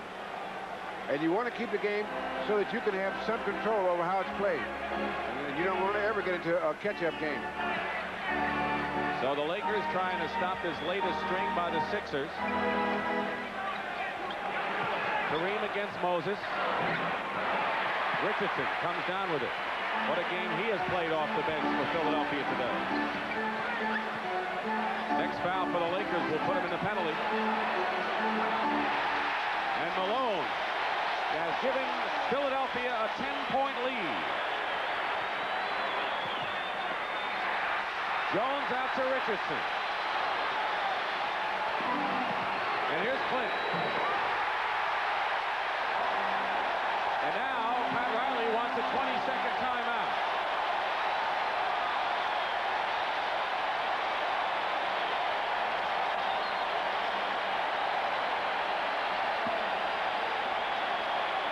And you want to keep the game so that you can have some control over how it's played. And you don't want to ever get into a catch-up game. So the Lakers trying to stop this latest string by the Sixers. Kareem against Moses. Richardson comes down with it. What a game he has played off the bench for Philadelphia today. Next foul for the Lakers will put him in the penalty. And Malone has given Philadelphia a 10-point lead. Jones out to Richardson. And here's Clint. And now Pat Riley wants a 20-second timeout.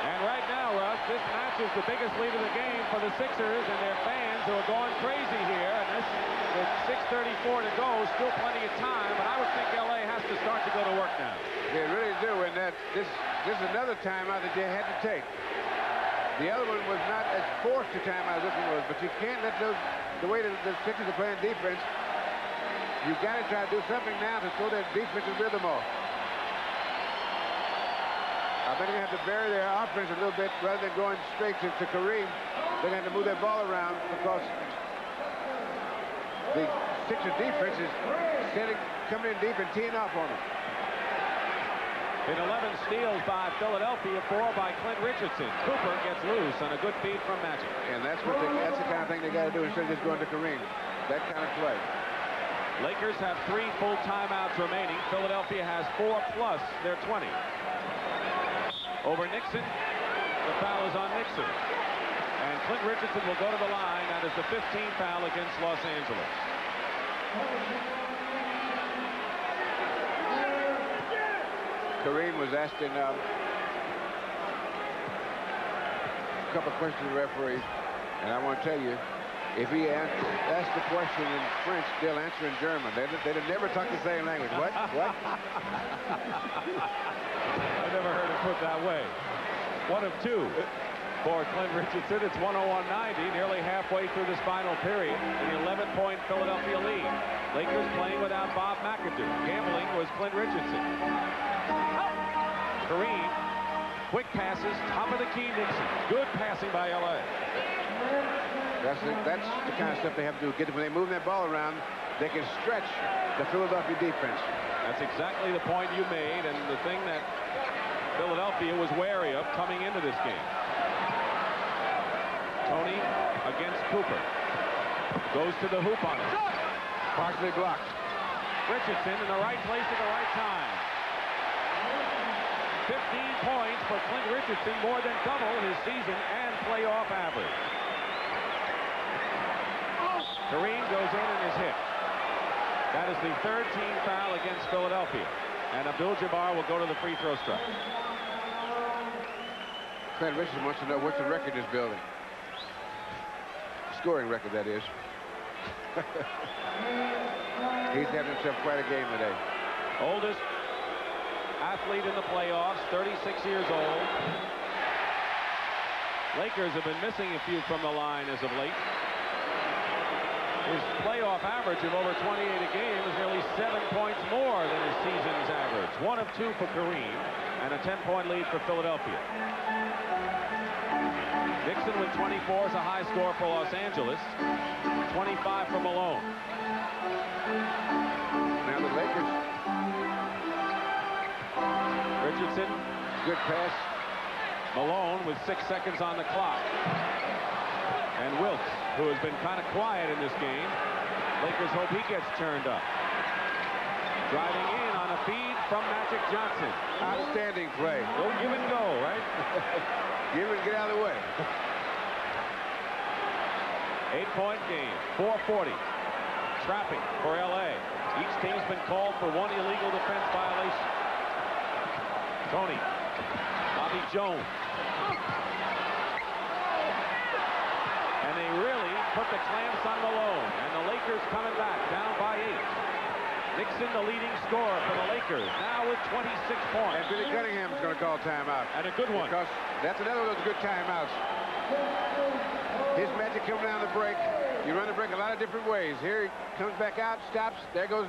And right now, Russ, this match is the biggest lead of the game for the Sixers and their fans who are going crazy here. And this, with 6:34 to go, still plenty of time. But I would think L.A. has to start to go to work now. They really do, and this is another timeout that they had to take. The other one was not as forced a timeout as this one was, but you can't let those, the way that the Sixers are playing defense, you've got to try to do something now to throw that defensive rhythm off. I think they're going to have to bury their offense a little bit rather than going straight to Kareem. They're going to have to move that ball around because the Sixers defense is coming in deep and teeing off on them. In 11 steals by Philadelphia, 4 by Clint Richardson. Cooper gets loose on a good feed from Magic. And that's the kind of thing they got to do instead of just going to Kareem. That kind of play. Lakers have 3 full timeouts remaining. Philadelphia has 4 plus their 20. Over Nixon. The foul is on Nixon. And Clint Richardson will go to the line. That is the 15th foul against Los Angeles. Kareem was asking a couple of questions to the referee, and I want to tell you, if he asked the question in French, they'll answer in German. They'd never talk the same language. What? What? I never heard it put that way. 1 of 2 for Clint Richardson. It's 101-90, nearly halfway through this final period. An 11-point Philadelphia lead. Lakers playing without Bob McAdoo. Gambling was Clint Richardson. Kareem, quick passes, top of the key, Nixon. Good passing by L.A. That's the kind of stuff they have to do. When they move that ball around, they can stretch the Philadelphia defense. That's exactly the point you made, and the thing that Philadelphia was wary of coming into this game. Tony against Cooper. Goes to the hoop on it. Partially blocked. Richardson in the right place at the right time. 15 points for Clint Richardson, more than double his season and playoff average. Kareem goes in and is hit. That is the 3rd team foul against Philadelphia. And Abdul-Jabbar will go to the free throw stripe. Clint Richardson wants to know what's the record is building. Scoring record, that is. He's having himself quite a game today. Oldest athlete in the playoffs, 36 years old. Lakers have been missing a few from the line as of late. His playoff average of over 28 a game is nearly 7 points more than his season's average. 1 of 2 for Kareem, and a 10-point lead for Philadelphia. Nixon with 24 is a high score for Los Angeles. 25 for Malone. Now the Lakers. Richardson, good pass. Malone with 6 seconds on the clock. And Wilkes, who has been kind of quiet in this game. Lakers hope he gets turned up. Driving in on a feed from Magic Johnson. Outstanding play. Go give and go, right? Give and get out of the way. 8-point game, 4:40. Trapping for L.A. Each team's been called for 1 illegal defense violation. Tony, Bobby Jones. And they really put the clamps on Malone. And the Lakers coming back, down by 8. Nixon, the leading scorer for the Lakers, now with 26 points. And Billy Cunningham's going to call timeout. And a good one. Because that's another one of those good timeouts. His Magic coming down the break. You run the break a lot of different ways. Here he comes back out, stops. There goes.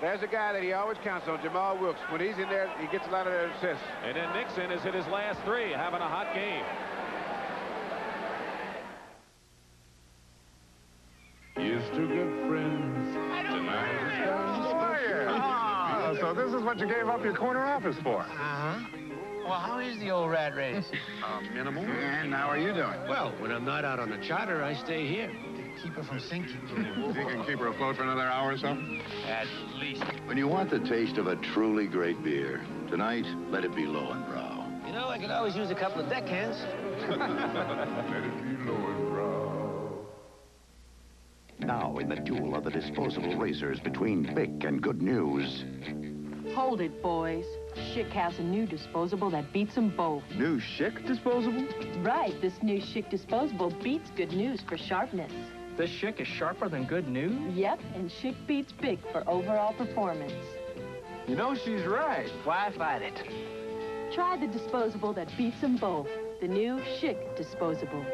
There's a guy that he always counts on, Jamal Wilkes. When he's in there, he gets a lot of assists. And then Nixon has hit his last 3, having a hot game. Here's to good friends. Tonight is How are you? Oh, so this is what you gave up your corner office for? Uh-huh. Well, how is the old rat race? Minimal. And how are you doing? Well, when I'm not out on a charter, I stay here. Keep her from sinking. You can keep her afloat for another hour or so? At least. When you want the taste of a truly great beer, tonight, let it be Lowenbrow. You know, I could always use a couple of deckhands. Let it be Lowenbrow. Now, in the duel of the disposable razors between Bic and Good News. Hold it, boys. Schick has a new disposable that beats them both. New Schick disposable? Right, this new Schick disposable beats Good News for sharpness. This Schick is sharper than Good News? Yep, and Schick beats Bic for overall performance. You know she's right. Why fight it? Try the disposable that beats them both. The new Schick disposable.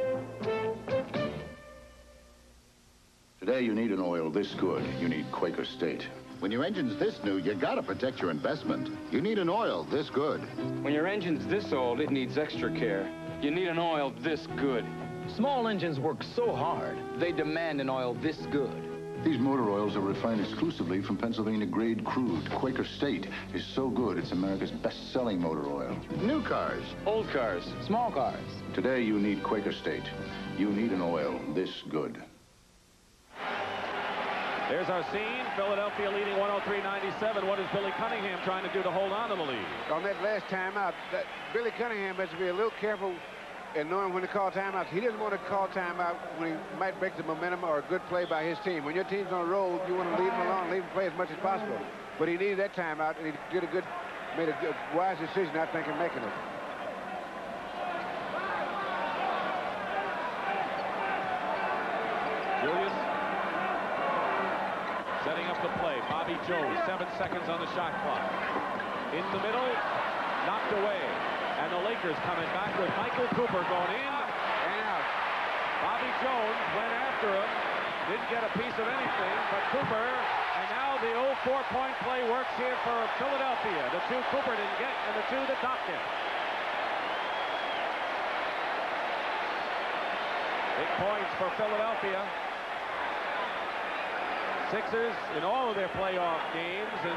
Today, you need an oil this good. You need Quaker State. When your engine's this new, you gotta protect your investment. You need an oil this good. When your engine's this old, it needs extra care. You need an oil this good. Small engines work so hard, They demand an oil this good. These motor oils are refined exclusively from Pennsylvania-grade crude. Quaker State is so good, it's America's best-selling motor oil. New cars, old cars, small cars. Today, you need Quaker State. You need an oil this good. There's our scene. Philadelphia leading 103-97. What is Billy Cunningham trying to do to hold on to the lead? On that last timeout, Billy Cunningham has to be a little careful in knowing when to call timeouts. He doesn't want to call timeout when he might break the momentum or a good play by his team. When your team's on a roll, you want to leave him alone, leave him play as much as possible. But he needed that timeout, and he made a wise decision, I think, in making it. Julius setting up the play. Bobby Jones, 7 seconds on the shot clock. In the middle, knocked away. And the Lakers coming back with Michael Cooper going in and out. Bobby Jones went after him. Didn't get a piece of anything, but Cooper, and now the old 4-point play works here for Philadelphia. The 2 Cooper didn't get, and the 2 that Doc get. Big points for Philadelphia. Sixers in all of their playoff games, and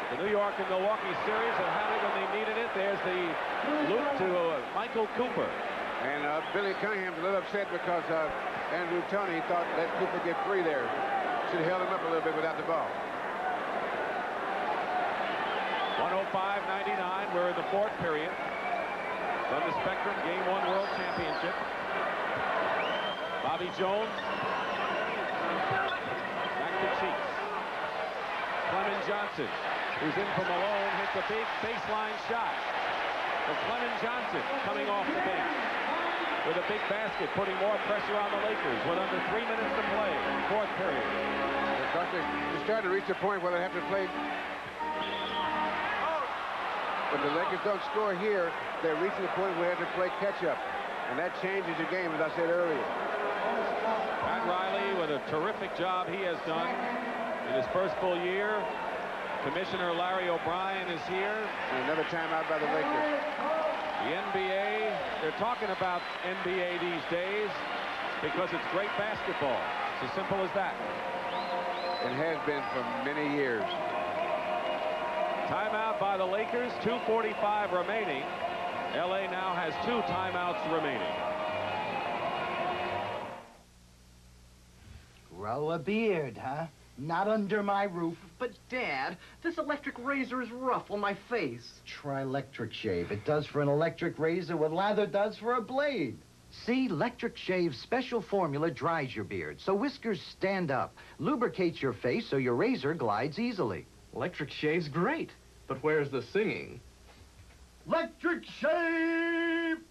the New York and Milwaukee series have had it when they needed it. There's the loop to Michael Cooper. And Billy Cunningham's a little upset because Andrew Toney thought let Cooper get free there. Should have held him up a little bit without the ball. 105-99. We're in the 4th period. From the Spectrum Game 1 World Championship. Bobby Jones. Back to Cheeks. Clement Johnson, who's in for Malone, hits a big baseline shot. But Clement Johnson coming off the bench with a big basket, putting more pressure on the Lakers with under 3 minutes to play in the 4th period. They're starting to reach the point where they have to play. But the Lakers don't score here. They're reaching the point where they have to play catch-up. And that changes the game, as I said earlier. Pat Riley with a terrific job he has done in his first full year. Commissioner Larry O'Brien is here. And another timeout by the Lakers. The NBA, they're talking about NBA these days because it's great basketball. It's as simple as that. It has been for many years. Timeout by the Lakers, 2:45 remaining. LA now has 2 timeouts remaining. Grow a beard, huh? Not under my roof. But, Dad, this electric razor is rough on my face. Try Electric Shave. It does for an electric razor what lather does for a blade. See, Electric Shave's special formula dries your beard, so whiskers stand up, lubricates your face so your razor glides easily. Electric Shave's great, but where's the singing? Electric Shave!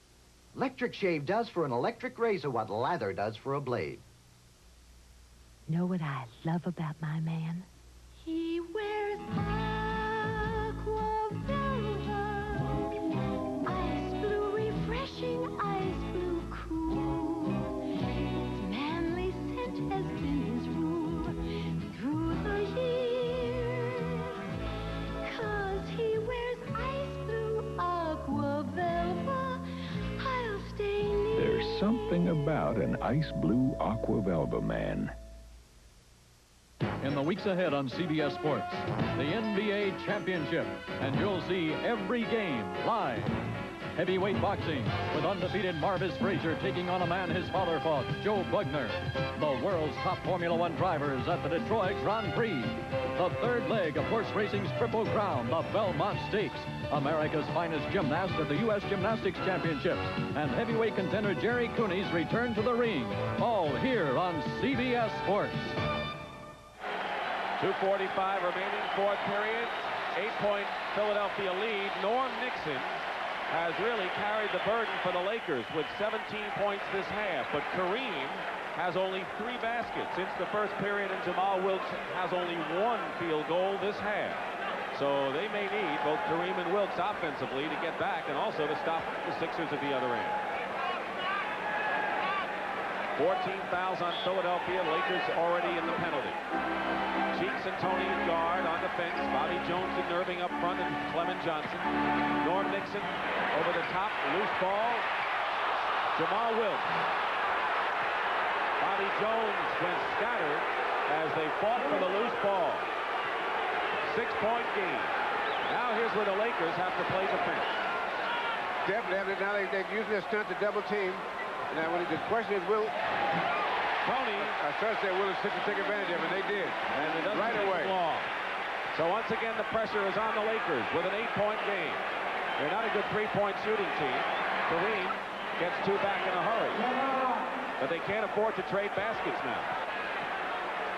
Electric Shave does for an electric razor what lather does for a blade. Know what I love about my man? He wears aqua velva, ice blue refreshing, ice blue cool. Its manly scent has been his rule through the years. 'Cause he wears ice blue aqua velva, I'll stay near. There's something about an ice blue aqua velva man. In the weeks ahead on CBS Sports, the NBA Championship, and you'll see every game live. Heavyweight boxing with undefeated Marvis Frazier taking on a man his father fought, Joe Bugner. The world's top Formula One drivers at the Detroit Grand Prix. The 3rd leg of horse racing's Triple Crown, the Belmont Stakes. America's finest gymnast at the U.S. Gymnastics Championships. And heavyweight contender Jerry Cooney's return to the ring. All here on CBS Sports. 2:45 remaining, 4th period. 8-point Philadelphia lead. Norm Nixon has really carried the burden for the Lakers with 17 points this half. But Kareem has only 3 baskets since the first period, and Jamal Wilkes has only 1 field goal this half. So they may need both Kareem and Wilkes offensively to get back and also to stop the Sixers at the other end. 14 fouls on Philadelphia. Lakers already in the penalty. Cheeks and Toney guard on defense. Bobby Jones and Erving up front, and Clement Johnson. Norm Nixon over the top. Loose ball. Jamal Wilkes. Bobby Jones, when scattered, as they fought for the loose ball. 6-point game. Now here's where the Lakers have to play defense. Definitely. Now they use their stunt to double team. Now when the question is, will Tony? I started to say, will the Sixers take advantage of it? They did. And it doesn't right take away. Long. So once again, the pressure is on the Lakers with an 8-point game. They're not a good 3-point shooting team. Kareem gets 2 back in a hurry. But they can't afford to trade baskets now.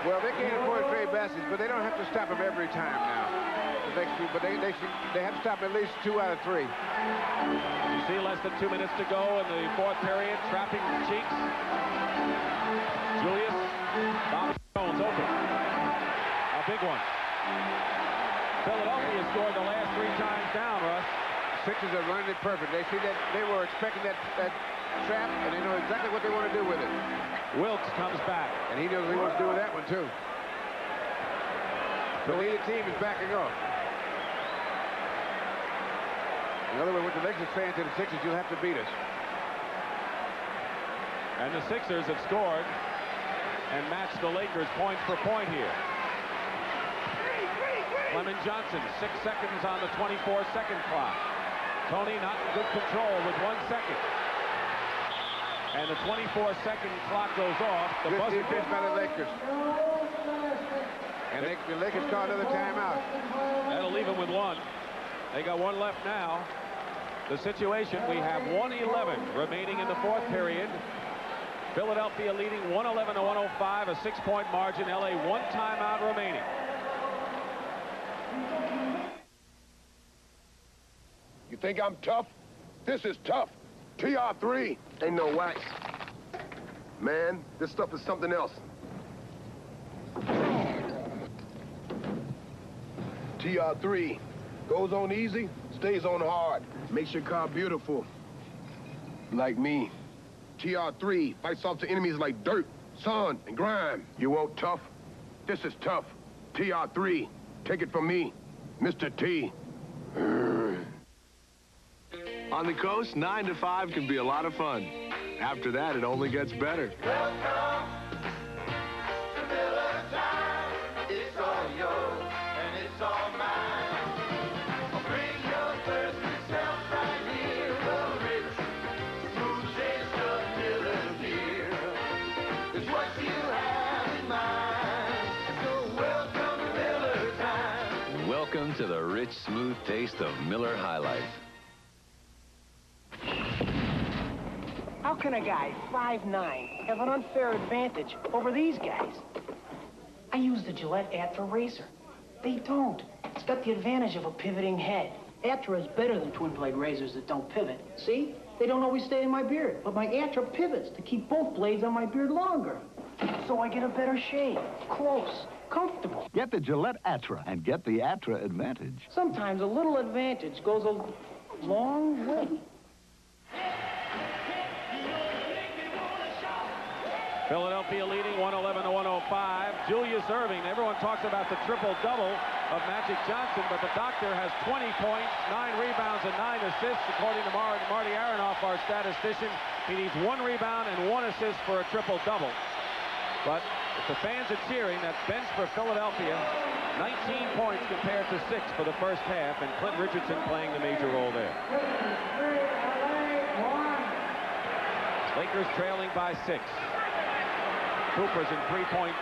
Well, they can't afford to trade baskets, but they don't have to stop them every time now. But they have to stop at least 2 out of 3. You see less than 2 minutes to go in the 4th period. Trapping Cheeks. Julius. Bobby Jones open. A big one. Philadelphia scored the last 3 times down, Russ. Sixers are running it perfect. They see that they were expecting that trap, and they know exactly what they want to do with it. Wilkes comes back. And he knows what he wants to do with that one, too. The leading team is backing off. In other words, what the Lakers saying to the Sixers, you'll have to beat us. And the Sixers have scored and matched the Lakers point for point here. Clement Johnson, 6 seconds on the 24-second clock. Tony not in good control with 1 second. And the 24-second clock goes off. The Good buzzer defense by the Lakers. And the Lakers call another timeout. That'll leave them with 1. They got 1 left now. The situation, we have 1:11 remaining in the 4th period. Philadelphia leading 111-105, a 6-point margin. LA 1 timeout remaining. You think I'm tough? This is tough. TR3. Ain't no wax. Man, this stuff is something else. TR3 goes on easy, stays on hard. Makes your car beautiful. Like me. TR3 fights off the enemies like dirt, sun, and grime. You want tough? This is tough. TR3. Take it from me, Mr. T. On the coast, 9 to 5 can be a lot of fun. After that, it only gets better. Welcome to Miller Time. It's all yours and it's all mine. Bring your thirsty self right here. The rich, smooth taste of Miller beer is what you have in mind. So welcome to Miller Time. Welcome to the rich, smooth taste of Miller High Life. How can a guy 5'9" have an unfair advantage over these guys? I use the Gillette Atra razor. They don't. It's got the advantage of a pivoting head. Atra is better than twin blade razors that don't pivot. See? They don't always stay in my beard, but my Atra pivots to keep both blades on my beard longer. So I get a better shave, close, comfortable. Get the Gillette Atra and get the Atra advantage. Sometimes a little advantage goes a long way. Philadelphia leading 111-105. Julius Erving, everyone talks about the triple-double of Magic Johnson, but the doctor has 20 points, 9 rebounds, and 9 assists. According to Marty Aronoff, our statistician, he needs 1 rebound and 1 assist for a triple-double. But if the fans are cheering, that's bench for Philadelphia. 19 points compared to 6 for the first half, and Clint Richardson playing the major role there. Lakers trailing by 6. Cooper's in 3-point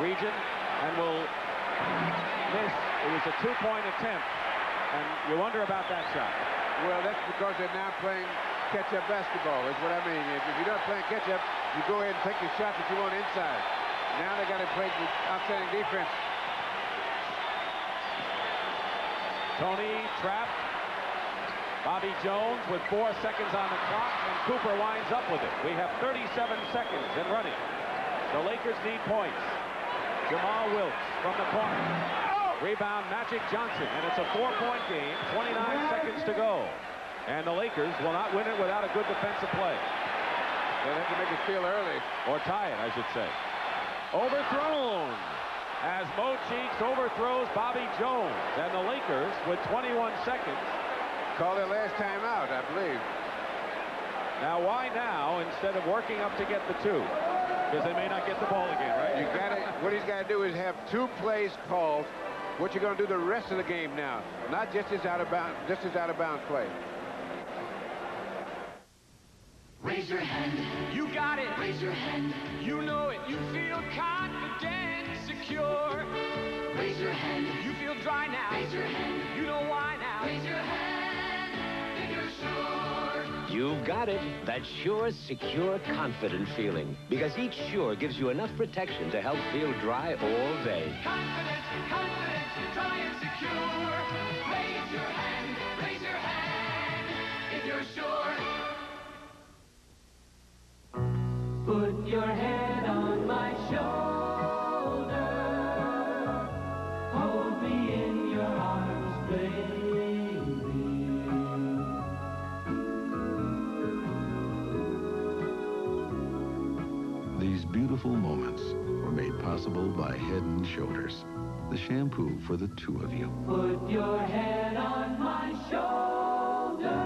region and will miss. It was a 2-point attempt, and you wonder about that shot. Well, that's because they're now playing catch-up basketball, is what I mean. If you're not playing catch-up, you go ahead and take the shot that you want inside. Now they got to play with outstanding defense. Tony trapped. Bobby Jones with 4 seconds on the clock, and Cooper winds up with it. We have 37 seconds and running. The Lakers need points. Jamal Wilkes from the corner. Rebound Magic Johnson, and it's a 4-point game, 29 seconds to go. And the Lakers will not win it without a good defensive play. They'll have to make it steal early. Or tie it, I should say. Overthrown as Mo Cheeks overthrows Bobby Jones. And the Lakers, with 21 seconds, call their last timeout, I believe. Now, why now instead of working up to get the 2? Because they may not get the ball again, right? You got it. What he's got to do is have 2 plays called. What you're going to do the rest of the game now, not just his out of bounds play. Raise your hand. You got it. Raise your hand. You know it. You feel confident, secure. Raise your hand. You feel dry now. Raise your hand. You know why now. Raise your hand if you're sure. You've got it. That sure, secure, confident feeling. Because each Sure gives you enough protection to help feel dry all day. Confident, dry and secure. Raise your hand if you're sure. Put your head on my shoulder. Hold me in your arms, baby. These beautiful moments were made possible by Head & Shoulders, the shampoo for the 2 of you. Put your head on my shoulder.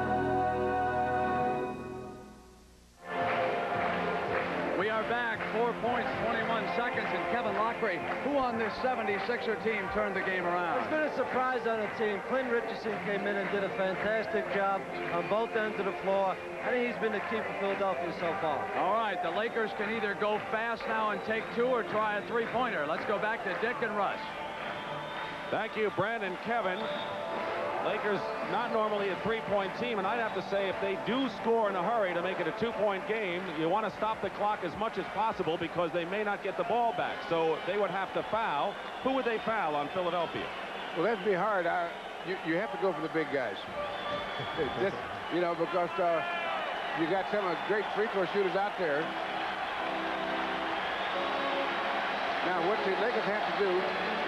We are back, 4 points, 21 seconds, and Kevin Lockery, who on this 76er team turned the game around? It's been a surprise on the team. Clint Richardson came in and did a fantastic job on both ends of the floor. I think he's been the key for Philadelphia so far. All right, the Lakers can either go fast now and take 2 or try a 3-pointer. Let's go back to Dick and Russ. Thank you, Brent and Kevin. Lakers not normally a 3-point team, and I'd have to say if they do score in a hurry to make it a 2-point game, you want to stop the clock as much as possible because they may not get the ball back. So they would have to foul. Who would they foul on Philadelphia? Well, that'd be hard. You have to go for the big guys. Just, you know, because you got some great free throw shooters out there. Now, what the Lakers have to do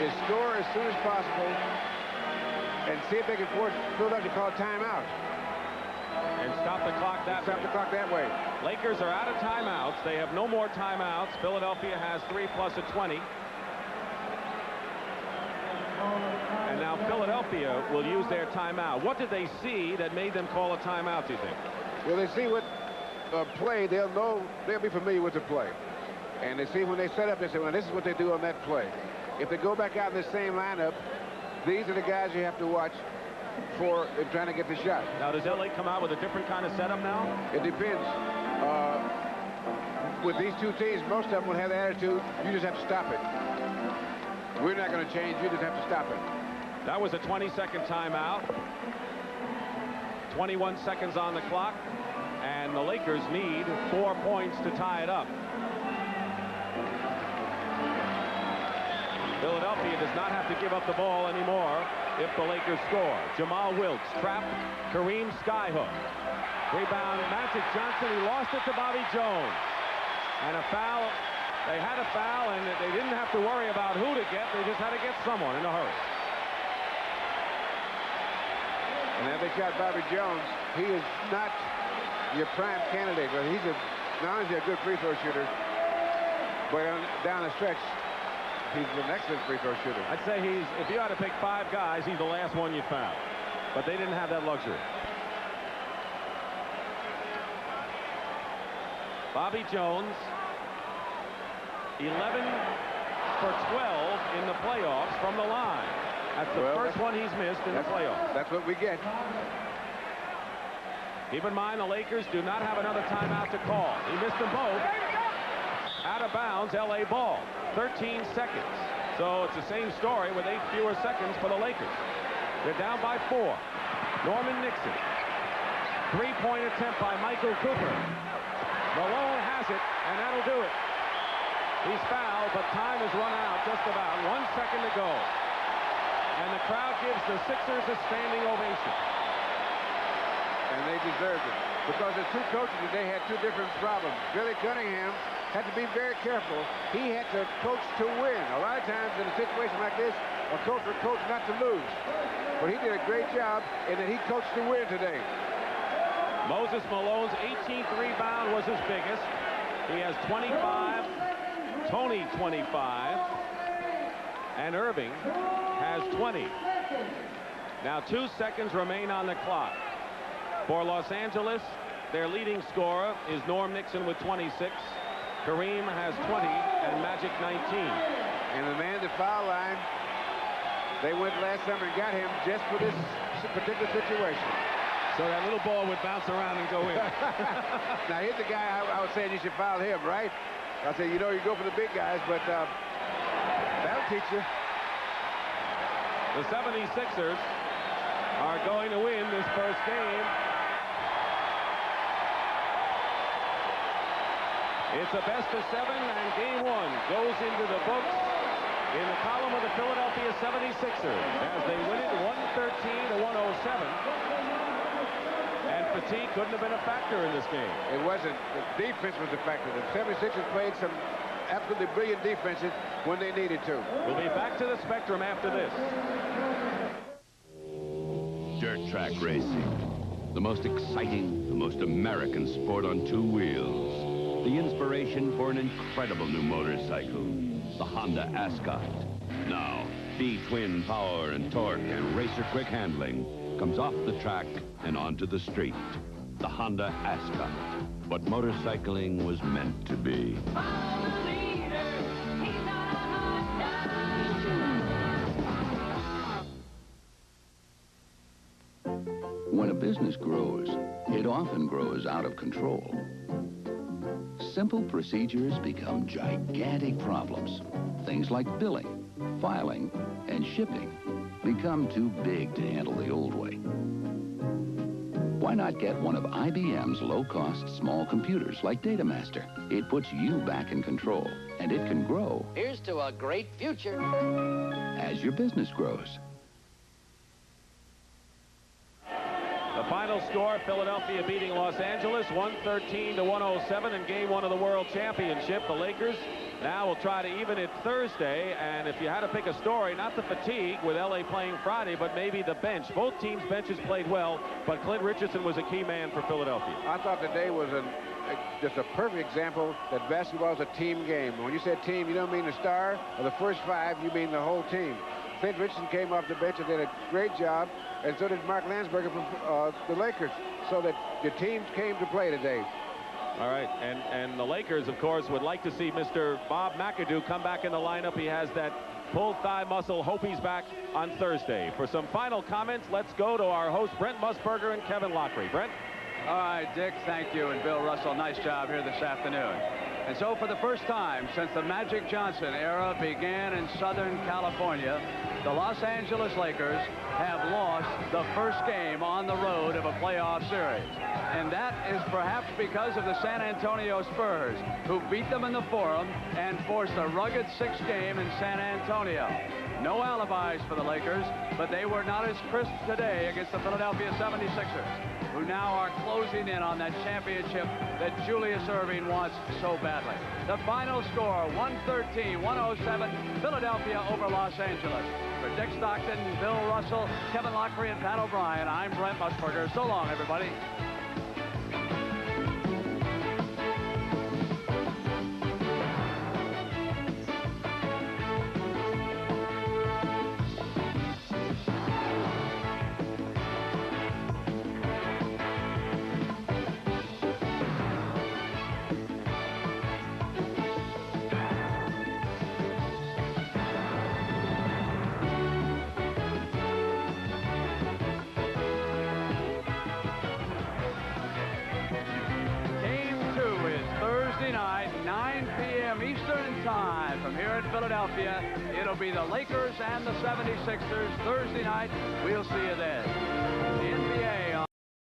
is score as soon as possible and see if they can force Philadelphia to call a timeout. And stop the clock that way. Stop the clock that way. Lakers are out of timeouts. They have no more timeouts. Philadelphia has 3 plus a 20. And now Philadelphia will use their timeout. What did they see that made them call a timeout, do you think? Well, they see what play, they'll know, they'll be familiar with the play. And they see when they set up, they say, well, this is what they do on that play. If they go back out in the same lineup, these are the guys you have to watch for trying to get the shot. Now, does LA come out with a different kind of setup now? It depends. With these 2 teams, most of them will have the attitude, you just have to stop it. We're not going to change, you just have to stop it. That was a 20-second timeout. 21 seconds on the clock, and the Lakers need 4 points to tie it up. Philadelphia does not have to give up the ball anymore if the Lakers score. Jamal Wilkes trapped. Kareem skyhook. Rebound, Magic Johnson. He lost it to Bobby Jones. And a foul. They had a foul, and they didn't have to worry about who to get. They just had to get someone in a hurry. And if they shot Bobby Jones, he is not your prime candidate. But he's not only is he a good free throw shooter, but down the stretch, he's an excellent free throw shooter. I'd say if you had to pick 5 guys, he's the last one you'd foul. But they didn't have that luxury. Bobby Jones, 11 for 12 in the playoffs from the line. That's the first one he's missed in the playoffs. That's what we get. Keep in mind, the Lakers do not have another timeout to call. He missed them both. Out of bounds, LA ball. 13 seconds. So it's the same story with 8 fewer seconds for the Lakers. They're down by 4. Norman Nixon. 3-point attempt by Michael Cooper. Malone has it, and that'll do it. He's fouled, but time has run out just about. 1 second to go. And the crowd gives the Sixers a standing ovation. And they deserved it. Because the 2 coaches today had 2 different problems. Billy Cunningham had to be very careful. He had to coach to win. A lot of times in a situation like this, a coach would coach not to lose. But he did a great job in that he coached to win today. Moses Malone's 18th rebound was his biggest. He has 25. Tony 25. And Erving has 20. Now 2 seconds remain on the clock. For Los Angeles, their leading scorer is Norm Nixon with 26. Kareem has 20 and Magic 19. And the man at the foul line, they went last summer and got him just for this particular situation. So that little ball would bounce around and go in. Now, here's the guy I was saying you should foul him, right? I said, you know, you go for the big guys, but that'll teach you. The 76ers are going to win this first game. It's a best of 7, and game 1 goes into the books in the column of the Philadelphia 76ers as they win it 113 to 107. And fatigue couldn't have been a factor in this game. It wasn't. The defense was a factor. The 76ers played some absolutely brilliant defenses when they needed to. We'll be back to the Spectrum after this. Dirt track racing. The most exciting, the most American sport on 2 wheels. The inspiration for an incredible new motorcycle, the Honda Ascot. Now, B-twin power and torque and racer quick handling comes off the track and onto the street. The Honda Ascot. What motorcycling was meant to be. When a business grows, it often grows out of control. Simple procedures become gigantic problems. Things like billing, filing, and shipping become too big to handle the old way. Why not get one of IBM's low-cost small computers like DataMaster? It puts you back in control, and it can grow Here's to a great future. as your business grows. The final score, Philadelphia beating Los Angeles 113 to 107 in game 1 of the World Championship. The Lakers now will try to even it Thursday, and if you had to pick a story, not the fatigue with LA playing Friday, but maybe the bench. Both teams' benches played well, but Clint Richardson was a key man for Philadelphia. I thought today was just a perfect example that basketball is a team game. When you said team, you don't mean the star or the first 5, you mean the whole team. Clint Richardson came off the bench and did a great job, and so did Mark Landsberger from the Lakers, so that the teams came to play today. All right, and the Lakers, of course, would like to see Mr. Bob McAdoo come back in the lineup. He has that pulled thigh muscle. Hope he's back on Thursday. For some final comments, let's go to our hosts, Brent Musburger and Kevin Lockery. Brent? All right, Dick, thank you, and Bill Russell, nice job here this afternoon. And so for the first time since the Magic Johnson era began in Southern California, the Los Angeles Lakers have lost the first game on the road of a playoff series. And that is perhaps because of the San Antonio Spurs, who beat them in the Forum and forced a rugged 6th game in San Antonio. No alibis for the Lakers, but they were not as crisp today against the Philadelphia 76ers, who now are closing in on that championship that Julius Erving wants so badly. The final score, 113-107, Philadelphia over Los Angeles. For Dick Stockton, Bill Russell, Kevin Lockery, and Pat O'Brien, I'm Brent Musburger. So long, everybody. Philadelphia. It'll be the Lakers and the 76ers Thursday night. We'll see you then.